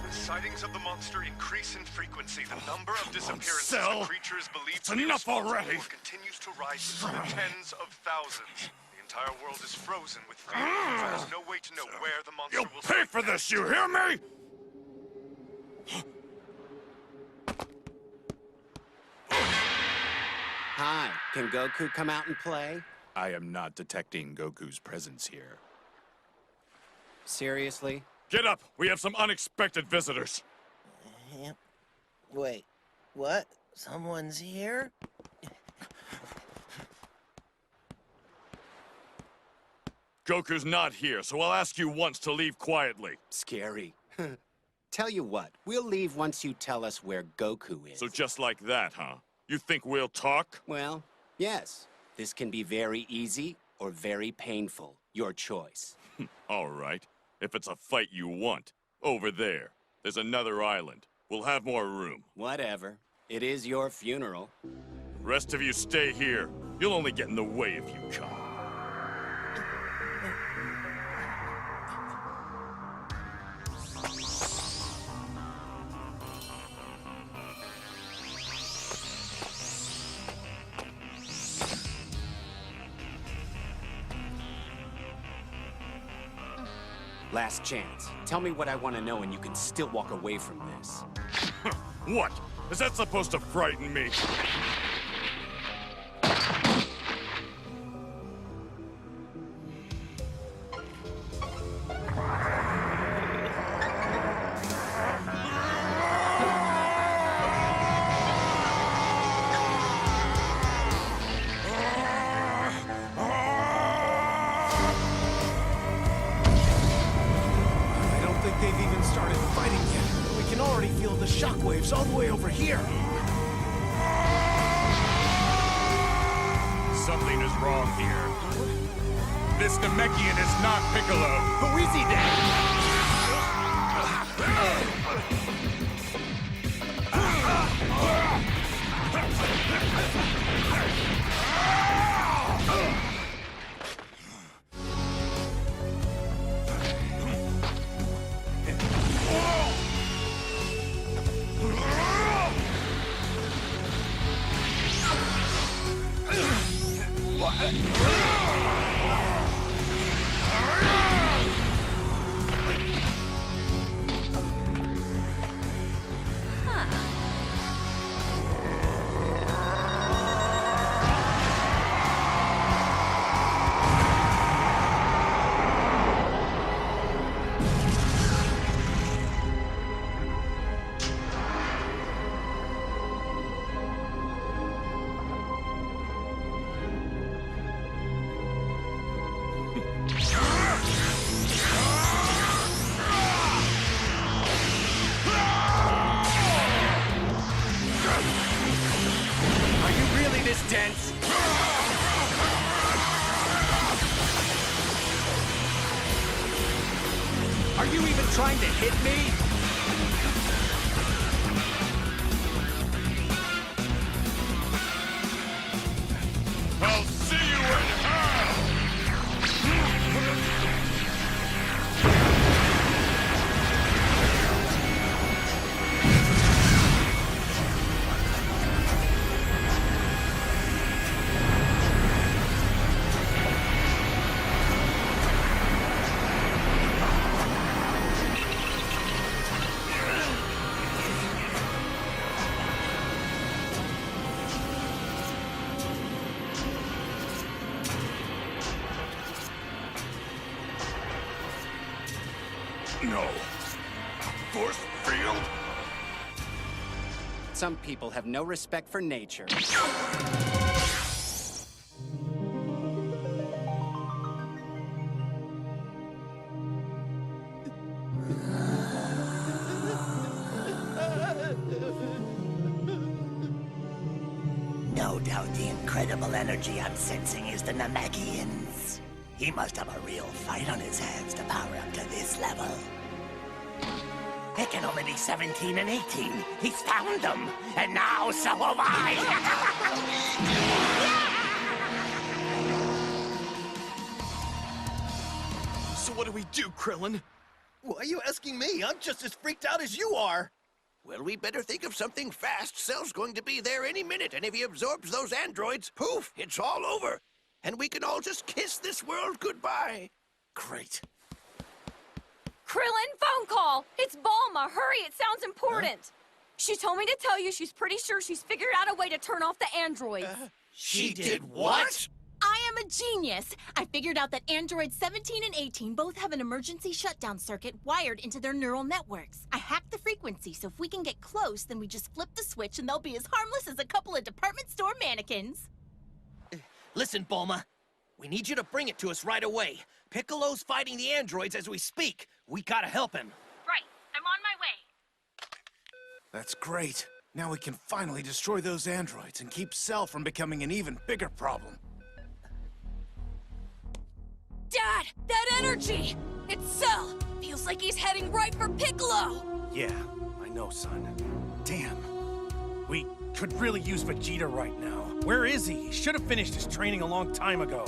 The sightings of the monster increase in frequency. The number of disappearances Cell. of creatures believed It's to be enough responsible already. continues to rise into the tens of thousands. The entire world is frozen with fear. There's no way to know where the monster You'll will pay for this, you hear me? Hi, can Goku come out and play? I am not detecting Goku's presence here. Seriously? Get up! We have some unexpected visitors. Wait, what? Someone's here? Goku's not here, so I'll ask you once to leave quietly. Scary. Tell you what, we'll leave once you tell us where Goku is. So just like that, huh? You think we'll talk? Well, yes. This can be very easy or very painful. Your choice. All right. If it's a fight you want, over there. There's another island. We'll have more room. Whatever. It is your funeral. Rest of you stay here. You'll only get in the way if you come. Last chance. Tell me what I want to know and you can still walk away from this. What? Is that supposed to frighten me? They've even started fighting yet. We can already feel the shockwaves all the way over here. Something is wrong here. This Namekian is not Piccolo. Who is he then? Dense. Are you even trying to hit me? I'll see you in hell! No. Force field? Some people have no respect for nature. No doubt the incredible energy I'm sensing is the Namekians. He must have a real fight on his hands to power up to this level. It can only be 17 and 18. He's found them, and now so have I! So what do we do, Krillin? Why are you asking me? I'm just as freaked out as you are. Well, we better think of something fast. Cell's going to be there any minute, and if he absorbs those androids, poof, it's all over. And we can all just kiss this world goodbye. Great. Krillin, phone call! It's Bulma! Hurry, it sounds important! She told me to tell you she's pretty sure she's figured out a way to turn off the androids. She did what? I am a genius! I figured out that androids 17 and 18 both have an emergency shutdown circuit wired into their neural networks. I hacked the frequency, so if we can get close, then we just flip the switch and they'll be as harmless as a couple of department store mannequins. Listen, Bulma. We need you to bring it to us right away. Piccolo's fighting the androids as we speak. We gotta help him. Right, I'm on my way. That's great. Now we can finally destroy those androids and keep Cell from becoming an even bigger problem. Dad, that energy! It's Cell! Feels like he's heading right for Piccolo! Yeah, I know, son. Damn. We could really use Vegeta right now. Where is he? He should have finished his training a long time ago.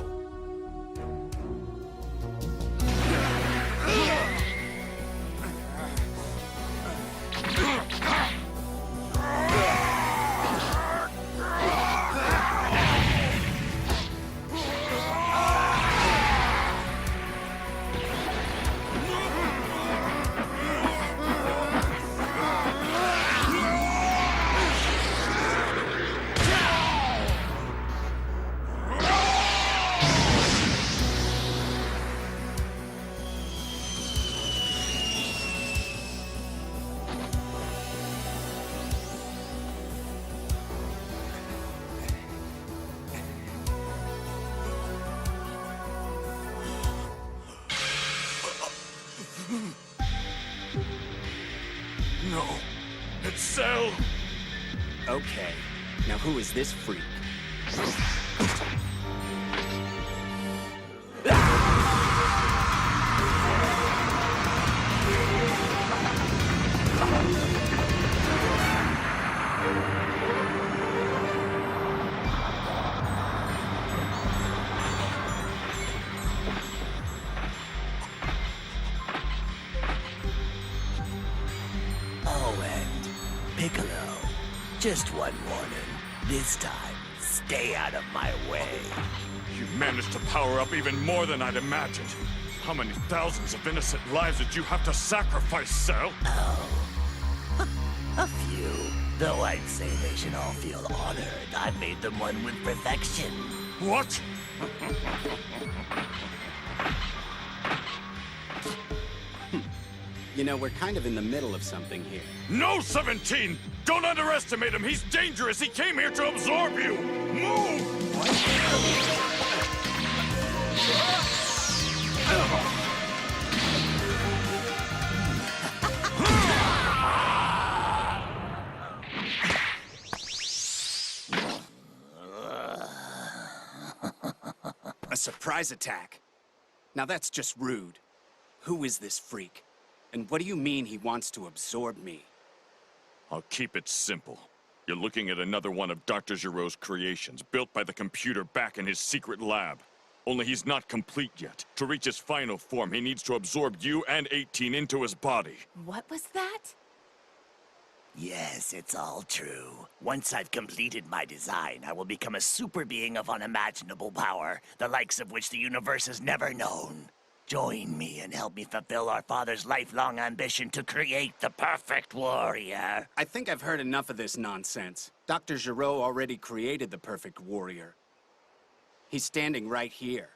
No, it's Cell. Okay, now who is this freak? Oh, and Piccolo, just one warning. This time, stay out of my way. You managed to power up even more than I'd imagined. How many thousands of innocent lives did you have to sacrifice, Cell? Oh, a few. Though I'd say they should all feel honored. I made them one with perfection. What? You know, we're kind of in the middle of something here. No, 17! Don't underestimate him! He's dangerous! He came here to absorb you! Move! A surprise attack? Now that's just rude. Who is this freak? And what do you mean he wants to absorb me? I'll keep it simple. You're looking at another one of Dr. Giro's creations, built by the computer back in his secret lab. Only he's not complete yet. To reach his final form, he needs to absorb you and 18 into his body. What was that? Yes, it's all true. Once I've completed my design, I will become a super being of unimaginable power, the likes of which the universe has never known. Join me and help me fulfill our father's lifelong ambition to create the perfect warrior. I think I've heard enough of this nonsense. Dr. Giro already created the perfect warrior. He's standing right here.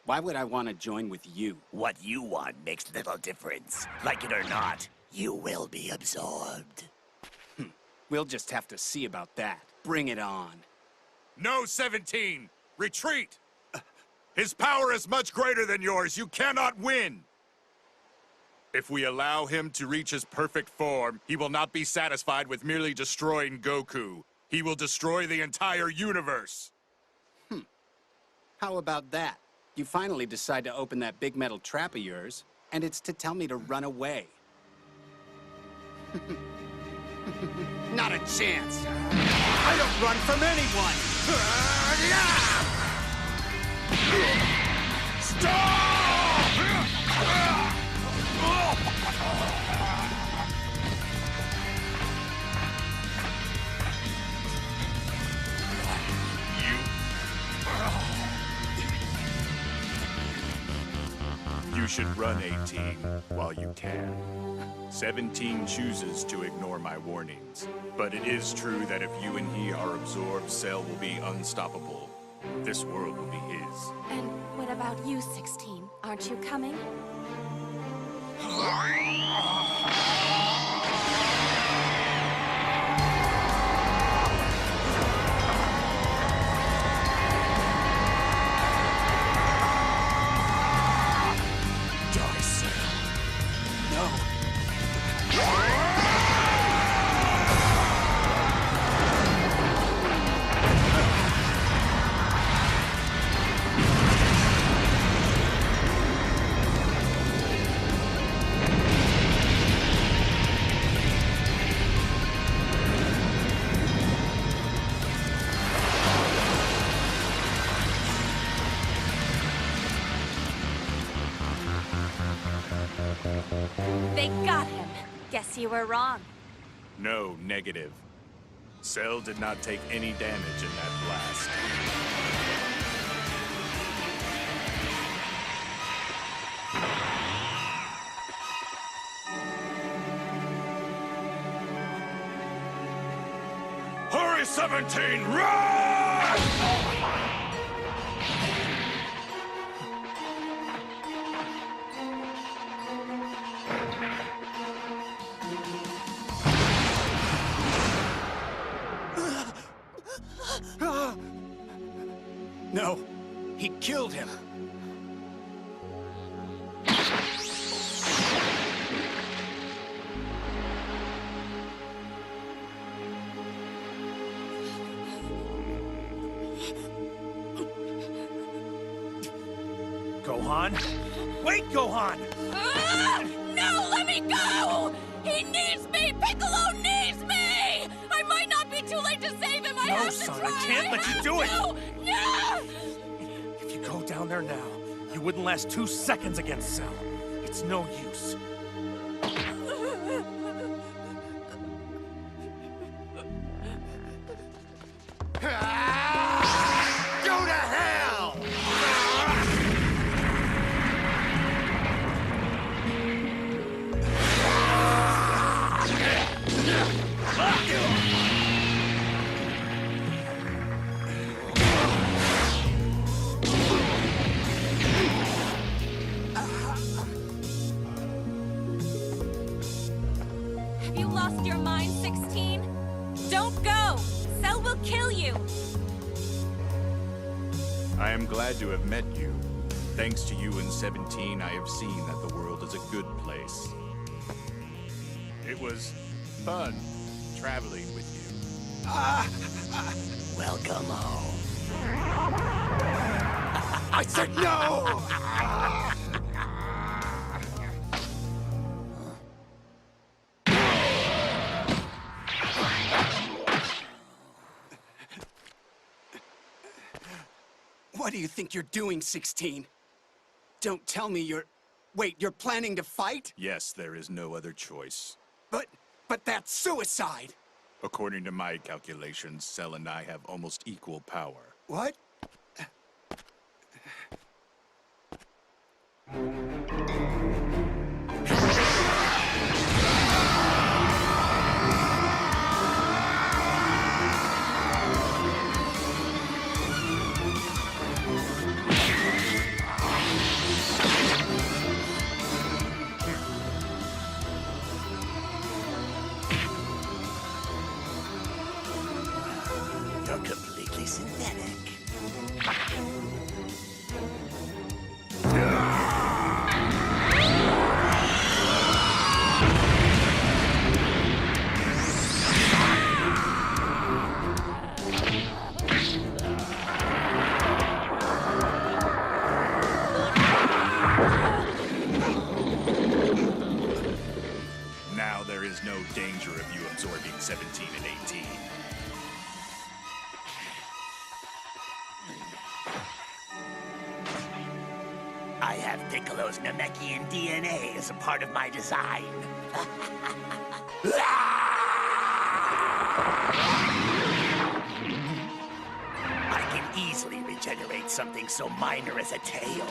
Why would I want to join with you? What you want makes little difference. Like it or not, you will be absorbed. We'll just have to see about that. Bring it on. No, 17! Retreat! His power is much greater than yours. You cannot win! If we allow him to reach his perfect form, he will not be satisfied with merely destroying Goku. He will destroy the entire universe. How about that? You finally decide to open that big metal trap of yours, and it's to tell me to run away. Not a chance. I don't run from anyone. You should run, 18, while you can. 17 chooses to ignore my warnings. But it is true that if you and he are absorbed, Cell will be unstoppable. This world will be his. And what about you, 16? Aren't you coming? They got him. Guess you were wrong. No, negative. Cell did not take any damage in that blast. Hurry, 17! Run! No, he killed him. Gohan? Wait, Gohan! No, let me go! He needs me! Piccolo needs me! I might not be too late to save him! I No, have to son, try! I can't let you do it! No! No! If you go down there now, you wouldn't last 2 seconds against Cell. It's no use. Go to hell! Have you lost your mind, 16? Don't go! Cell will kill you! I am glad to have met you. Thanks to you and 17, I have seen that the world is a good place. It was fun traveling with you. Welcome home. I said no! What do you think you're doing, 16? Don't tell me you're... Wait, you're planning to fight? Yes, there is no other choice. But that's suicide! According to my calculations, Cell and I have almost equal power. What? Now there is no danger of you absorbing 17 and 18. I have Piccolo's Namekian DNA as a part of my design. I can easily regenerate something so minor as a tail.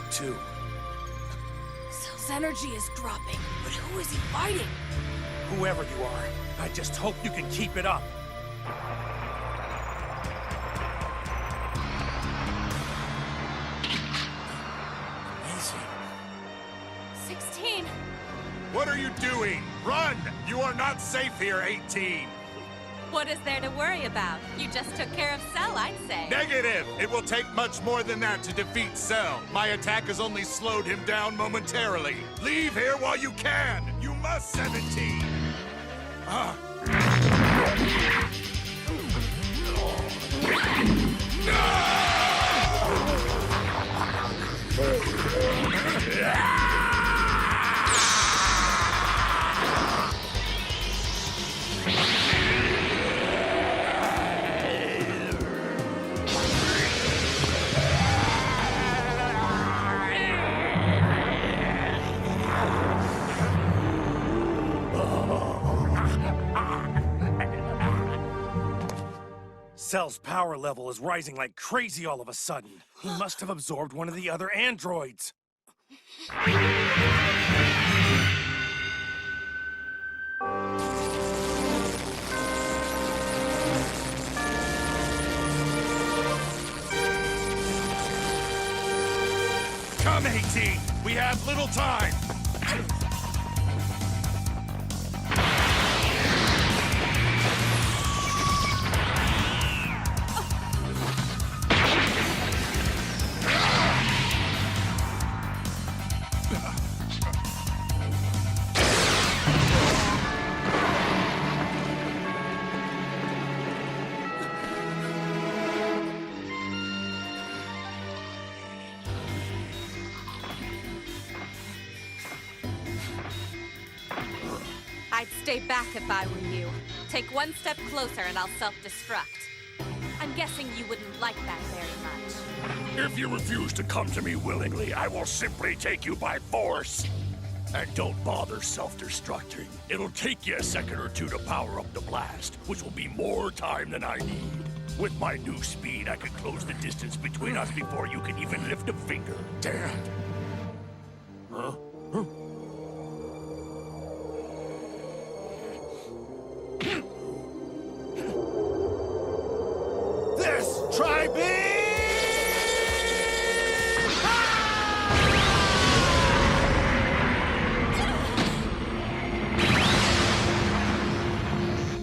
Too. Cell's energy is dropping, but who is he fighting? Whoever you are, I just hope you can keep it up. Amazing. 16. What are you doing? Run! You are not safe here, 18! What is there to worry about? You just took care of Cell, I'd say. Negative! It will take much more than that to defeat Cell. My attack has only slowed him down momentarily. Leave here while you can! You must, 17! Cell's power level is rising like crazy all of a sudden. He must have absorbed one of the other androids. Come, 18! We have little time! I'd stay back if I were you. Take one step closer and I'll self-destruct. I'm guessing you wouldn't like that very much. If you refuse to come to me willingly, I will simply take you by force. And don't bother self-destructing. It'll take you a second or two to power up the blast, which will be more time than I need. With my new speed, I can close the distance between us before you can even lift a finger. Damn. Huh? This Tri-Beam!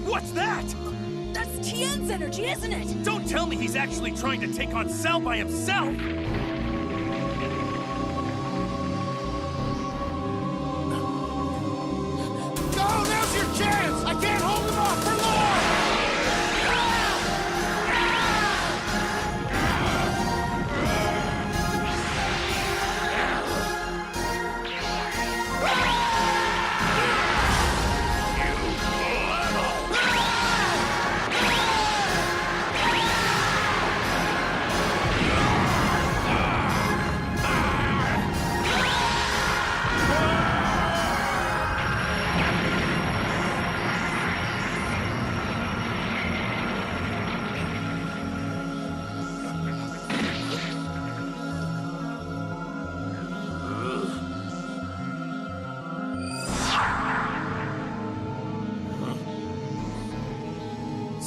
What's that? That's Tien's energy, isn't it? Don't tell me he's actually trying to take on Cell by himself! No, now's your chance! I can't hold him off for long!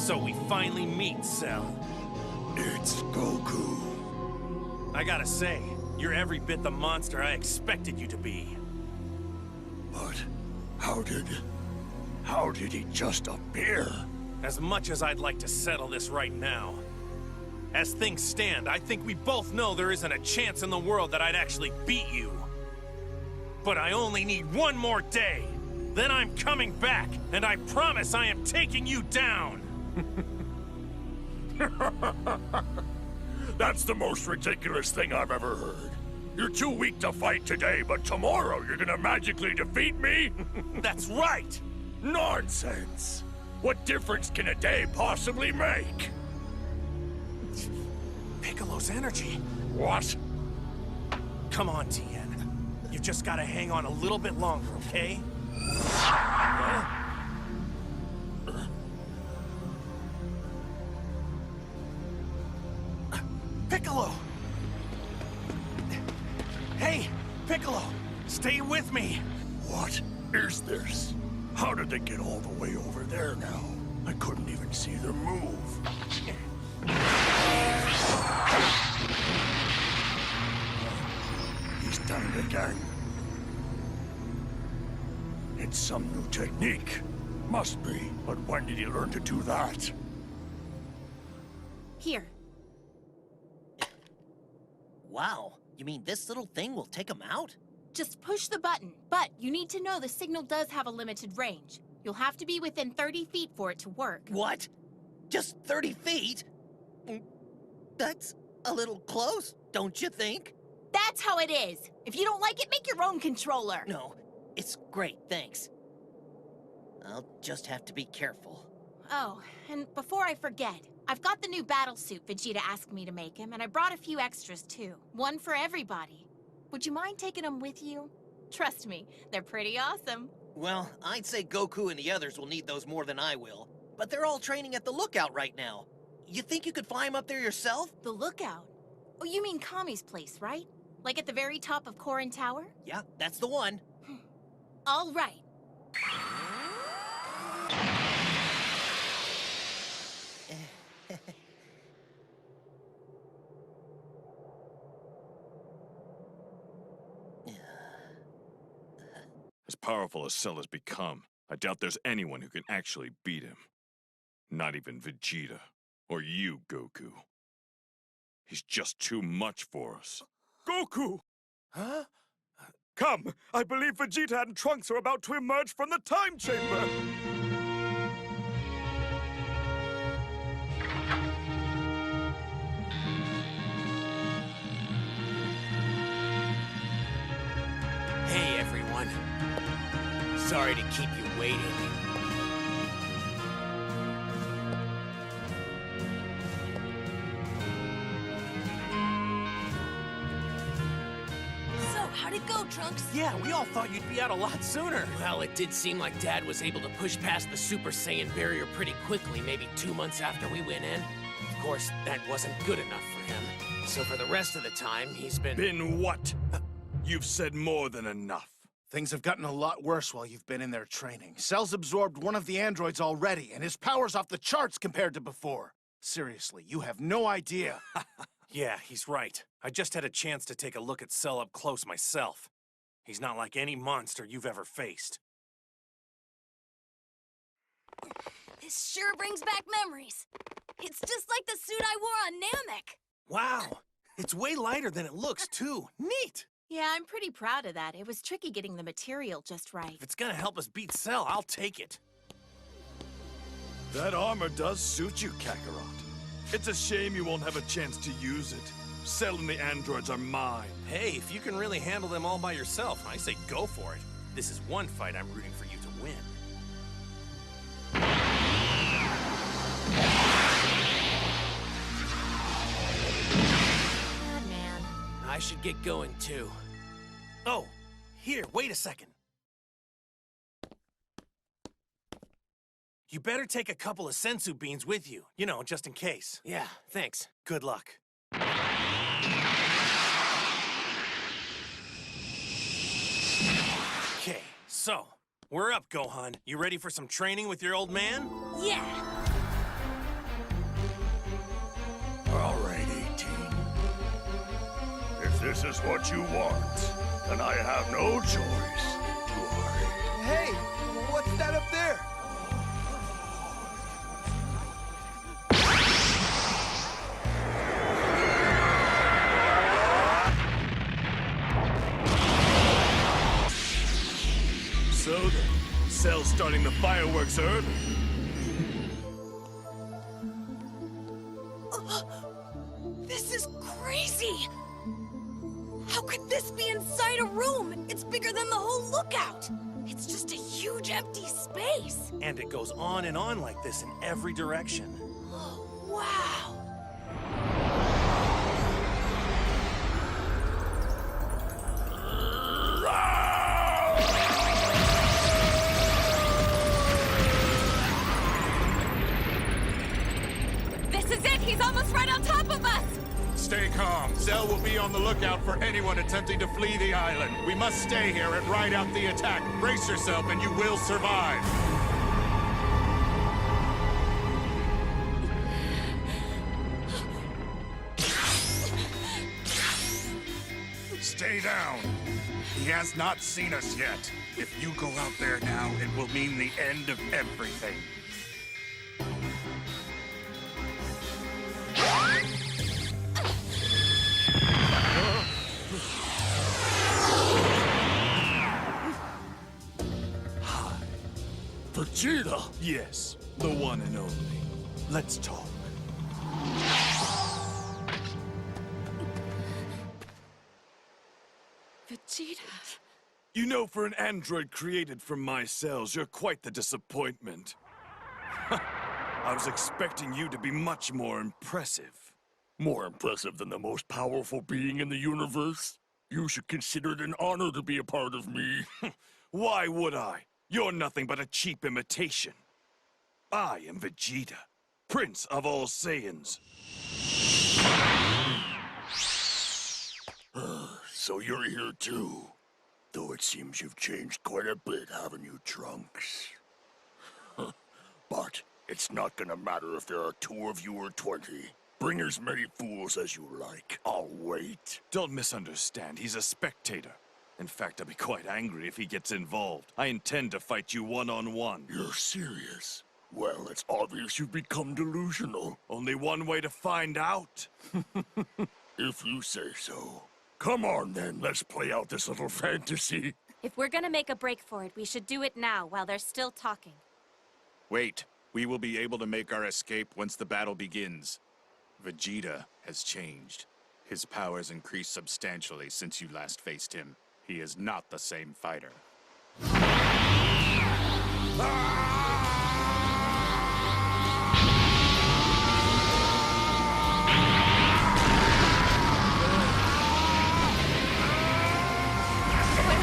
So we finally meet, Cell. It's Goku. I gotta say, you're every bit the monster I expected you to be. But how did he just appear? As much as I'd like to settle this right now, as things stand, I think we both know there isn't a chance in the world that I'd actually beat you. But I only need one more day. Then I'm coming back, and I promise I am taking you down. That's the most ridiculous thing I've ever heard. You're too weak to fight today, but tomorrow you're gonna magically defeat me? That's right! Nonsense! What difference can a day possibly make? Piccolo's energy. What? Come on, Tien. You've just gotta hang on a little bit longer, okay? Piccolo! Hey, Piccolo! Stay with me! What is this? How did they get all the way over there now? I couldn't even see them move. He's done it again. It's some new technique. Must be. But when did he learn to do that? Here. Wow, you mean this little thing will take him out? Just push the button, but you need to know the signal does have a limited range. You'll have to be within 30 feet for it to work. What? Just 30 feet? That's a little close, don't you think? That's how it is. If you don't like it, make your own controller. No, it's great, thanks. I'll just have to be careful. Oh, and before I forget, I've got the new battle suit Vegeta asked me to make him, and I brought a few extras too. One for everybody. Would you mind taking them with you? Trust me, they're pretty awesome. Well, I'd say Goku and the others will need those more than I will. But they're all training at the lookout right now. You think you could fly him up there yourself? The lookout? Oh, you mean Kami's place, right? Like at the very top of Korin Tower? Yeah, that's the one. All right. As powerful as Cell has become, I doubt there's anyone who can actually beat him. Not even Vegeta. Or you, Goku. He's just too much for us. Goku! Huh? Come! I believe Vegeta and Trunks are about to emerge from the time chamber! Hey, everyone. Sorry to keep you waiting. So, how'd it go, Trunks? Yeah, we all thought you'd be out a lot sooner. Well, it did seem like Dad was able to push past the Super Saiyan barrier pretty quickly, maybe 2 months after we went in. Of course, that wasn't good enough for him. So for the rest of the time, he's been... Been what? You've said more than enough. Things have gotten a lot worse while you've been in there training. Cell's absorbed one of the androids already, and his power's off the charts compared to before. Seriously, you have no idea. Yeah, he's right. I just had a chance to take a look at Cell up close myself. He's not like any monster you've ever faced. This sure brings back memories. It's just like the suit I wore on Namek. Wow! It's way lighter than it looks, too. Neat! Yeah, I'm pretty proud of that. It was tricky getting the material just right. If it's gonna help us beat Cell, I'll take it. That armor does suit you, Kakarot. It's a shame you won't have a chance to use it. Cell and the androids are mine. Hey, if you can really handle them all by yourself, I say go for it. This is one fight I'm rooting for you to win. God, man. I should get going, too. Oh, here, wait a second. You better take a couple of sensu beans with you, you know, just in case. Yeah, thanks. Good luck. Okay, so, we're up, Gohan. You ready for some training with your old man? Yeah. This is what you want, and I have no choice. Hey, what's that up there? So then, Cell's starting the fireworks early. This is crazy! How could this be inside a room? It's bigger than the whole lookout! It's just a huge empty space! And it goes on and on like this in every direction. Oh, wow! This is it! He's almost right on top of us! Stay calm. Cell will be on the lookout for anyone attempting to flee the island. We must stay here and ride out the attack. Brace yourself and you will survive. Stay down. He has not seen us yet. If you go out there now, it will mean the end of everything. Vegeta! Yes, the one and only. Let's talk. Vegeta. You know, for an android created from my cells, you're quite the disappointment. I was expecting you to be much more impressive. More impressive than the most powerful being in the universe? You should consider it an honor to be a part of me. Why would I? You're nothing but a cheap imitation. I am Vegeta, Prince of all Saiyans. So you're here too. Though it seems you've changed quite a bit, haven't you, Trunks? But it's not gonna matter if there are 2 of you or 20. Bring as many fools as you like. I'll wait. Don't misunderstand. He's a spectator. In fact, I'll be quite angry if he gets involved. I intend to fight you one-on-one. You're serious? Well, it's obvious you've become delusional. Only one way to find out. If you say so. Come on, then. Let's play out this little fantasy. If we're gonna make a break for it, we should do it now while they're still talking. Wait. We will be able to make our escape once the battle begins. Vegeta has changed. His powers increased substantially since you last faced him. He is not the same fighter. What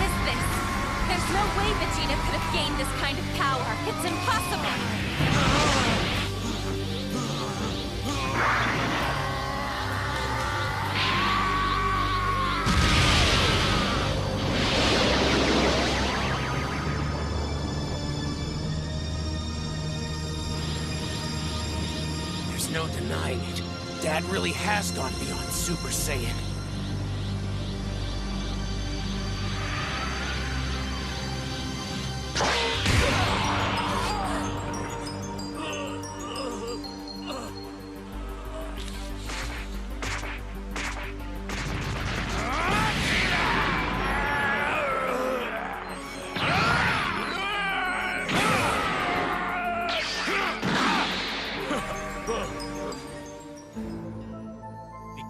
is this? There's no way Vegeta could have gained this kind of power. It's impossible! There's no denying it. Dad really has gone beyond Super Saiyan.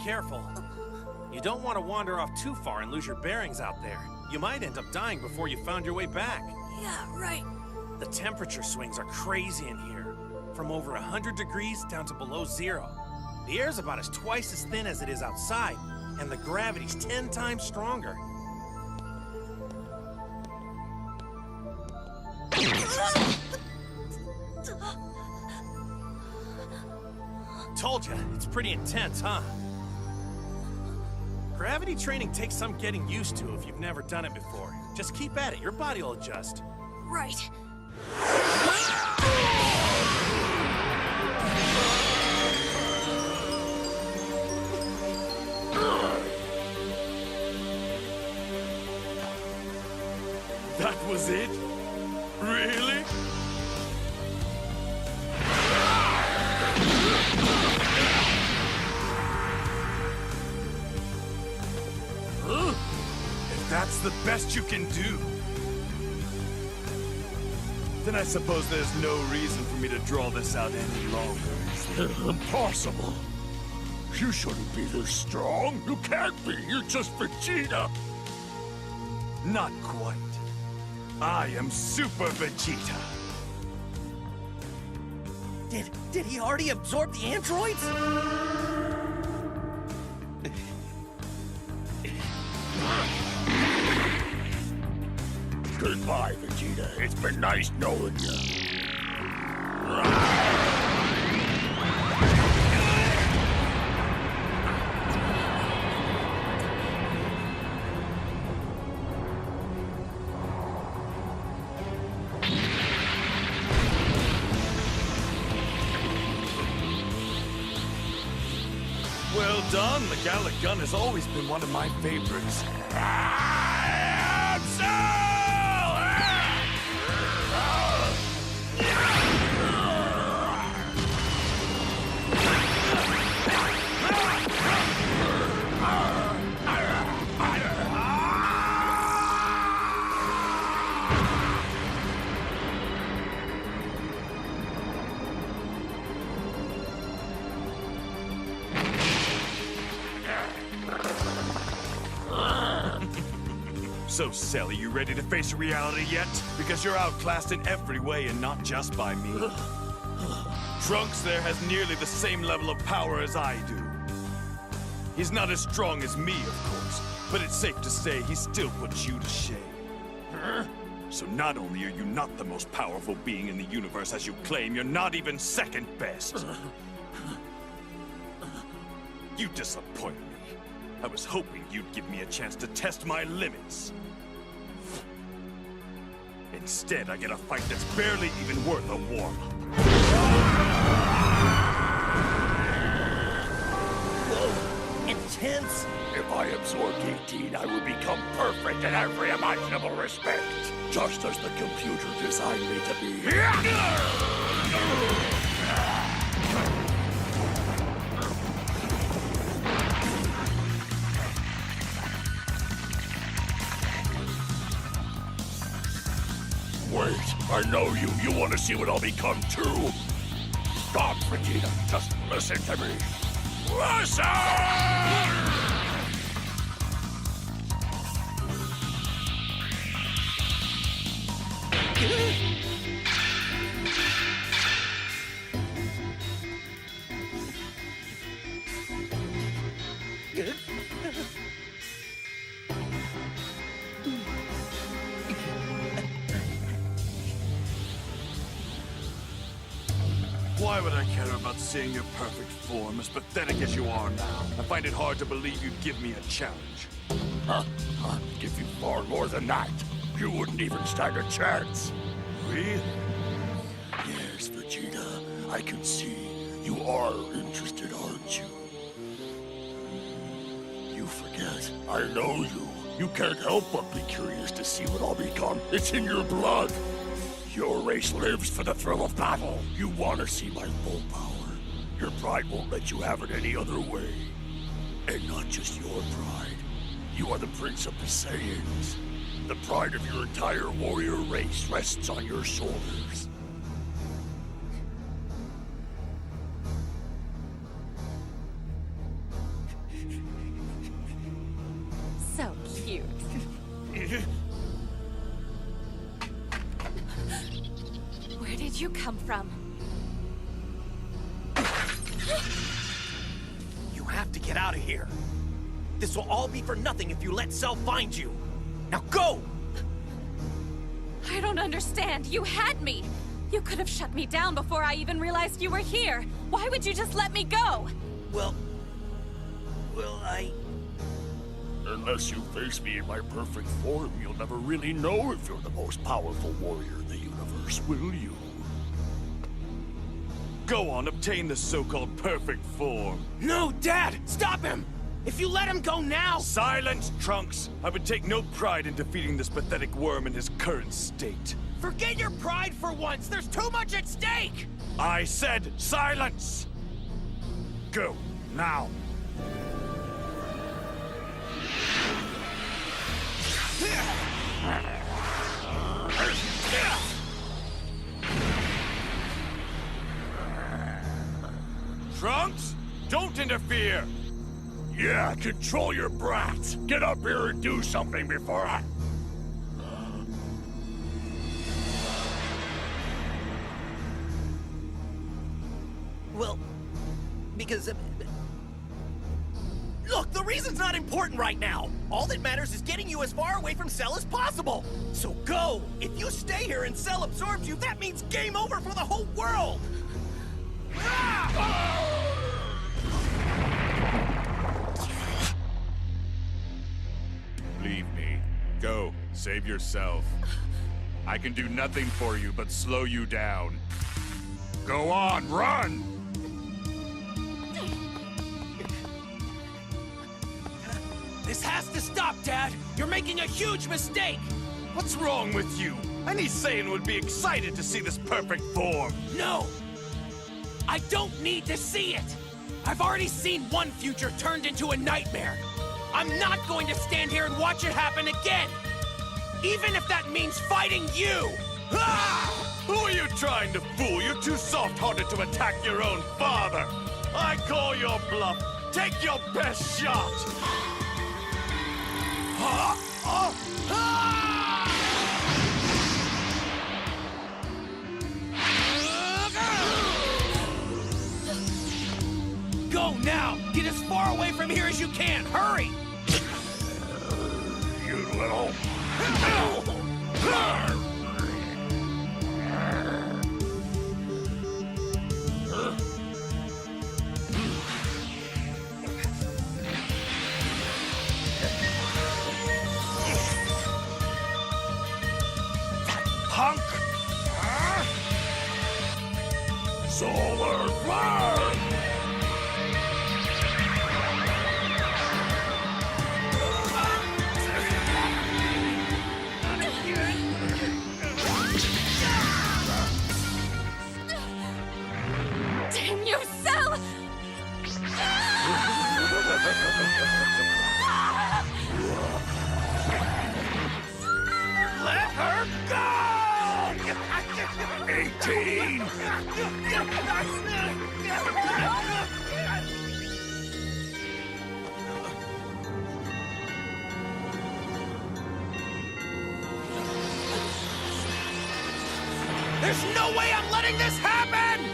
Careful. You don't want to wander off too far and lose your bearings out there. You might end up dying before you found your way back. Yeah, right. The temperature swings are crazy in here. From over 100 degrees down to below 0. The air's about as twice as thin as it is outside, and the gravity's 10 times stronger. Told you, it's pretty intense, huh? Gravity training takes some getting used to if you've never done it before. Just keep at it, your body will adjust. Right. was it? Really? Huh? If that's the best you can do, then I suppose there's no reason for me to draw this out any longer, is there? Impossible. You shouldn't be this strong. You can't be. You're just Vegeta. Not quite. I am Super Vegeta. Did he already absorb the androids? Goodbye, Vegeta. It's been nice knowing you. Well done. The Gallic gun has always been one of my favorites. So, Cell, are you ready to face reality yet? Because you're outclassed in every way and not just by me. Trunks there has nearly the same level of power as I do. He's not as strong as me, of course, but it's safe to say he still puts you to shame. So not only are you not the most powerful being in the universe as you claim, you're not even second best. You disappoint me. I was hoping you'd give me a chance to test my limits. Instead, I get a fight that's barely even worth a warm-up. Whoa, intense. If I absorbed 18, I would become perfect in every imaginable respect. Just as the computer designed me to be. Wait, I know you. You want to see what I'll become too? Stop, Vegeta. Just listen to me. Listen! Why would I care about seeing your perfect form, as pathetic as you are now? I find it hard to believe you'd give me a challenge. I'd give you far more than that. You wouldn't even stand a chance. Really? Yes, Vegeta. I can see you are interested, aren't you? You forget. I know you. You can't help but be curious to see what I'll become. It's in your blood. Your race lives for the thrill of battle. You want to see my full power. Your pride won't let you have it any other way. And not just your pride. You are the Prince of the Saiyans. The pride of your entire warrior race rests on your shoulders. So cute. Where did you come from? You have to get out of here. This will all be for nothing if you let Cell find you. Now go! I don't understand. You had me. You could have shut me down before I even realized you were here. Why would you just let me go? Well, Unless you face me in my perfect form, you'll never really know if you're the most powerful warrior in the universe, will you? Go on, obtain the so-called perfect form. No, Dad! Stop him! If you let him go now... Silence, Trunks! I would take no pride in defeating this pathetic worm in his current state. Forget your pride for once! There's too much at stake! I said silence! Go, now! Trunks, don't interfere! Yeah, control your brat. Get up here and do something before I... Well, because... Look, the reason's not important right now. All that matters is getting you as far away from Cell as possible. So go! If you stay here and Cell absorbs you, that means game over for the whole world! Leave me. Go. Save yourself. I can do nothing for you but slow you down. Go on, run! This has to stop, Dad! You're making a huge mistake! What's wrong with you? Any Saiyan would be excited to see this perfect form. No! I don't need to see it! I've already seen one future turned into a nightmare! I'm not going to stand here and watch it happen again! Even if that means fighting you! Ah! Who are you trying to fool? You're too soft-hearted to attack your own father! I call your bluff! Take your best shot! Go now! Get as far away from here as you can! Hurry! You little... Punk! Solar Flare! Damn you, Cell! Let her go! 18! There's no way I'm letting this happen!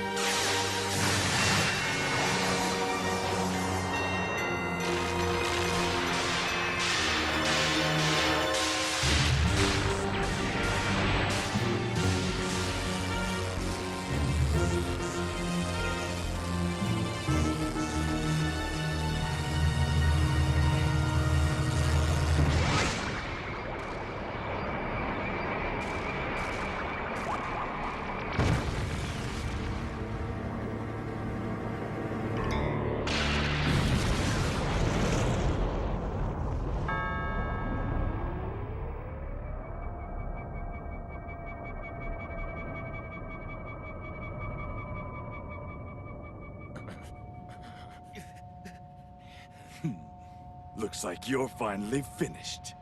Looks like you're finally finished.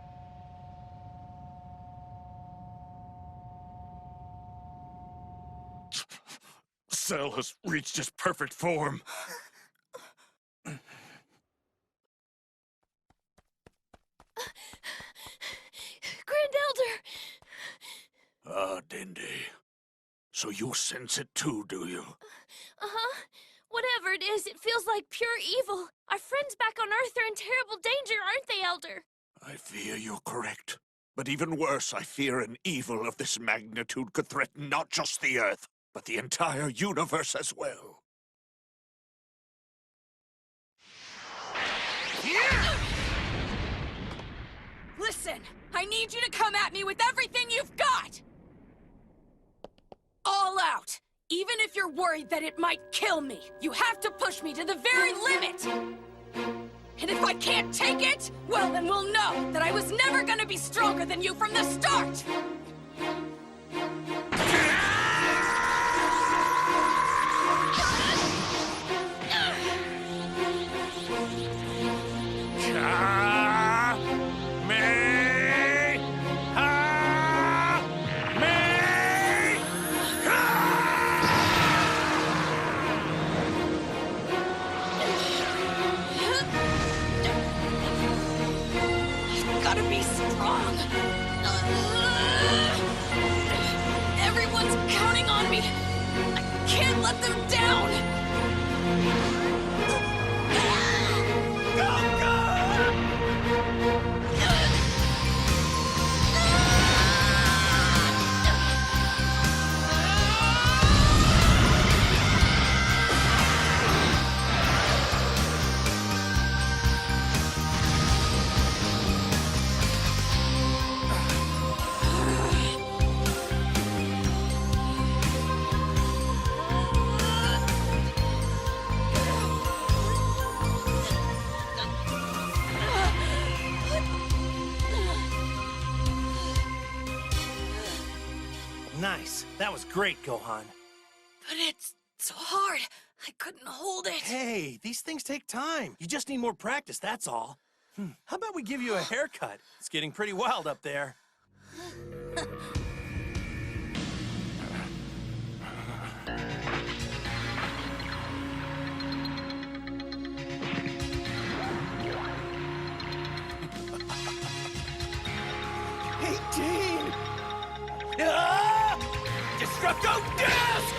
Cell has reached his perfect form. Grand Elder! Ah, Dindy. So you sense it too, do you? Uh-huh. Whatever it is, it feels like pure evil. Our friends back on Earth are in terrible danger, aren't they, Elder? I fear you're correct. But even worse, I fear an evil of this magnitude could threaten not just the Earth, but the entire universe as well. Listen, I need you to come at me with everything you've got! All out! Even if you're worried that it might kill me, you have to push me to the very limit! And if I can't take it, well, then we'll know that I was never gonna be stronger than you from the start! Gotta be strong. Everyone's counting on me. I can't let them down. Nice. That was great, Gohan. But it's so hard. I couldn't hold it. Hey, these things take time. You just need more practice, that's all. How about we give you a haircut? It's getting pretty wild up there. Destructo Disc!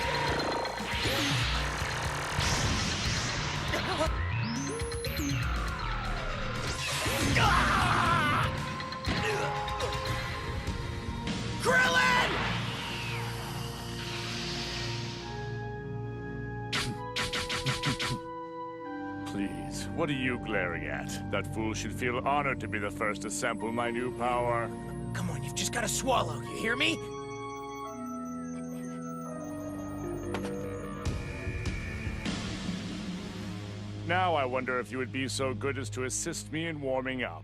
Krillin! Please, what are you glaring at? That fool should feel honored to be the first to sample my new power. Come on, you've just got to swallow, you hear me? Now I wonder if you would be so good as to assist me in warming up.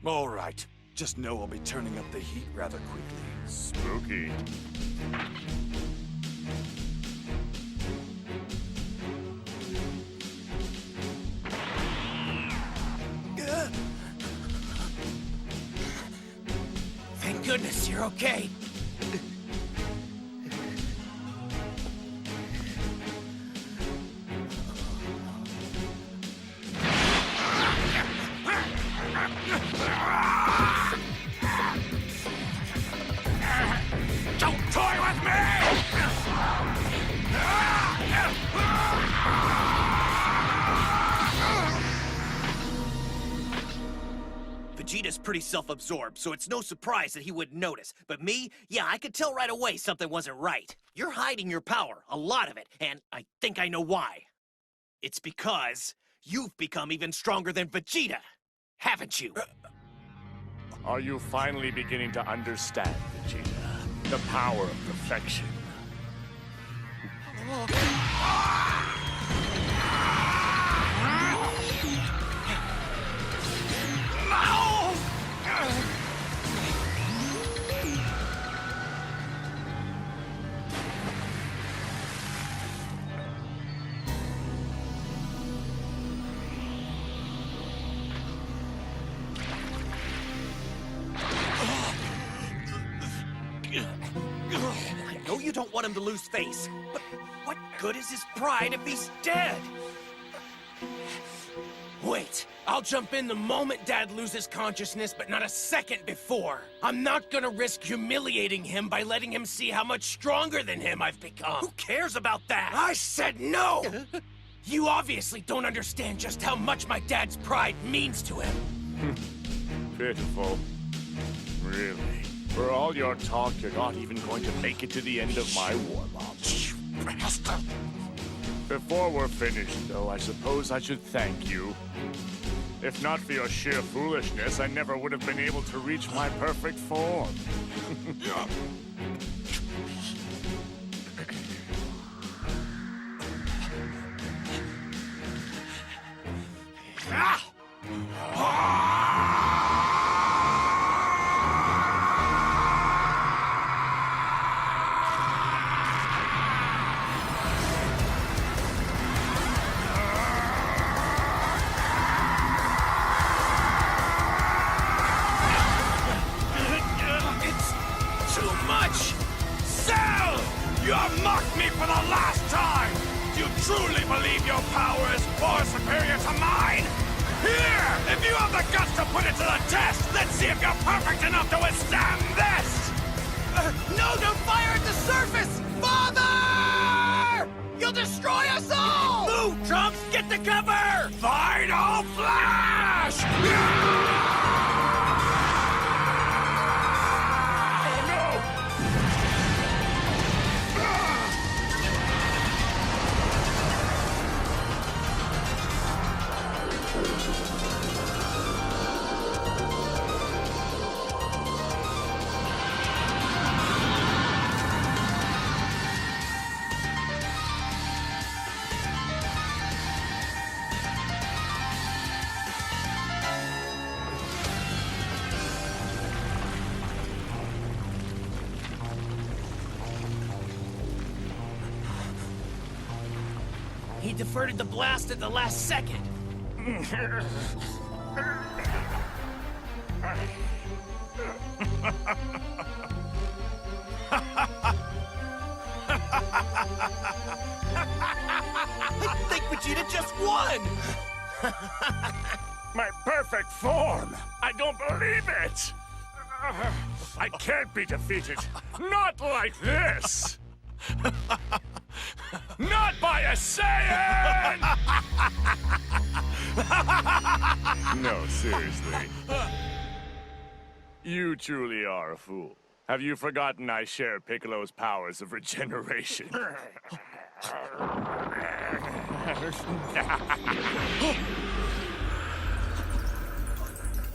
All right. Just know I'll be turning up the heat rather quickly. Spooky. Thank goodness you're okay. Don't toy with me! Vegeta's pretty self-absorbed, so it's no surprise that he wouldn't notice. But me, yeah, I could tell right away something wasn't right. You're hiding your power, a lot of it, and I think I know why. It's because you've become even stronger than Vegeta, haven't you? Are you finally beginning to understand, Vegeta? The power of perfection. I know you don't want him to lose face, but what good is his pride if he's dead? Wait, I'll jump in the moment Dad loses consciousness, but not a second before. I'm not gonna risk humiliating him by letting him see how much stronger than him I've become. Who cares about that? I said no! You obviously don't understand just how much my dad's pride means to him. Pitiful. Really? For all your talk, you're not even going to make it to the end of my warm-up. Before we're finished, though, I suppose I should thank you. If not for your sheer foolishness, I never would have been able to reach my perfect form. You have mocked me for the last time! Do you truly believe your power is far superior to mine? Here! If you have the guts to put it to the test, let's see if you're perfect enough to withstand this! No, don't fire at the surface! Father! You'll destroy us all! Move, Trunks! Get to cover! Final Flash! Oh no! He diverted the blast at the last second. I think Vegeta just won! My perfect form! I don't believe it! I can't be defeated. Not like this! Not by a Saiyan! No, seriously. You truly are a fool. Have you forgotten I share Piccolo's powers of regeneration?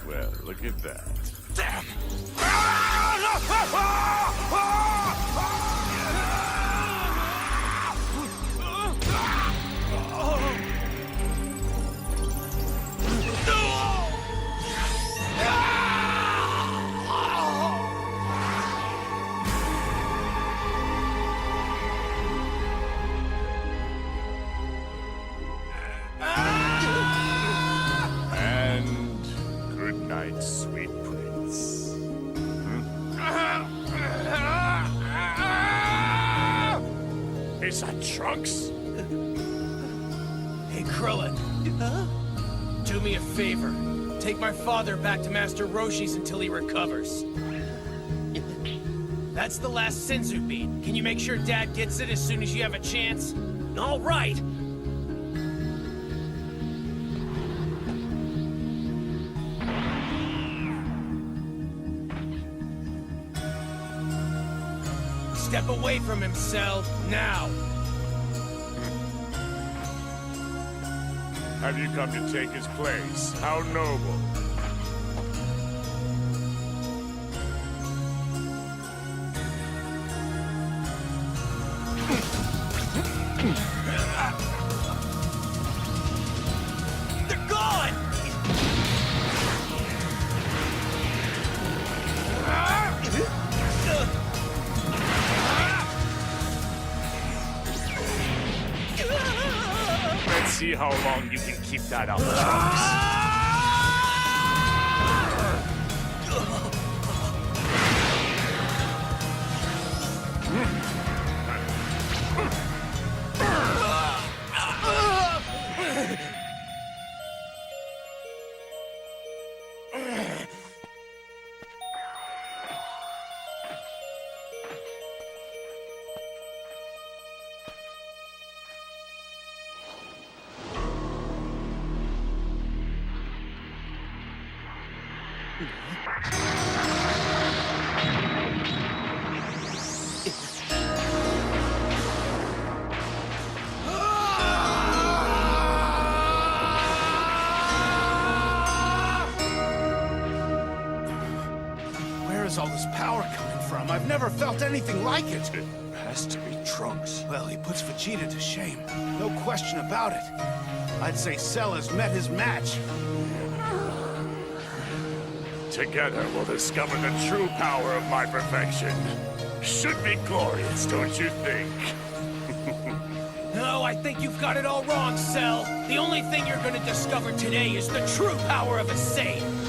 Well, look at that. Damn! And good night, sweet prince. Is that Trunks? Hey, Krillin. Do me a favor. Take my father back to Master Roshi's until he recovers. That's the last Senzu bean. Can you make sure Dad gets it as soon as you have a chance? All right. Step away from him, Cell. Now. Have you come to take his place? How noble. They're gone! Let's see how long you can keep that up, Trunks. Where is all this power coming from? I've never felt anything like it. It has to be Trunks. Well, he puts Vegeta to shame. No question about it. I'd say Cell has met his match. Together we'll discover the true power of my perfection. Should be glorious, don't you think? No, I think you've got it all wrong, Cell. The only thing you're gonna discover today is the true power of a Saiyan.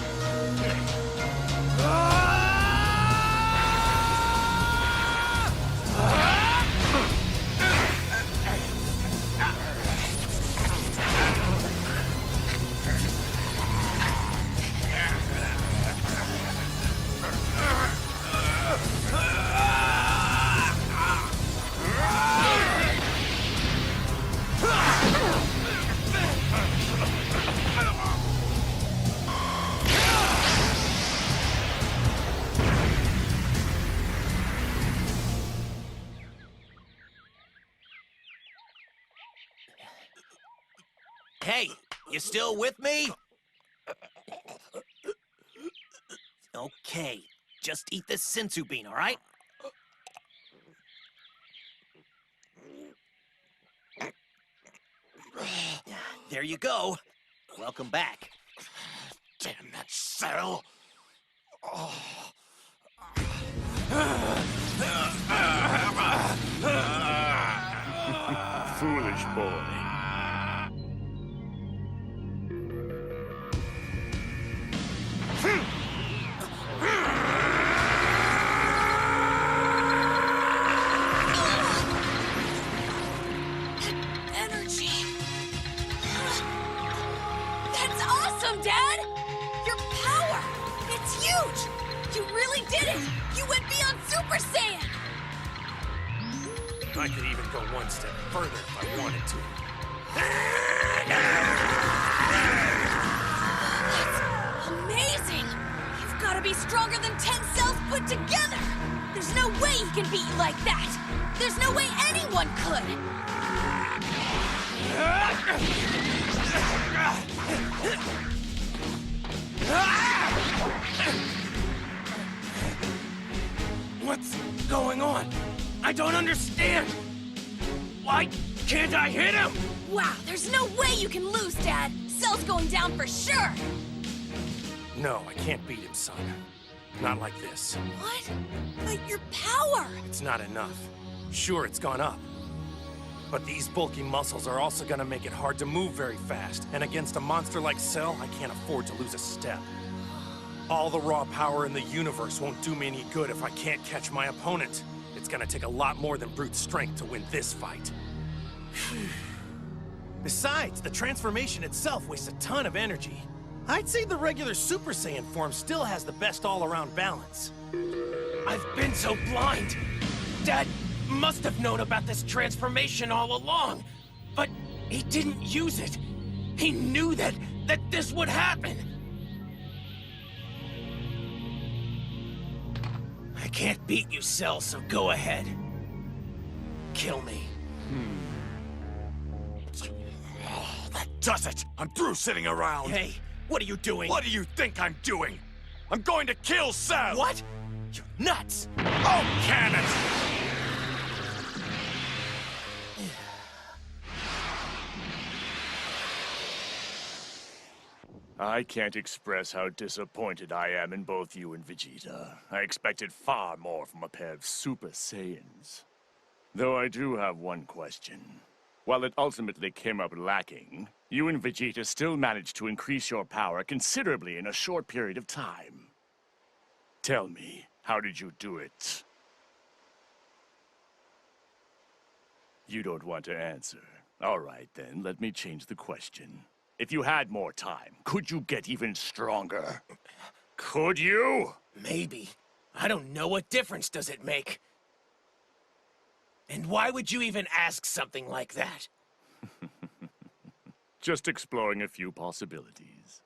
Hey, you still with me? Okay, just eat this sensu bean, all right? There you go. Welcome back. Damn that cell! Oh. Foolish boy. Energy. That's awesome, Dad! Your power! It's huge! You really did it! You went beyond Super Saiyan! I could even go one step further if I wanted to. That's amazing! You've got to be stronger than 10 cells put together! There's no way he can beat you like that! There's no way anyone could! What's going on? I don't understand. Why can't I hit him? Wow, there's no way you can lose, Dad! Cell's going down for sure! No, I can't beat him, son. Not like this. What? But your power! It's not enough. Sure, it's gone up. But these bulky muscles are also gonna make it hard to move very fast. And against a monster like Cell, I can't afford to lose a step. All the raw power in the universe won't do me any good if I can't catch my opponent. It's gonna take a lot more than brute strength to win this fight. Besides, the transformation itself wastes a ton of energy. I'd say the regular Super Saiyan form still has the best all-around balance. I've been so blind. Dad must have known about this transformation all along, but he didn't use it. He knew that this would happen. I can't beat you, Cell, so go ahead. Kill me. Oh, that does it! I'm through sitting around! Hey, what are you doing? What do you think I'm doing? I'm going to kill Cell! What? You're nuts! Oh, can it! I can't express how disappointed I am in both you and Vegeta. I expected far more from a pair of Super Saiyans. Though I do have one question. While it ultimately came up lacking, you and Vegeta still managed to increase your power considerably in a short period of time. Tell me, how did you do it? You don't want to answer. All right, then, let me change the question. If you had more time, could you get even stronger? Could you? Maybe. I don't know. What difference does it make? And why would you even ask something like that? Just exploring a few possibilities.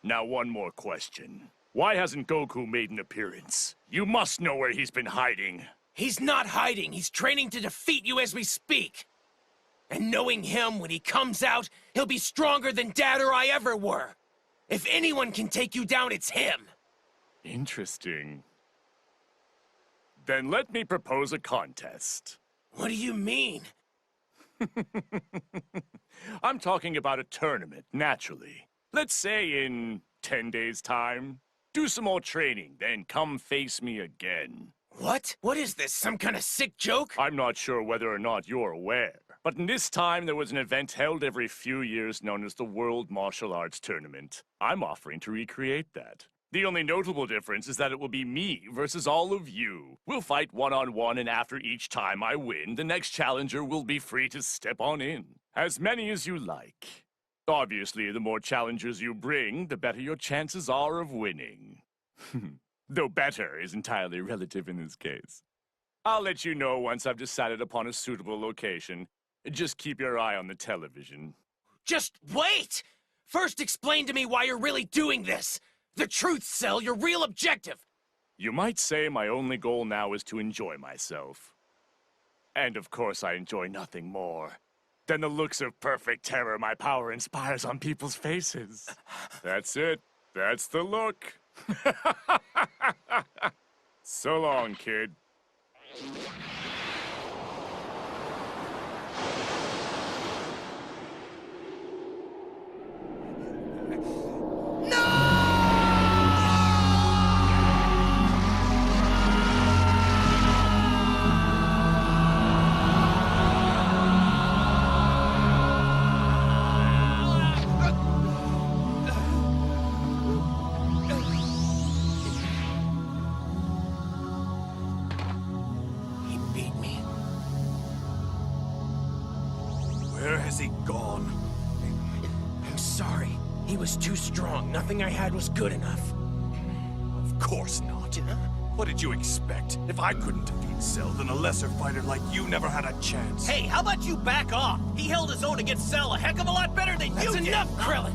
Now, one more question. Why hasn't Goku made an appearance? You must know where he's been hiding. He's not hiding. He's training to defeat you as we speak. And knowing him, when he comes out, he'll be stronger than Dad or I ever were. If anyone can take you down, it's him. Interesting. Then let me propose a contest. What do you mean? I'm talking about a tournament, naturally. Let's say in 10 days' time. Do some more training, then come face me again. What? What is this, some kind of sick joke? I'm not sure whether or not you're aware, but in this time there was an event held every few years known as the World Martial Arts Tournament. I'm offering to recreate that. The only notable difference is that it will be me versus all of you. We'll fight one-on-one, and after each time I win, the next challenger will be free to step on in. As many as you like. Obviously, the more challengers you bring, the better your chances are of winning. Though better is entirely relative in this case. I'll let you know once I've decided upon a suitable location. Just keep your eye on the television. Just wait! First explain to me why you're really doing this. The truth, Cell, your real objective. You might say my only goal now is to enjoy myself. And of course I enjoy nothing more than the looks of perfect terror my power inspires on people's faces. That's it. That's the look. So long, kid. Where has he gone? I'm sorry. He was too strong. Nothing I had was good enough. Of course not. What did you expect? If I couldn't defeat Cell, then a lesser fighter like you never had a chance. Hey, how about you back off? He held his own against Cell a heck of a lot better than you did. That's enough, Krillin!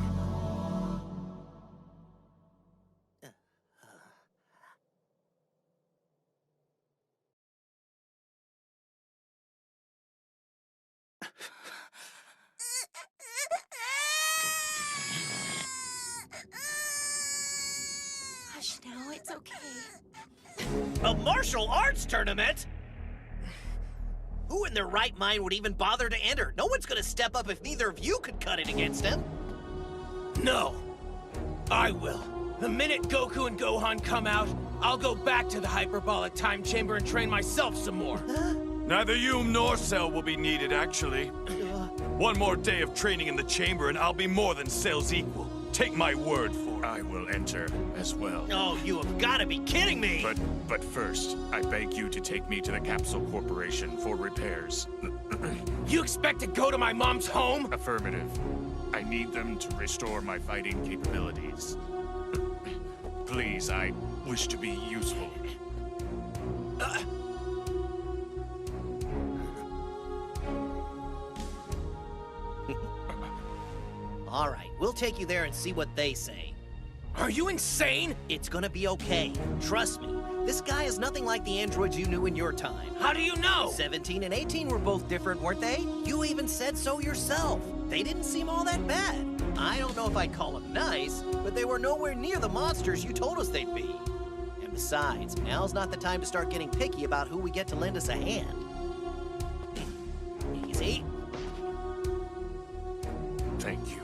Hush now, it's okay. A martial arts tournament? Who in their right mind would even bother to enter? No one's gonna step up if neither of you could cut it against him. No. I will. The minute Goku and Gohan come out, I'll go back to the hyperbolic time chamber and train myself some more. Neither you nor Cell will be needed, actually. One more day of training in the chamber and I'll be more than Cell's equal. Take my word for it. I will enter as well. Oh, you have got to be kidding me! But first, I beg you to take me to the Capsule Corporation for repairs. You expect to go to my mom's home? Affirmative. I need them to restore my fighting capabilities. Please, I wish to be useful. All right, we'll take you there and see what they say. Are you insane? It's gonna be okay. Trust me. This guy is nothing like the androids you knew in your time. How do you know? 17 and 18 were both different, weren't they? You even said so yourself. They didn't seem all that bad. I don't know if I'd call them nice, but they were nowhere near the monsters you told us they'd be. And besides, now's not the time to start getting picky about who we get to lend us a hand. Easy. Thank you.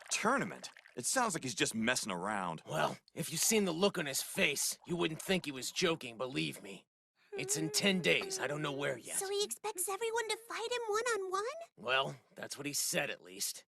Tournament? It sounds like he's just messing around. Well, if you'd seen the look on his face, you wouldn't think he was joking, believe me. It's in 10 days. I don't know where yet. So he expects everyone to fight him one-on-one? Well, that's what he said, at least.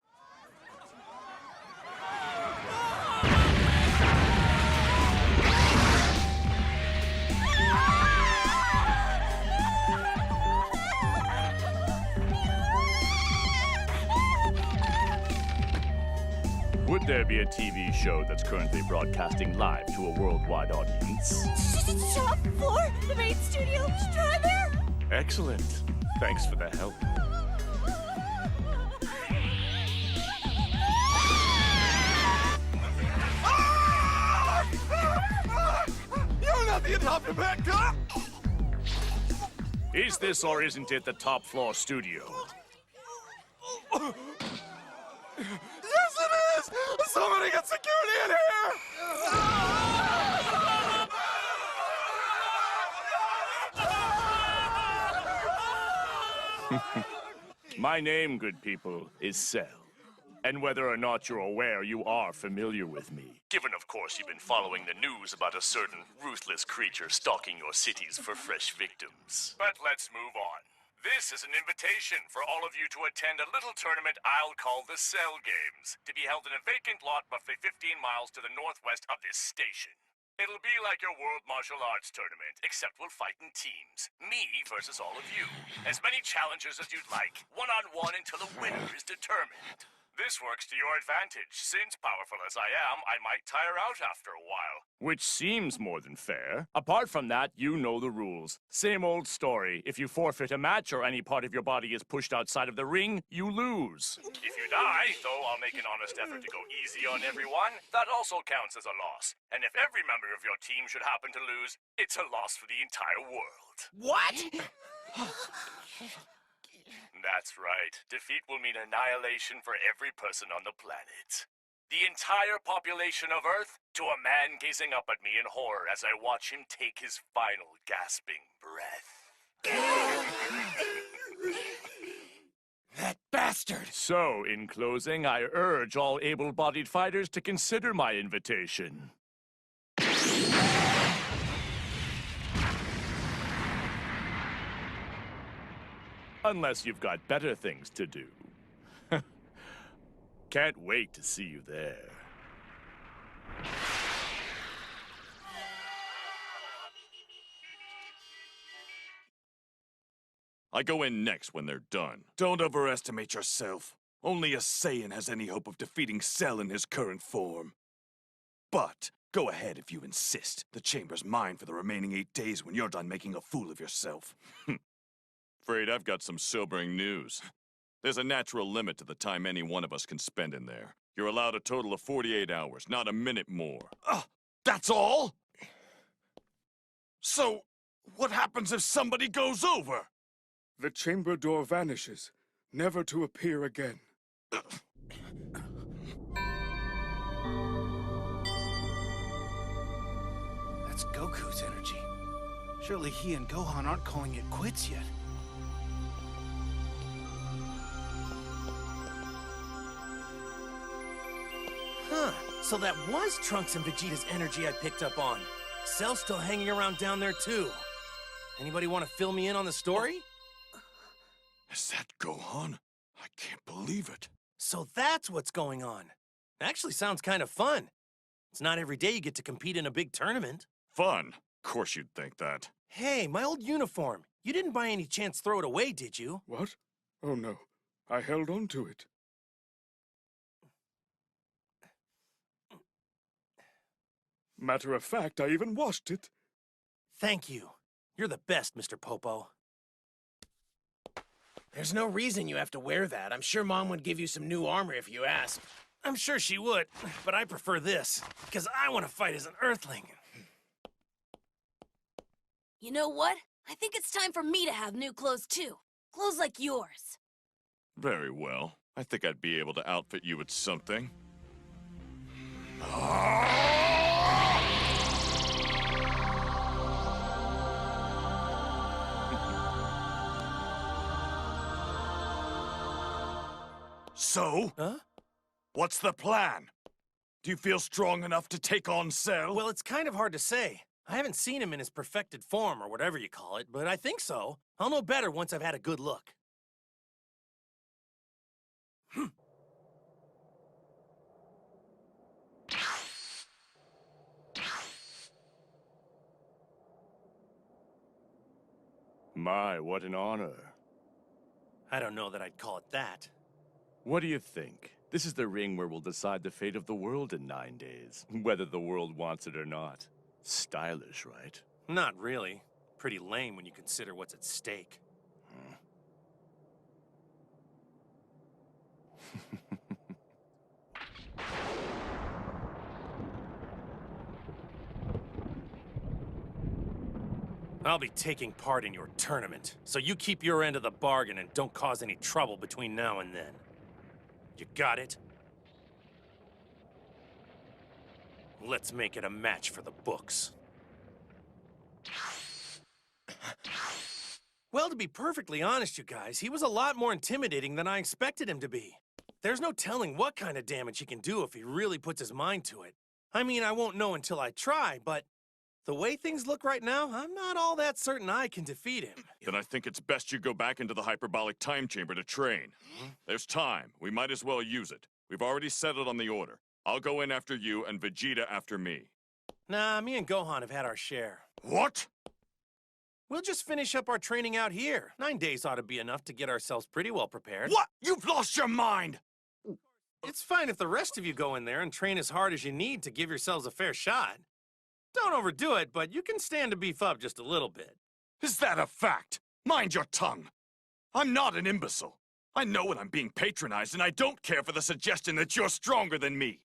Would there be a TV show that's currently broadcasting live to a worldwide audience? Shop 4, the main studio. Try there. Excellent. Thanks for the help. You're not the adopted pet cop! Is this or isn't it the top floor studio? Yes, it is! Somebody get security in here! My name, good people, is Cell. And whether or not you're aware, you are familiar with me. Given, of course, you've been following the news about a certain ruthless creature stalking your cities for fresh victims. But let's move on. This is an invitation for all of you to attend a little tournament I'll call the Cell Games, to be held in a vacant lot roughly 15 miles to the northwest of this station. It'll be like your World Martial Arts Tournament, except we'll fight in teams. Me versus all of you. As many challengers as you'd like, one-on-one until a winner is determined. This works to your advantage. Since, powerful as I am, I might tire out after a while. Which seems more than fair. Apart from that, you know the rules. Same old story. If you forfeit a match or any part of your body is pushed outside of the ring, you lose. If you die, though I'll make an honest effort to go easy on everyone, that also counts as a loss. And if every member of your team should happen to lose, it's a loss for the entire world. What? That's right. Defeat will mean annihilation for every person on the planet. The entire population of Earth, to a man gazing up at me in horror as I watch him take his final gasping breath. That bastard! So, in closing, I urge all able-bodied fighters to consider my invitation. Unless you've got better things to do. Can't wait to see you there. I go in next when they're done. Don't overestimate yourself. Only a Saiyan has any hope of defeating Cell in his current form. But go ahead if you insist. The chamber's mine for the remaining 8 days when you're done making a fool of yourself. Afraid I've got some sobering news. There's a natural limit to the time any one of us can spend in there. You're allowed a total of 48 hours, not a minute more. That's all? So, what happens if somebody goes over? The chamber door vanishes, never to appear again. That's Goku's energy. Surely he and Gohan aren't calling it quits yet. Huh, so that was Trunks and Vegeta's energy I picked up on. Cell's still hanging around down there, too. Anybody want to fill me in on the story? Is that Gohan? I can't believe it. So that's what's going on. Actually sounds kind of fun. It's not every day you get to compete in a big tournament. Fun? Of course you'd think that. Hey, my old uniform. You didn't by any chance throw it away, did you? What? Oh no, I held on to it. Matter of fact, I even washed it. Thank you. You're the best, Mr. Popo. There's no reason you have to wear that. I'm sure Mom would give you some new armor if you asked. I'm sure she would, but I prefer this, because I want to fight as an Earthling. You know what? I think it's time for me to have new clothes, too. Clothes like yours. Very well. I think I'd be able to outfit you with something. So? Huh? What's the plan? Do you feel strong enough to take on Cell? Well, it's kind of hard to say. I haven't seen him in his perfected form, or whatever you call it, but I think so. I'll know better once I've had a good look. My, what an honor. I don't know that I'd call it that. What do you think? This is the ring where we'll decide the fate of the world in 9 days, whether the world wants it or not. Stylish, right? Not really. Pretty lame when you consider what's at stake. I'll be taking part in your tournament, so you keep your end of the bargain and don't cause any trouble between now and then. You got it? Let's make it a match for the books. Well, to be perfectly honest, you guys, he was a lot more intimidating than I expected him to be. There's no telling what kind of damage he can do if he really puts his mind to it. I mean, I won't know until I try, but the way things look right now, I'm not all that certain I can defeat him. Then I think it's best you go back into the hyperbolic time chamber to train. There's time. We might as well use it. We've already settled on the order. I'll go in after you and Vegeta after me. Nah, me and Gohan have had our share. What? We'll just finish up our training out here. 9 days ought to be enough to get ourselves pretty well prepared. What? You've lost your mind! It's fine if the rest of you go in there and train as hard as you need to give yourselves a fair shot. Don't overdo it, but you can stand to beef up just a little bit. Is that a fact? Mind your tongue. I'm not an imbecile. I know when I'm being patronized, and I don't care for the suggestion that you're stronger than me.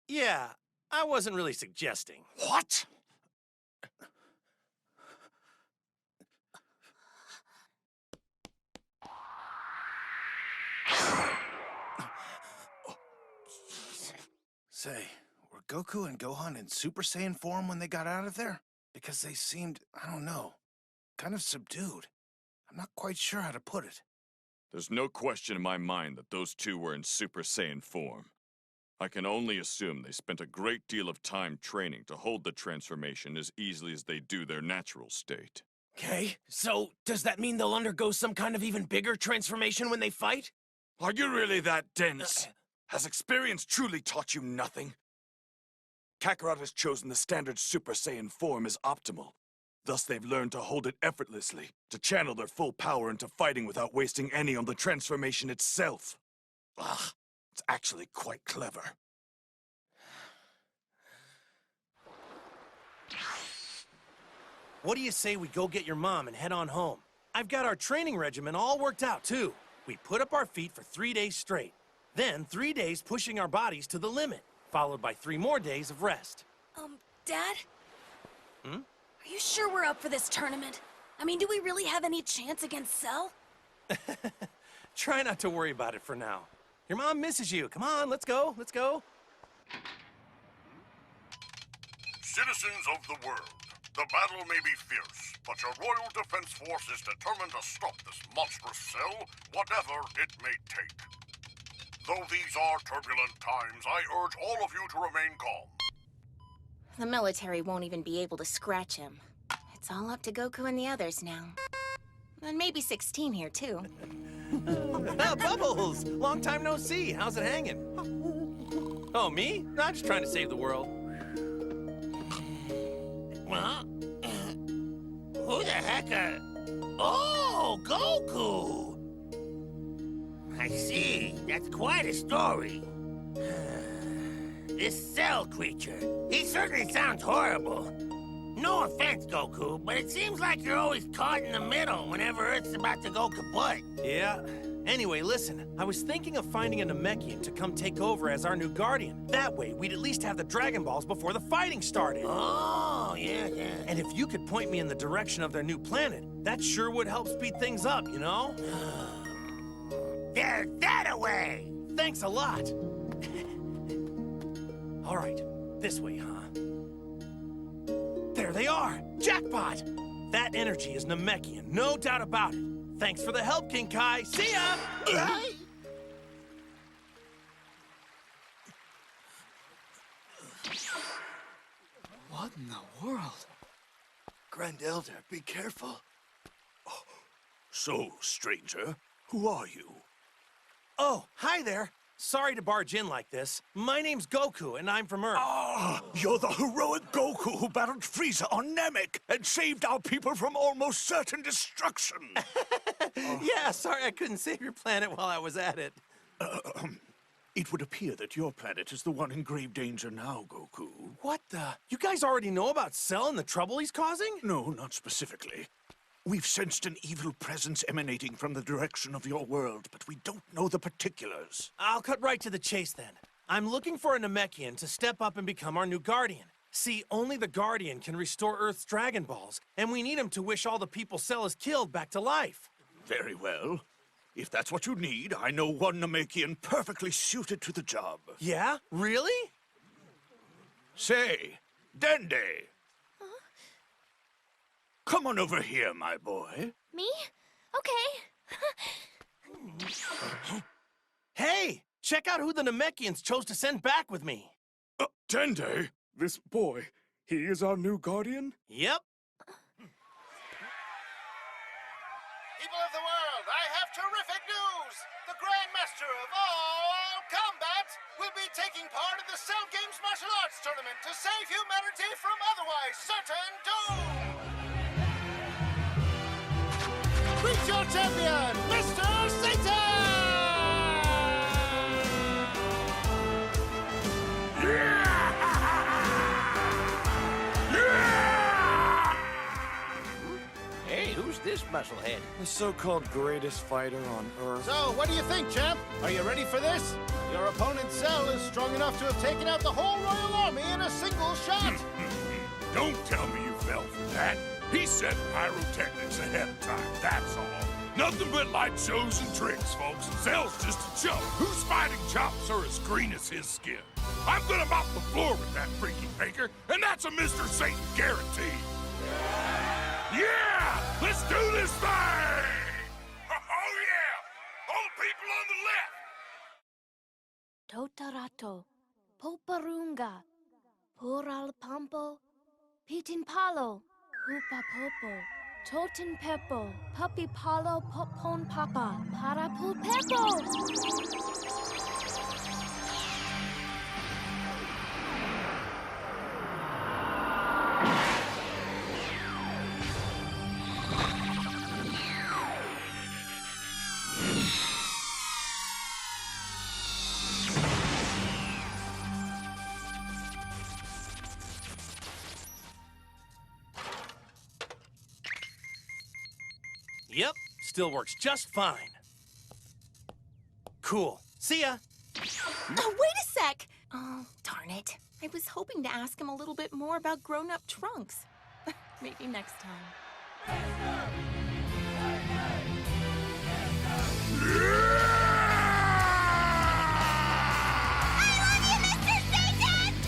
Yeah, I wasn't really suggesting. What? Say, were Goku and Gohan in Super Saiyan form when they got out of there? Because they seemed, I don't know, kind of subdued. I'm not quite sure how to put it. There's no question in my mind that those two were in Super Saiyan form. I can only assume they spent a great deal of time training to hold the transformation as easily as they do their natural state. Okay, so does that mean they'll undergo some kind of even bigger transformation when they fight? Are you really that dense? Has experience truly taught you nothing? Kakarot has chosen the standard Super Saiyan form as optimal. Thus, they've learned to hold it effortlessly, to channel their full power into fighting without wasting any on the transformation itself. Ah, it's actually quite clever. What do you say we go get your mom and head on home? I've got our training regimen all worked out, too. We put up our feet for 3 days straight. Then 3 days pushing our bodies to the limit, followed by 3 more days of rest. Dad? Hmm? Are you sure we're up for this tournament? I mean, do we really have any chance against Cell? Try not to worry about it for now. Your mom misses you. Come on, let's go, let's go. Citizens of the world, the battle may be fierce, but your Royal Defense Force is determined to stop this monstrous Cell, whatever it may take. Though these are turbulent times, I urge all of you to remain calm. The military won't even be able to scratch him. It's all up to Goku and the others now. And maybe 16 here, too. Bubbles! Long time no see. How's it hanging? Oh, me? I'm just trying to save the world. Huh? Who the heck are... Oh, Goku! I see. That's quite a story. This Cell creature, he certainly sounds horrible. No offense, Goku, but it seems like you're always caught in the middle whenever Earth's about to go kaput. Yeah. Anyway, listen. I was thinking of finding a Namekian to come take over as our new guardian. That way, we'd at least have the Dragon Balls before the fighting started. Oh, yeah. And if you could point me in the direction of their new planet, that sure would help speed things up, you know? There's that away! Thanks a lot. All right, this way, huh? There they are! Jackpot! That energy is Namekian, no doubt about it. Thanks for the help, King Kai. See ya! What in the world? Grand Elder, be careful. So, stranger, who are you? Oh, hi there. Sorry to barge in like this. My name's Goku, and I'm from Earth. Ah, you're the heroic Goku who battled Frieza on Namek and saved our people from almost certain destruction. Yeah, sorry I couldn't save your planet while I was at it. It would appear that your planet is the one in grave danger now, Goku. What the? You guys already know about Cell and the trouble he's causing? No, not specifically. We've sensed an evil presence emanating from the direction of your world, but we don't know the particulars. I'll cut right to the chase then. I'm looking for a Namekian to step up and become our new guardian. See, only the Guardian can restore Earth's Dragon Balls, and we need him to wish all the people Cell has killed back to life. Very well. If that's what you need, I know one Namekian perfectly suited to the job. Yeah? Really? Say, Dende. Come on over here, my boy. Me? Okay. Hey, check out who the Namekians chose to send back with me. Dende, this boy, he is our new guardian? Yep. People of the world, I have terrific news! The Grandmaster of all combat will be taking part in the Cell Games Martial Arts Tournament to save humanity from otherwise certain doom! Meet your champion, Mr. Satan! musclehead. The so-called greatest fighter on Earth. So, what do you think, champ? Are you ready for this? Your opponent Cell is strong enough to have taken out the whole Royal Army in a single shot. Don't tell me you fell for that. He said pyrotechnics ahead of time, that's all. Nothing but light shows and tricks, folks. Cell's just a chump whose fighting chops are as green as his skin. I'm gonna mop the floor with that freaky faker, and that's a Mr. Satan guarantee. Yeah! Let's do this thing! Oh yeah! All the people on the left! Totarato, Poparunga, Poralpampo, Pitinpalo, Hupa Popo, Totin Pepo, Puppy Palo, Popon Papa, Parapu Pepo! Yep, still works just fine. Cool. See ya. Oh, wait a sec! Oh, darn it. I was hoping to ask him a little bit more about grown-up Trunks. Maybe next time.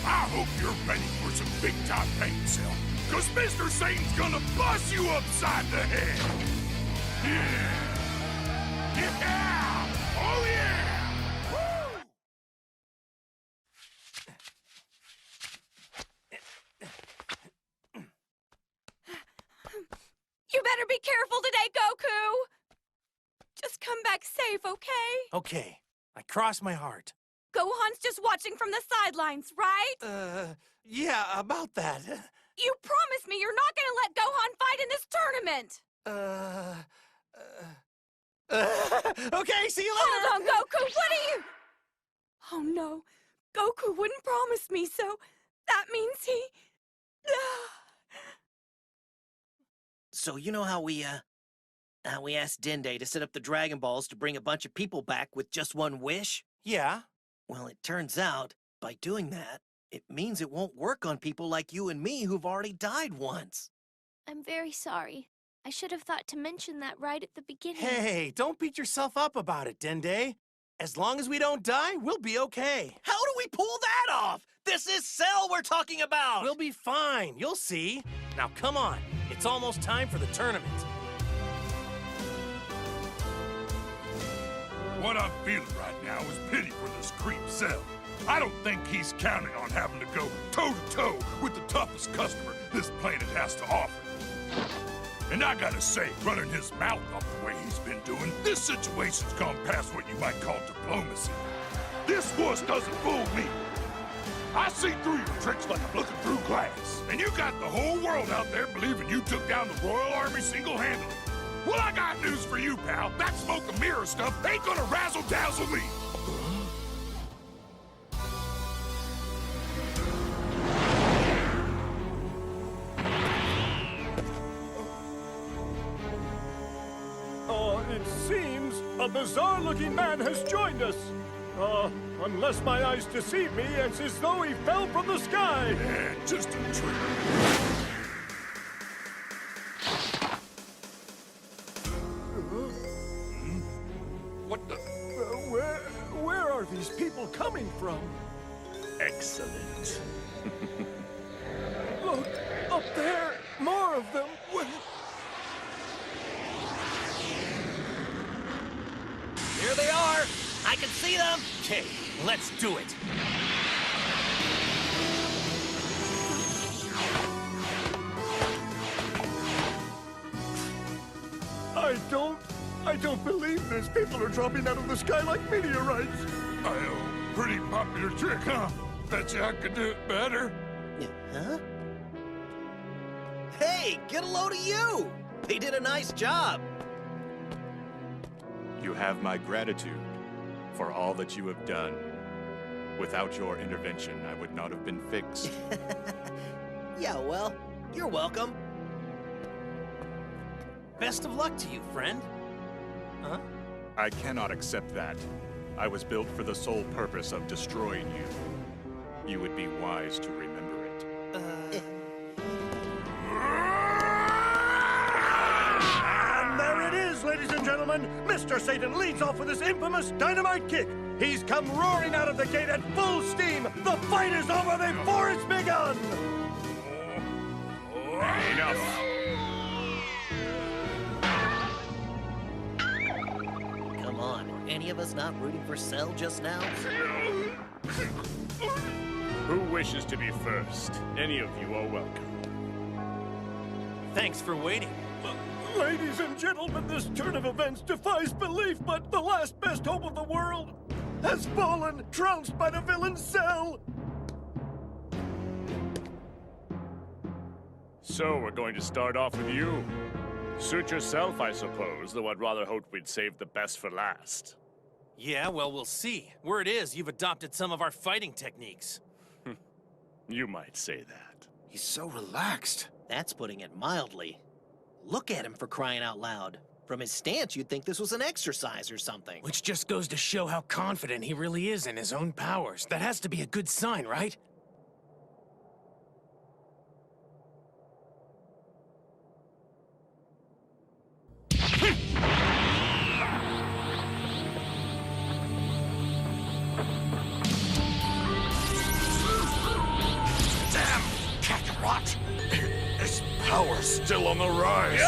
I hope you're ready for some big-time pain, Cell. Because Mr. Satan's gonna bust you upside the head. Yeah! Yeah! Oh, yeah! Woo! You better be careful today, Goku! Just come back safe, okay? Okay, I cross my heart. Gohan's just watching from the sidelines, right? Yeah, about that. You promised me you're not gonna let Gohan fight in this tournament! Okay, see you later! Hold on, Goku, what are you... Oh no, Goku wouldn't promise me, so that means he... So you know how we asked Dende to set up the Dragon Balls to bring a bunch of people back with just one wish? Yeah. Well, it turns out, by doing that, it means it won't work on people like you and me who've already died once. I'm very sorry. I should have thought to mention that right at the beginning. Hey, don't beat yourself up about it, Dende. As long as we don't die, we'll be okay. How do we pull that off? This is Cell we're talking about! We'll be fine, you'll see. Now come on, it's almost time for the tournament. What I'm feeling right now is pity for this creep Cell. I don't think he's counting on having to go toe-to-toe with the toughest customer this planet has to offer. And I gotta say, running his mouth off the way he's been doing, this situation's gone past what you might call diplomacy. This wuss doesn't fool me. I see through your tricks like I'm looking through glass. And you got the whole world out there believing you took down the Royal Army single-handedly. Well, I got news for you, pal. That smoke and mirror stuff ain't gonna razzle-dazzle me. It seems a bizarre-looking man has joined us. Unless my eyes deceive me, it's as though he fell from the sky. Yeah, just a trick. What the? Where are these people coming from? Excellent. Look, up there, more of them. Here they are! I can see them! Okay, let's do it. I don't believe this. People are dropping out of the sky like meteorites. Pretty popular trick, huh? Bet you I could do it better. Huh? Hey, get a load of you! They did a nice job. You have my gratitude for all that you have done. Without your intervention, I would not have been fixed. Yeah, well, you're welcome. Best of luck to you, friend. Huh? I cannot accept that. I was built for the sole purpose of destroying you. You would be wise to remember it. And there it is, ladies and gentlemen. Mr. Satan leads off with his infamous dynamite kick. He's come roaring out of the gate at full steam. The fight is over before it's begun. Enough. Come on, were any of us not rooting for Cell just now? Who wishes to be first? Any of you are welcome. Thanks for waiting. Ladies and gentlemen, this turn of events defies belief, but the last best hope of the world has fallen, trounced by the villain Cell. So, we're going to start off with you. Suit yourself, I suppose, though I'd rather hope we'd save the best for last. Yeah, well, we'll see. Word is, you've adopted some of our fighting techniques. You might say that. He's so relaxed. That's putting it mildly. Look at him, for crying out loud. From his stance, you'd think this was an exercise or something. Which just goes to show how confident he really is in his own powers. That has to be a good sign, right? Damn! Kakarot! His power's still on the rise!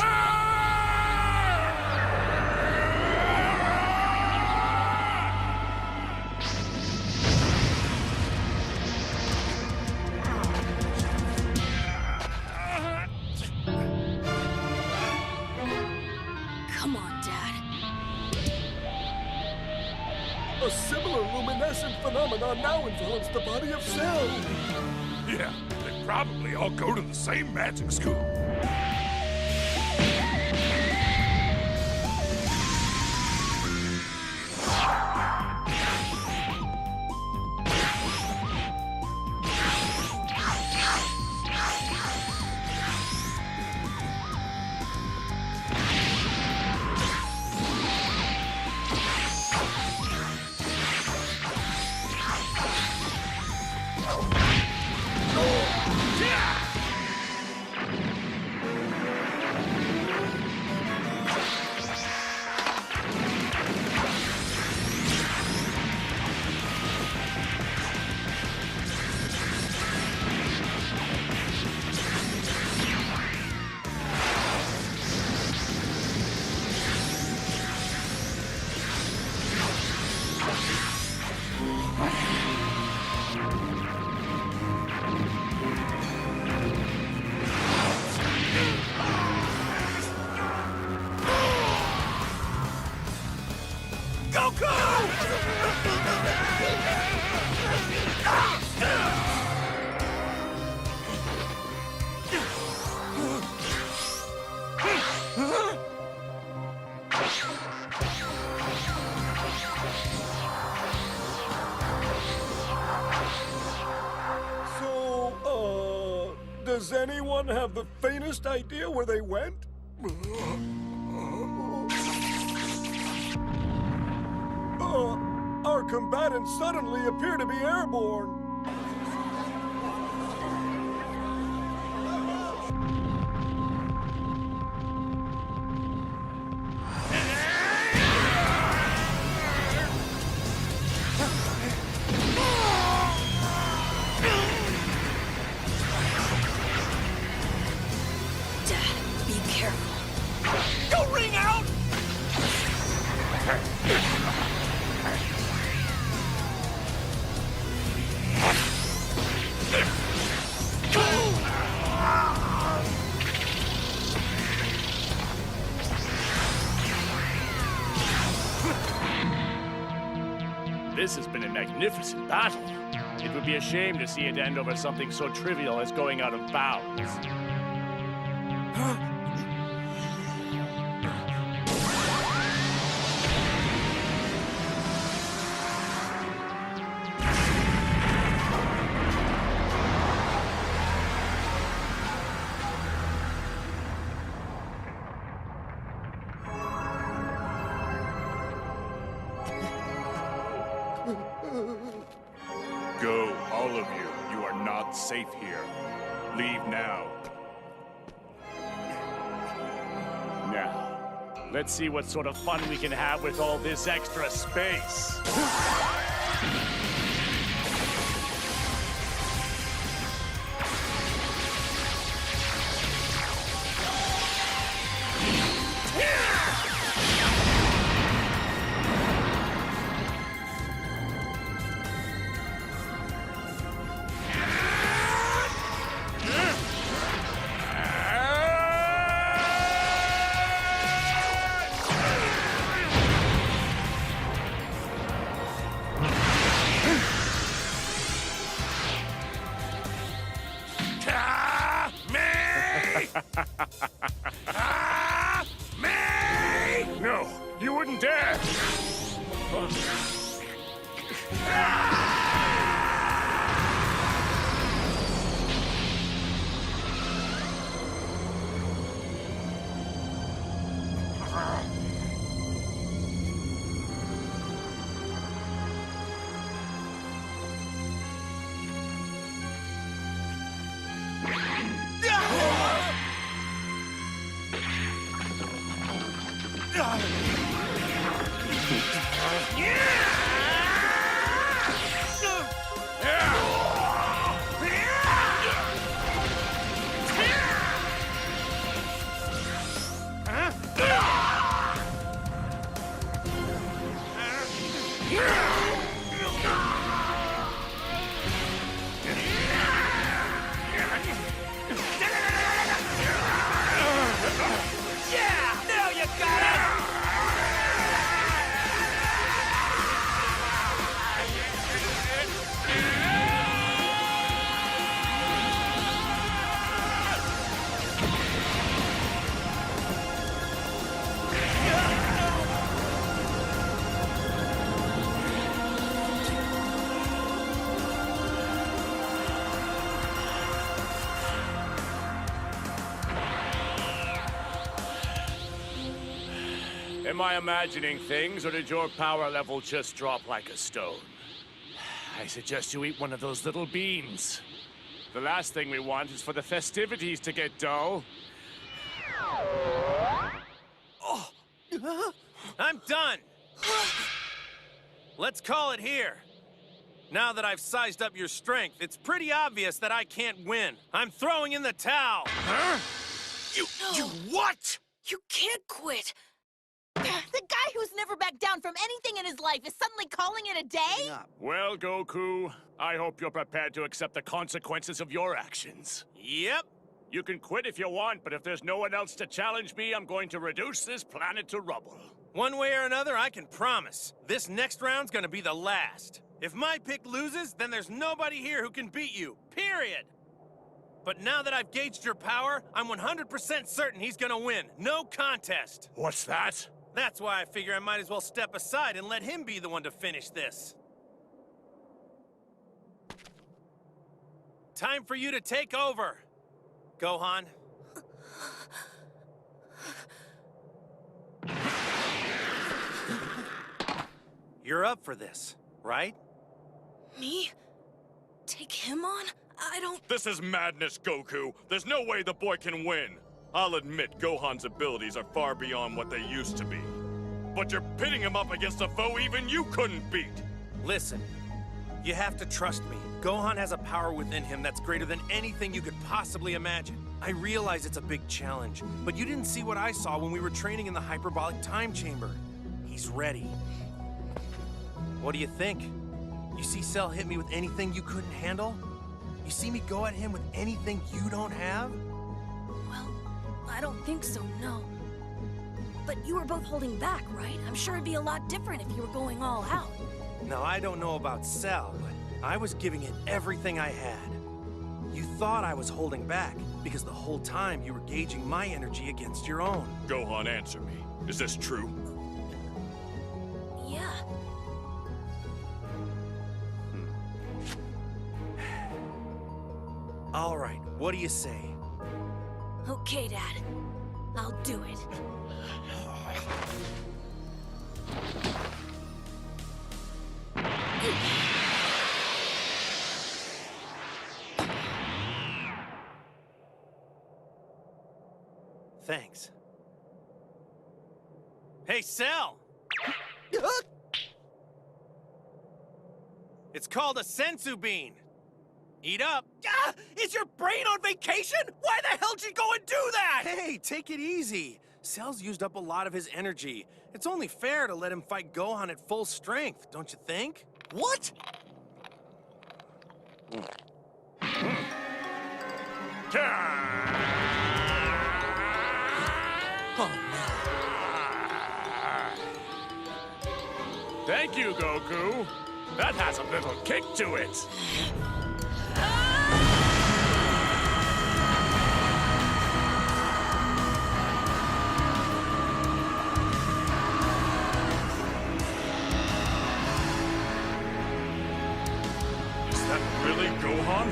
Come on, Dad. A similar luminescent phenomenon now envelops the body of Cell. Yeah, they probably all go to the same magic school. Does anyone have the faintest idea where they went? Our combatants suddenly appear to be airborne. This has been a magnificent battle. It would be a shame to see it end over something so trivial as going out of bounds. safe here. Leave now. Now, let's see what sort of fun we can have with all this extra space. No, you wouldn't dare! Am I imagining things, or did your power level just drop like a stone? I suggest you eat one of those little beans. The last thing we want is for the festivities to get dull. Oh. I'm done! Let's call it here. Now that I've sized up your strength, it's pretty obvious that I can't win. I'm throwing in the towel! Huh? You what? You can't quit. The guy who's never backed down from anything in his life is suddenly calling it a day? Well, Goku, I hope you're prepared to accept the consequences of your actions. Yep. You can quit if you want, but if there's no one else to challenge me, I'm going to reduce this planet to rubble. One way or another, I can promise. This next round's gonna be the last. If my pick loses, then there's nobody here who can beat you. Period. But now that I've gauged your power, I'm 100% certain he's gonna win. No contest. What's that? That's why I figure I might as well step aside and let him be the one to finish this. Time for you to take over, Gohan. You're up for this, right? Me? Take him on? I don't... This is madness, Goku. There's no way the boy can win. I'll admit Gohan's abilities are far beyond what they used to be. But you're pitting him up against a foe even you couldn't beat. Listen, you have to trust me. Gohan has a power within him that's greater than anything you could possibly imagine. I realize it's a big challenge, but you didn't see what I saw when we were training in the hyperbolic time chamber. He's ready. What do you think? You see Cell hit me with anything you couldn't handle? You see me go at him with anything you don't have? Well, I don't think so, no. But you were both holding back, right? I'm sure it'd be a lot different if you were going all out. Now, I don't know about Cell, but I was giving it everything I had. You thought I was holding back, because the whole time you were gauging my energy against your own. Gohan, answer me. Is this true? Yeah. All right, what do you say? Okay, Dad. I'll do it. Thanks. Hey, Cell! It's called a sensu bean. Eat up. Is your brain on vacation? Why the hell'd you go and do that? Hey, take it easy. Cell's used up a lot of his energy. It's only fair to let him fight Gohan at full strength, don't you think? What? Oh, no. Thank you, Goku. That has a little kick to it. Is that really Gohan?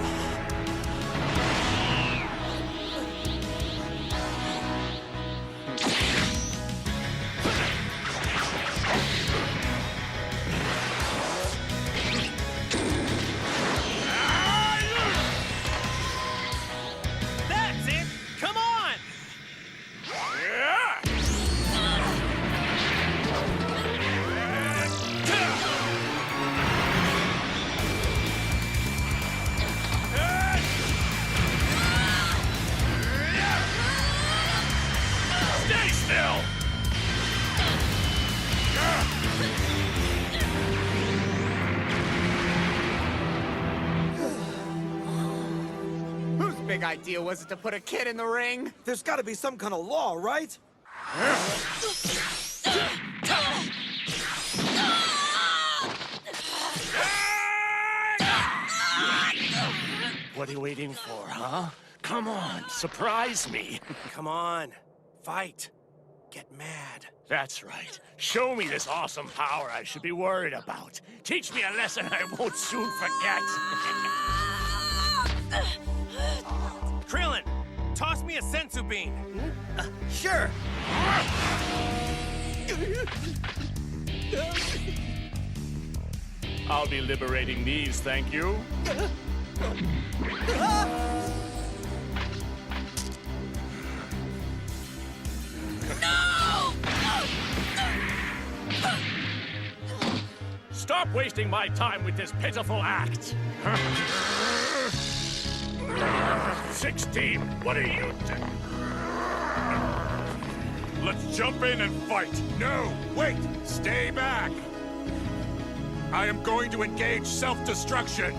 That's it! Come on! Stay still! Whose big idea was it to put a kid in the ring? There's gotta be some kind of law, right? What are you waiting for, huh? Come on, surprise me. Come on, fight. Get mad. That's right. Show me this awesome power I should be worried about. Teach me a lesson I won't soon forget. Krillin, toss me a sensu bean. Sure. I'll be liberating these, thank you. Stop wasting my time with this pitiful act. 16, what are you doing? Let's jump in and fight. No, wait, stay back. I am going to engage self-destruction.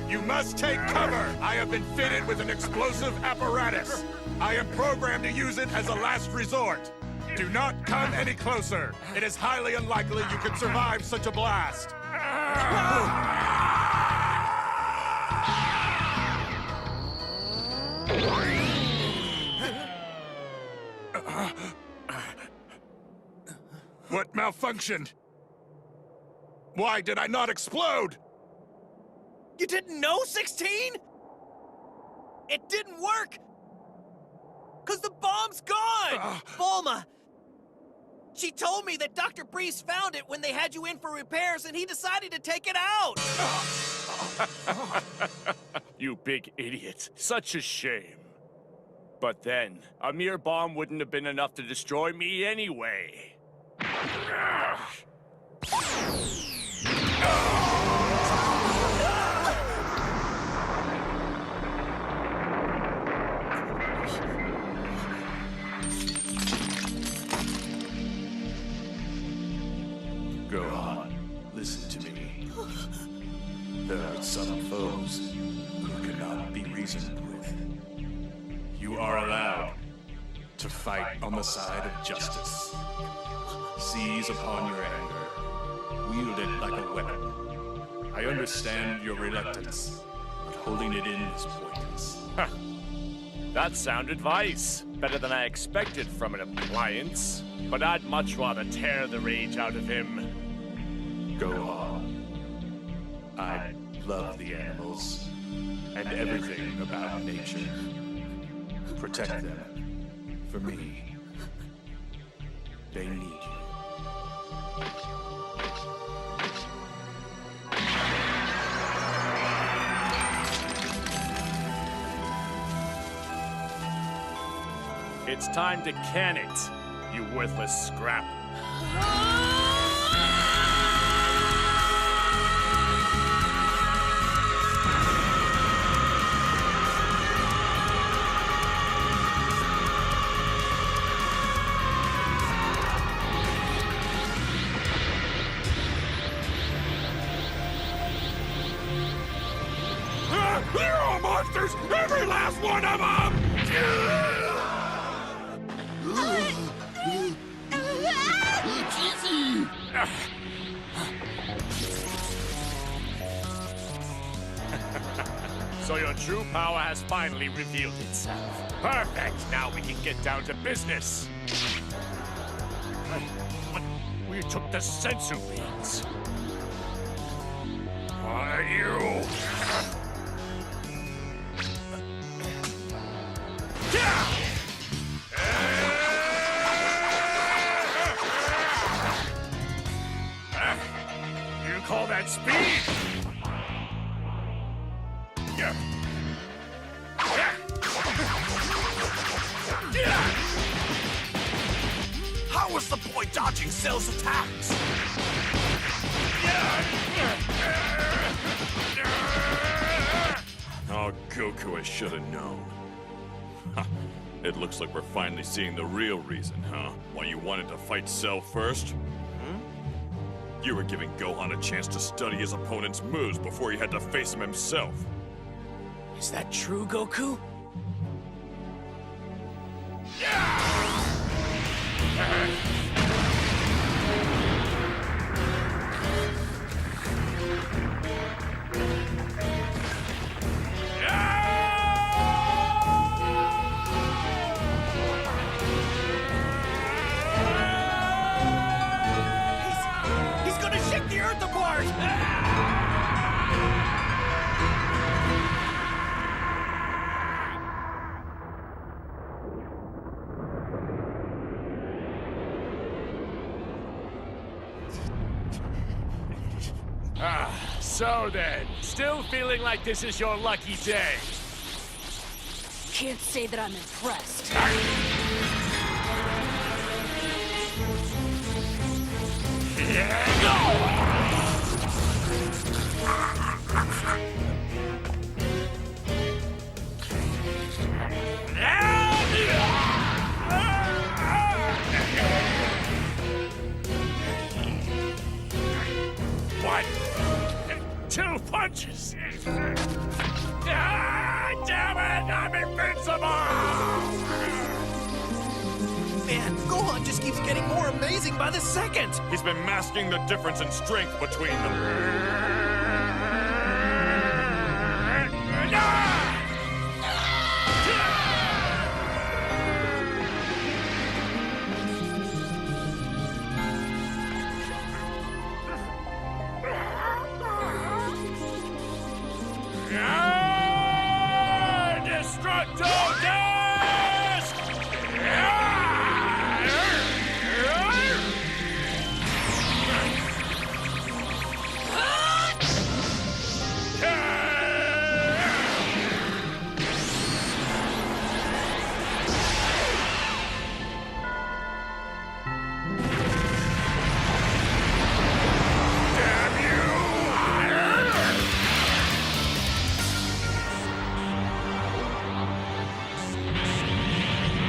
You must take cover. I have been fitted with an explosive apparatus. I am programmed to use it as a last resort. Do not come any closer. It is highly unlikely you can survive such a blast. What malfunctioned? Why did I not explode? You didn't know, 16? It didn't work! 'Cause the bomb's gone! Bulma! She told me that Dr. Breeze found it when they had you in for repairs and he decided to take it out! You big idiot. Such a shame. But then, a mere bomb wouldn't have been enough to destroy me anyway. Gohan, listen to me. There are some foes who cannot be reasoned with. You are allowed to fight on the side of justice. Seize upon your anger. Wield it like a weapon. I understand your reluctance, but holding it in is pointless. That's sound advice. Better than I expected from an appliance. But I'd much rather tear the rage out of him. Go on. I love the animals and everything about nature. Protect them. For me. They need you. It's time to can it, you worthless scrap. They're all monsters! Every last one of them! So your true power has finally revealed itself. Perfect! Now we can get down to business. But we took the sensu beans. Why, you... You call that speed? How was the boy dodging Cell's attacks? Oh, Goku, I should have known. It looks like we're finally seeing the real reason, huh? Why you wanted to fight Cell first? You were giving Gohan a chance to study his opponent's moves before he had to face him himself. Is that true, Goku? He's gonna shake the earth apart! So then, still feeling like this is your lucky day? Can't say that I'm impressed. What? 2 punches! Ah, damn it! I'm invincible! Man, Gohan just keeps getting more amazing by the second! He's been masking the difference in strength between them. Destructo Disc!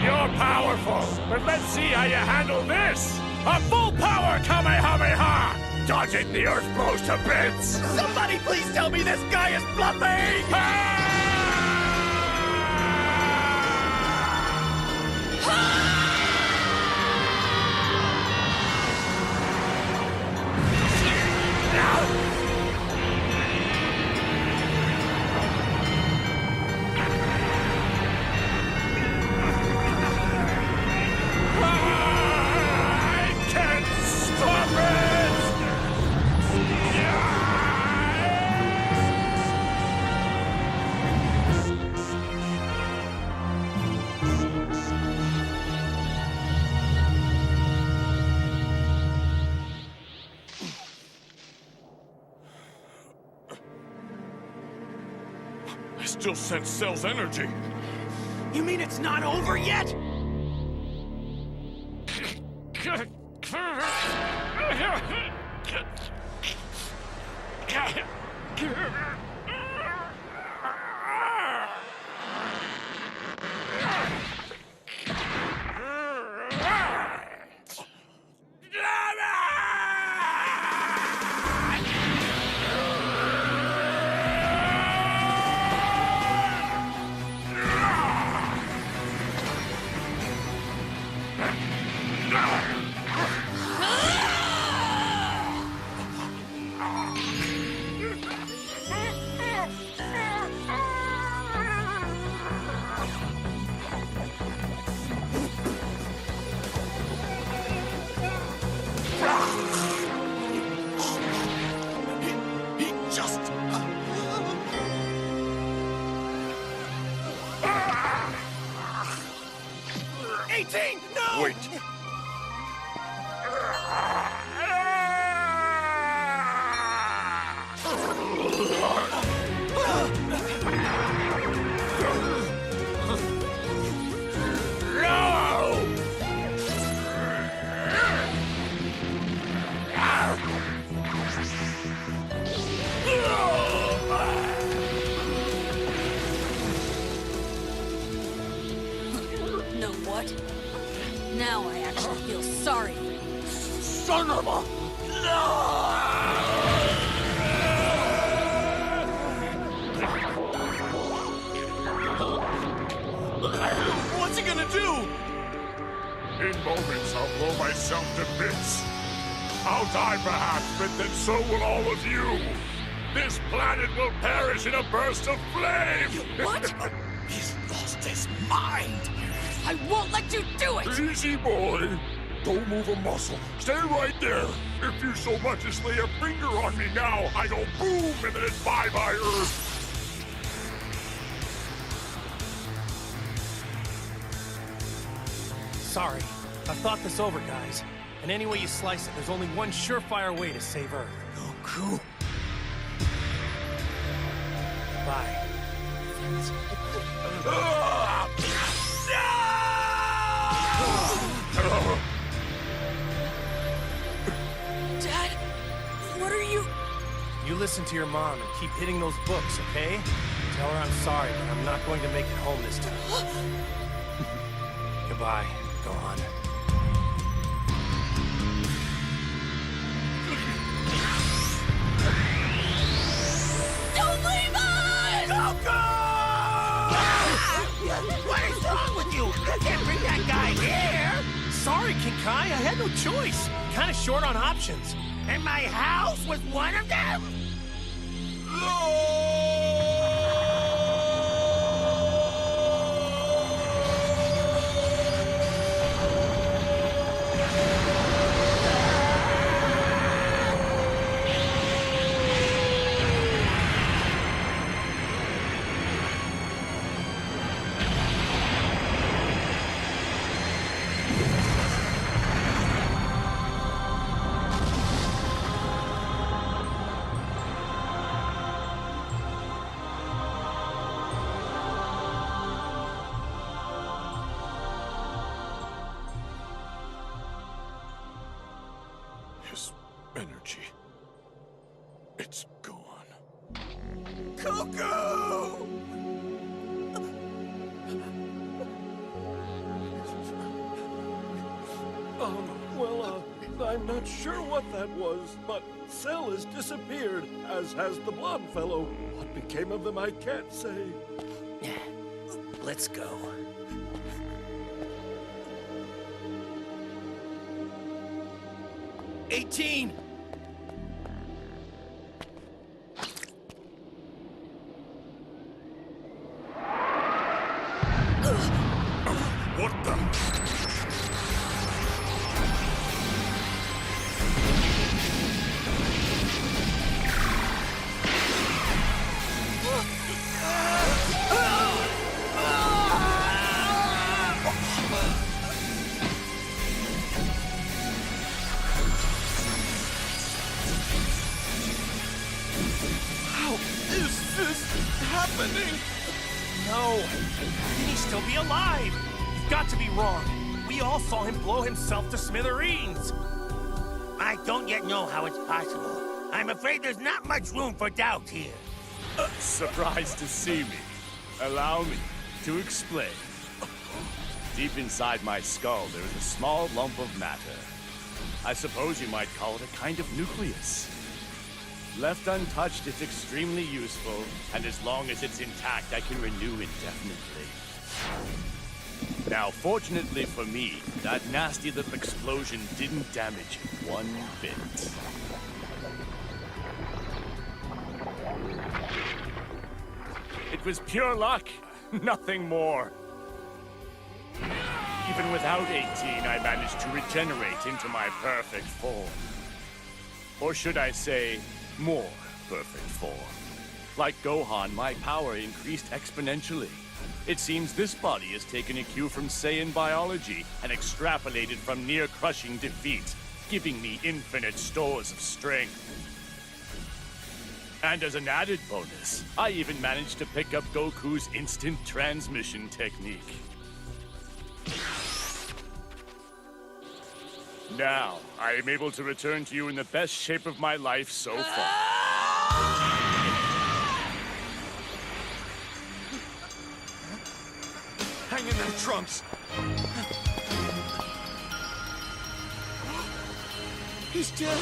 You're powerful, but let's see how you handle this! A full power Kamehameha! Dodge it, the earth blows to bits! Somebody please tell me this guy is bluffing! I still sense Cell's energy. You mean it's not over yet? He just... 18! No! Wait. Know what? Now I actually feel sorry for you. Son of a... What's he gonna do? In moments, I'll blow myself to bits. I'll die perhaps, but then so will all of you. This planet will perish in a burst of flame. What? He's lost his mind. I won't let you do it! Easy, boy. Don't move a muscle. Stay right there. If you so much as lay a finger on me now, I go boom and then it's bye-bye Earth. Sorry. I've thought this over, guys. And any way you slice it, there's only one surefire way to save Earth. Goku. Bye. Dad, what are you... You listen to your mom and keep hitting those books, okay? Tell her I'm sorry, but I'm not going to make it home this time. Goodbye. Go on. Don't leave us! What is wrong with you? You can't bring that guy here! Sorry, King Kai. I had no choice. Kind of short on options. And my house was one of them? His energy. It's gone. Goku! Well, I'm not sure what that was, but Cell has disappeared, as has the blonde fellow. What became of them, I can't say. Let's go. '18! What the? How is this happening? No! Can he still be alive? You've got to be wrong. We all saw him blow himself to smithereens. I don't yet know how it's possible. I'm afraid there's not much room for doubt here. Surprised to see me. Allow me to explain. Deep inside my skull, there is a small lump of matter. I suppose you might call it a kind of nucleus. Left untouched, it's extremely useful, and as long as it's intact, I can renew indefinitely. Now, fortunately for me, that nasty little explosion didn't damage it one bit. It was pure luck, nothing more. Even without 18, I managed to regenerate into my perfect form. Or should I say, more perfect form. Like Gohan, my power increased exponentially. It seems this body has taken a cue from Saiyan biology and extrapolated from near-crushing defeat, giving me infinite stores of strength. And as an added bonus, I even managed to pick up Goku's instant transmission technique. Now, I am able to return to you in the best shape of my life so far. Hang in there, Trunks! He's dead.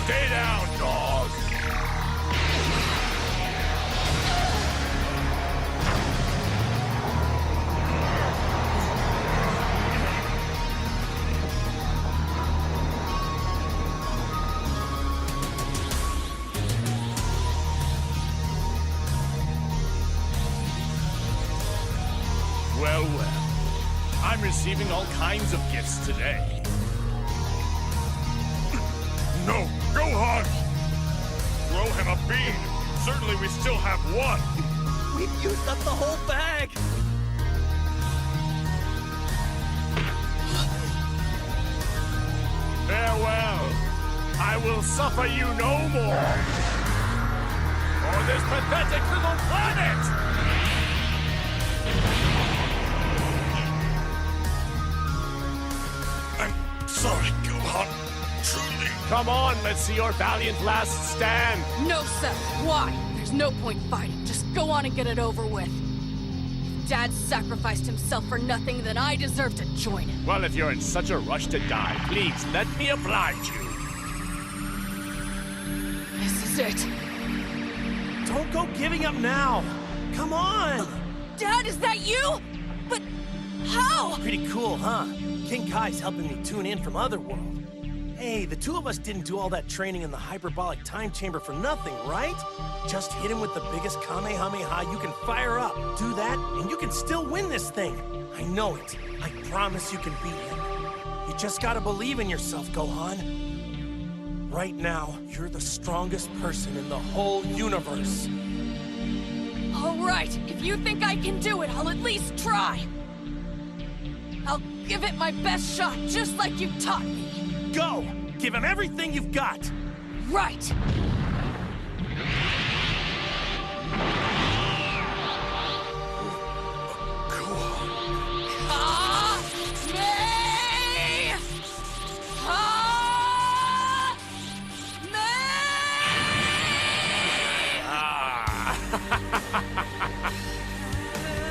Stay down, dog! Well, well. I'm receiving all kinds of gifts today. No! Gohan! Throw him a bean! Certainly we still have one! We've used up the whole bag! Farewell! I will suffer you no more! For this pathetic little planet! I'm sorry, Gohan. Truly. Come on, let's see your valiant last stand! No, Seth. Why? There's no point fighting. Just go on and get it over with. If Dad sacrificed himself for nothing, then I deserve to join him. Well, if you're in such a rush to die, please let me oblige you. This is it. Don't go giving up now. Come on. Dad, is that you? But how? Pretty cool, huh? King Kai's helping me tune in from Otherworld. Hey, the two of us didn't do all that training in the hyperbolic time chamber for nothing, right? Just hit him with the biggest Kamehameha you can fire up. Do that, and you can still win this thing. I know it. I promise you can beat him. You just gotta believe in yourself, Gohan. Right now, you're the strongest person in the whole universe. All right, if you think I can do it, I'll at least try. I'll give it my best shot, just like you taught me. Go! Give him everything you've got! Right!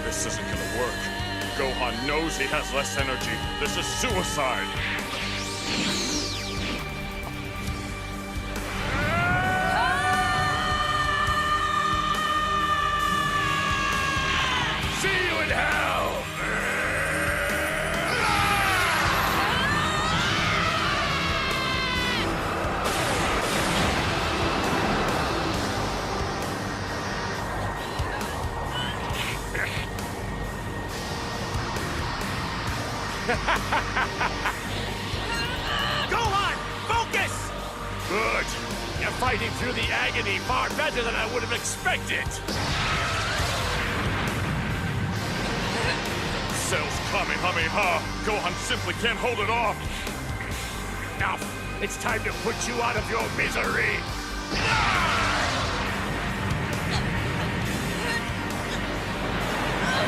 This isn't gonna work. Gohan knows he has less energy. This is suicide. in hell! Gohan! Focus! Good. You're fighting through the agony far better than I would have expected. Cell's Kamehameha! Gohan simply can't hold it off! Now, it's time to put you out of your misery!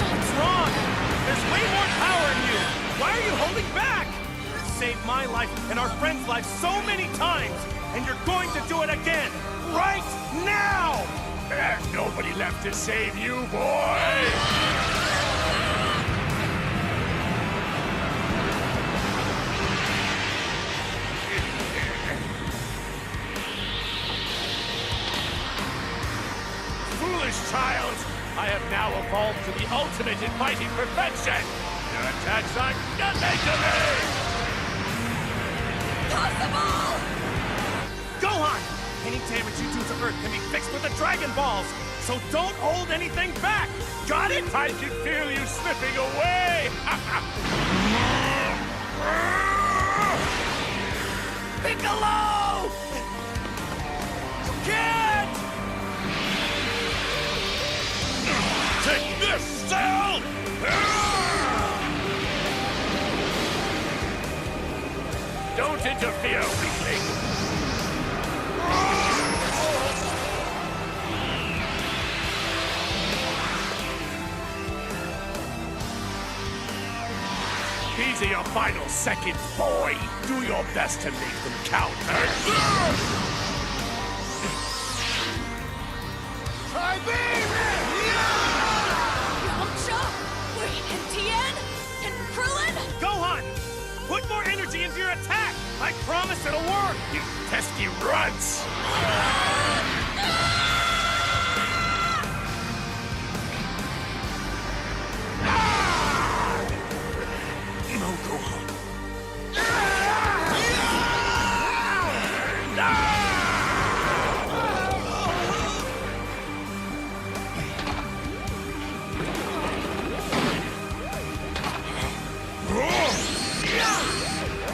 What's wrong? There's way more power in you! Why are you holding back? You saved my life and our friend's life so many times, and you're going to do it again! Right now! There's nobody left to save you, boy! Foolish child! I have now evolved to the ultimate in fighting perfection! Your attacks are nothing to me! Possible! Gohan! Any damage you do to Earth can be fixed with the Dragon Balls! So don't hold anything back! Got it? I can feel you slipping away! Piccolo! You can't! Take this, Cell! Don't interfere, weakling! These are your final seconds, boy! Do your best to make them count! Try beam! Yamcha? Wait, and Tien? And Krillin? Gohan! Put more energy into your attack! I promise it'll work! You pesky runts! No, Gohan.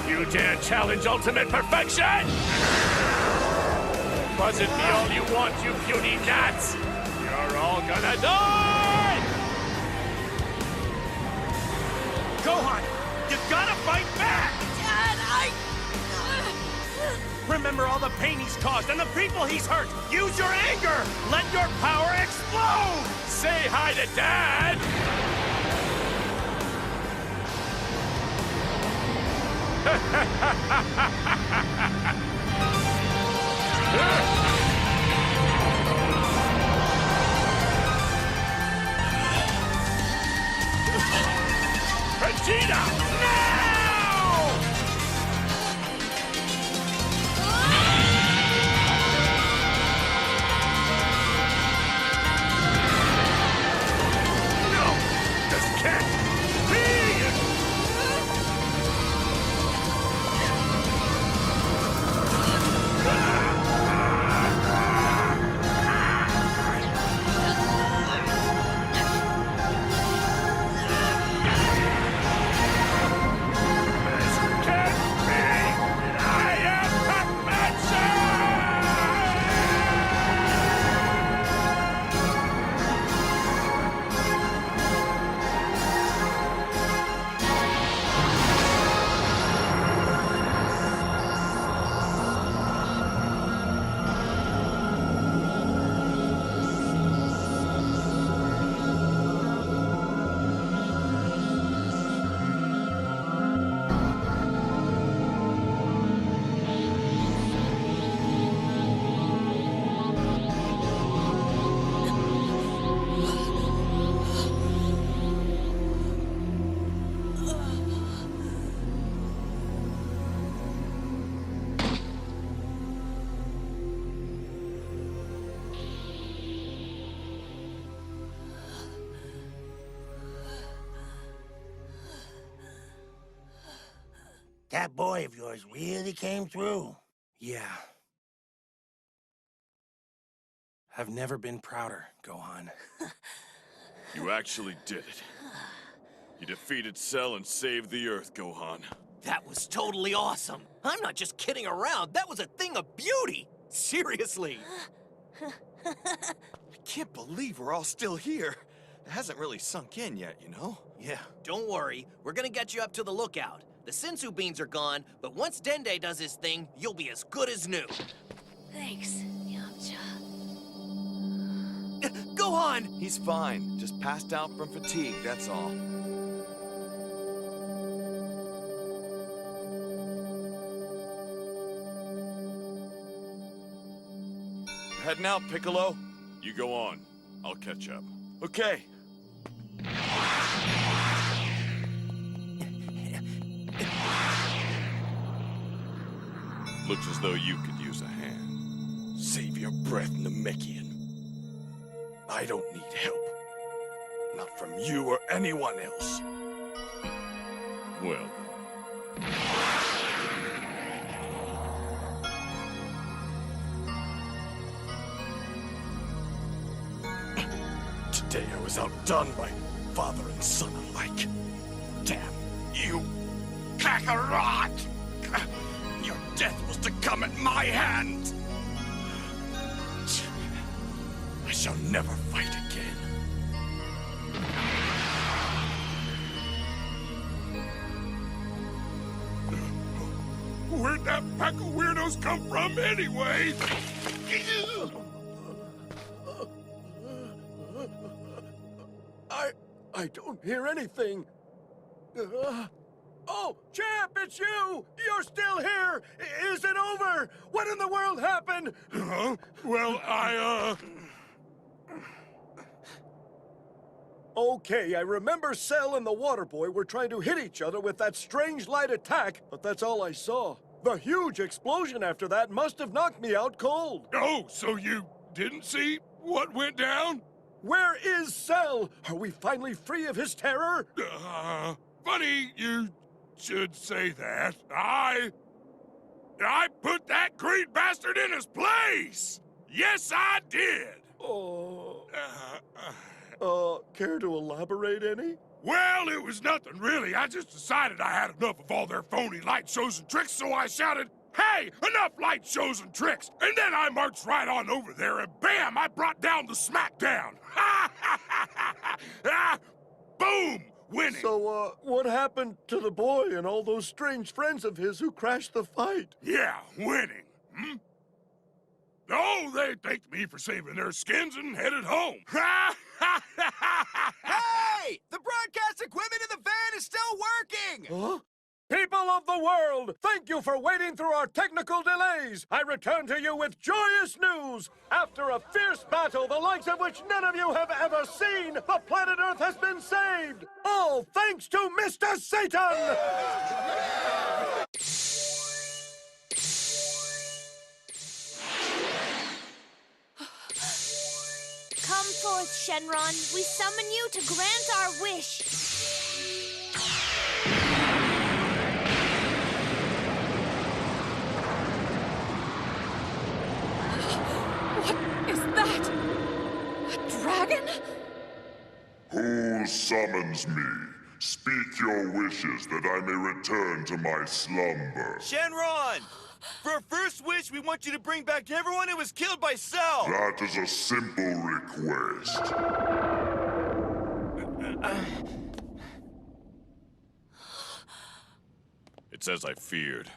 You dare challenge ultimate perfection? Wasn't me all you want, you puny gnats! You're all gonna die! Gohan! You gotta fight back! Dad, Remember all the pain he's caused and the people he's hurt! Use your anger! Let your power explode! Say hi to Dad! Vegeta! Now! No! This can't be! That boy of yours really came through. Yeah. I've never been prouder, Gohan. You actually did it. You defeated Cell and saved the Earth, Gohan. That was totally awesome. I'm not just kidding around. That was a thing of beauty. Seriously. I can't believe we're all still here. It hasn't really sunk in yet, you know? Yeah. Don't worry. We're gonna get you up to the lookout. The Sensu beans are gone, but once Dende does his thing, you'll be as good as new. Thanks, Yamcha. Gohan! He's fine. Just passed out from fatigue, that's all. Heading out, Piccolo. You go on. I'll catch up. Okay. Looks as though you could use a hand. Save your breath, Namekian. I don't need help. Not from you or anyone else. Well. Today I was outdone by father and son alike. Damn you, Kakarot! Your death was to come at my hand! I shall never fight again. Where'd that pack of weirdos come from anyway? I don't hear anything. Oh, Champ, it's you! You're still here! Is it over? What in the world happened? Well, Okay, I remember Cell and the Water Boy were trying to hit each other with that strange light attack, but that's all I saw. The huge explosion after that must have knocked me out cold. Oh, so you didn't see what went down? Where is Cell? Are we finally free of his terror? Funny you should say that. I put that green bastard in his place! Yes, I did! Oh. Care to elaborate any? Well, it was nothing really. I just decided I had enough of all their phony light shows and tricks, so I shouted, "Hey, enough light shows and tricks!" And then I marched right on over there, and bam, I brought down the smackdown. Boom! Winning. So, what happened to the boy and all those strange friends of his who crashed the fight? Yeah, winning. Hmm? Oh, they thanked me for saving their skins and headed home. Hey! The broadcast equipment in the van is still working! Huh? People of the world, thank you for waiting through our technical delays. I return to you with joyous news. After a fierce battle, the likes of which none of you have ever seen, the planet Earth has been saved. All thanks to Mr. Satan! Come forth, Shenron. We summon you to grant our wish. What is that? A dragon? Who summons me? Speak your wishes that I may return to my slumber. Shenron! For our first wish, we want you to bring back everyone who was killed by Cell! That is a simple request. It's as I feared.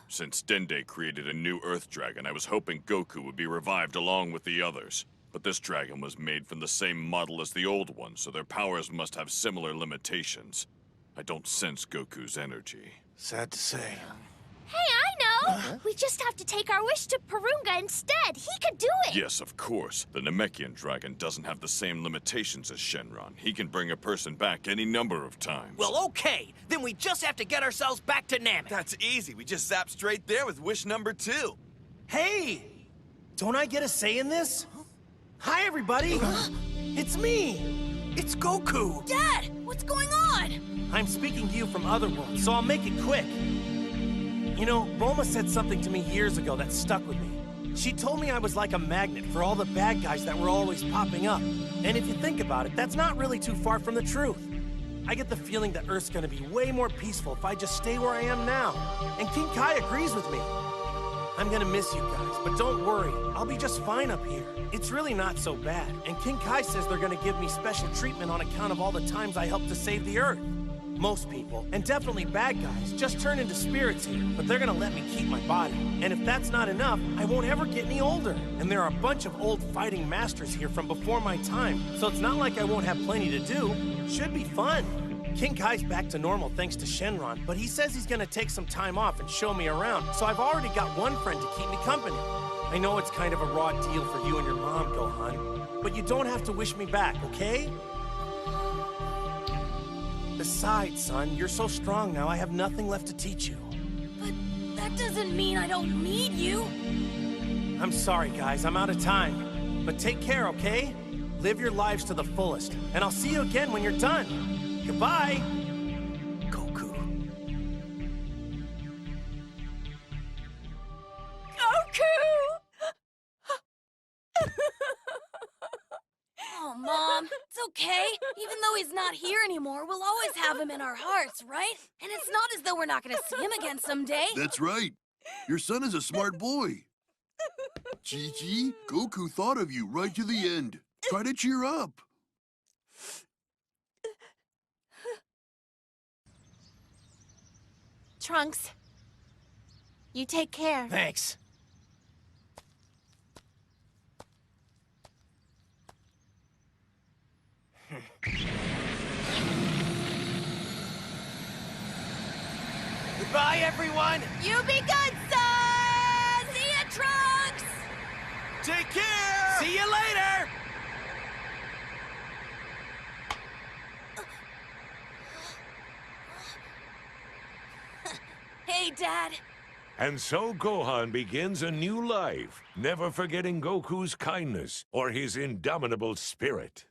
Since Dende created a new Earth Dragon, I was hoping Goku would be revived along with the others. But this dragon was made from the same model as the old one, so their powers must have similar limitations. I don't sense Goku's energy. Sad to say. Hey, I know! We just have to take our wish to Purunga instead. He could do it! Yes, of course. The Namekian dragon doesn't have the same limitations as Shenron. He can bring a person back any number of times. Well, okay. Then we just have to get ourselves back to Namek. That's easy. We just zap straight there with wish number 2. Hey! Don't I get a say in this? Hi, everybody! It's me! It's Goku! Dad, what's going on? I'm speaking to you from Otherworld, so I'll make it quick. You know, Bulma said something to me years ago that stuck with me. She told me I was like a magnet for all the bad guys that were always popping up. And if you think about it, that's not really too far from the truth. I get the feeling that Earth's gonna be way more peaceful if I just stay where I am now. And King Kai agrees with me. I'm gonna miss you guys, but don't worry. I'll be just fine up here. It's really not so bad. And King Kai says they're gonna give me special treatment on account of all the times I helped to save the Earth. Most people, and definitely bad guys, just turn into spirits here, but they're gonna let me keep my body. And if that's not enough, I won't ever get any older. And there are a bunch of old fighting masters here from before my time, so it's not like I won't have plenty to do. Should be fun. King Kai's back to normal thanks to Shenron, but he says he's gonna take some time off and show me around, so I've already got one friend to keep me company. I know it's kind of a raw deal for you and your mom, Gohan, but you don't have to wish me back, okay? Besides, son, you're so strong now, I have nothing left to teach you. But that doesn't mean I don't need you. I'm sorry, guys, I'm out of time. But take care, okay? Live your lives to the fullest, and I'll see you again when you're done. Goodbye! Goku! Oh, Mom, it's okay. Even though he's not here anymore, we'll always have him in our hearts, right? And it's not as though we're not gonna see him again someday. That's right. Your son is a smart boy. Chi-Chi, Goku thought of you right to the end. Try to cheer up. Trunks, you take care. Thanks. Goodbye, everyone! You be good, son! See ya, Trunks! Take care! See you later! Hey, Dad. And so Gohan begins a new life, never forgetting Goku's kindness or his indomitable spirit.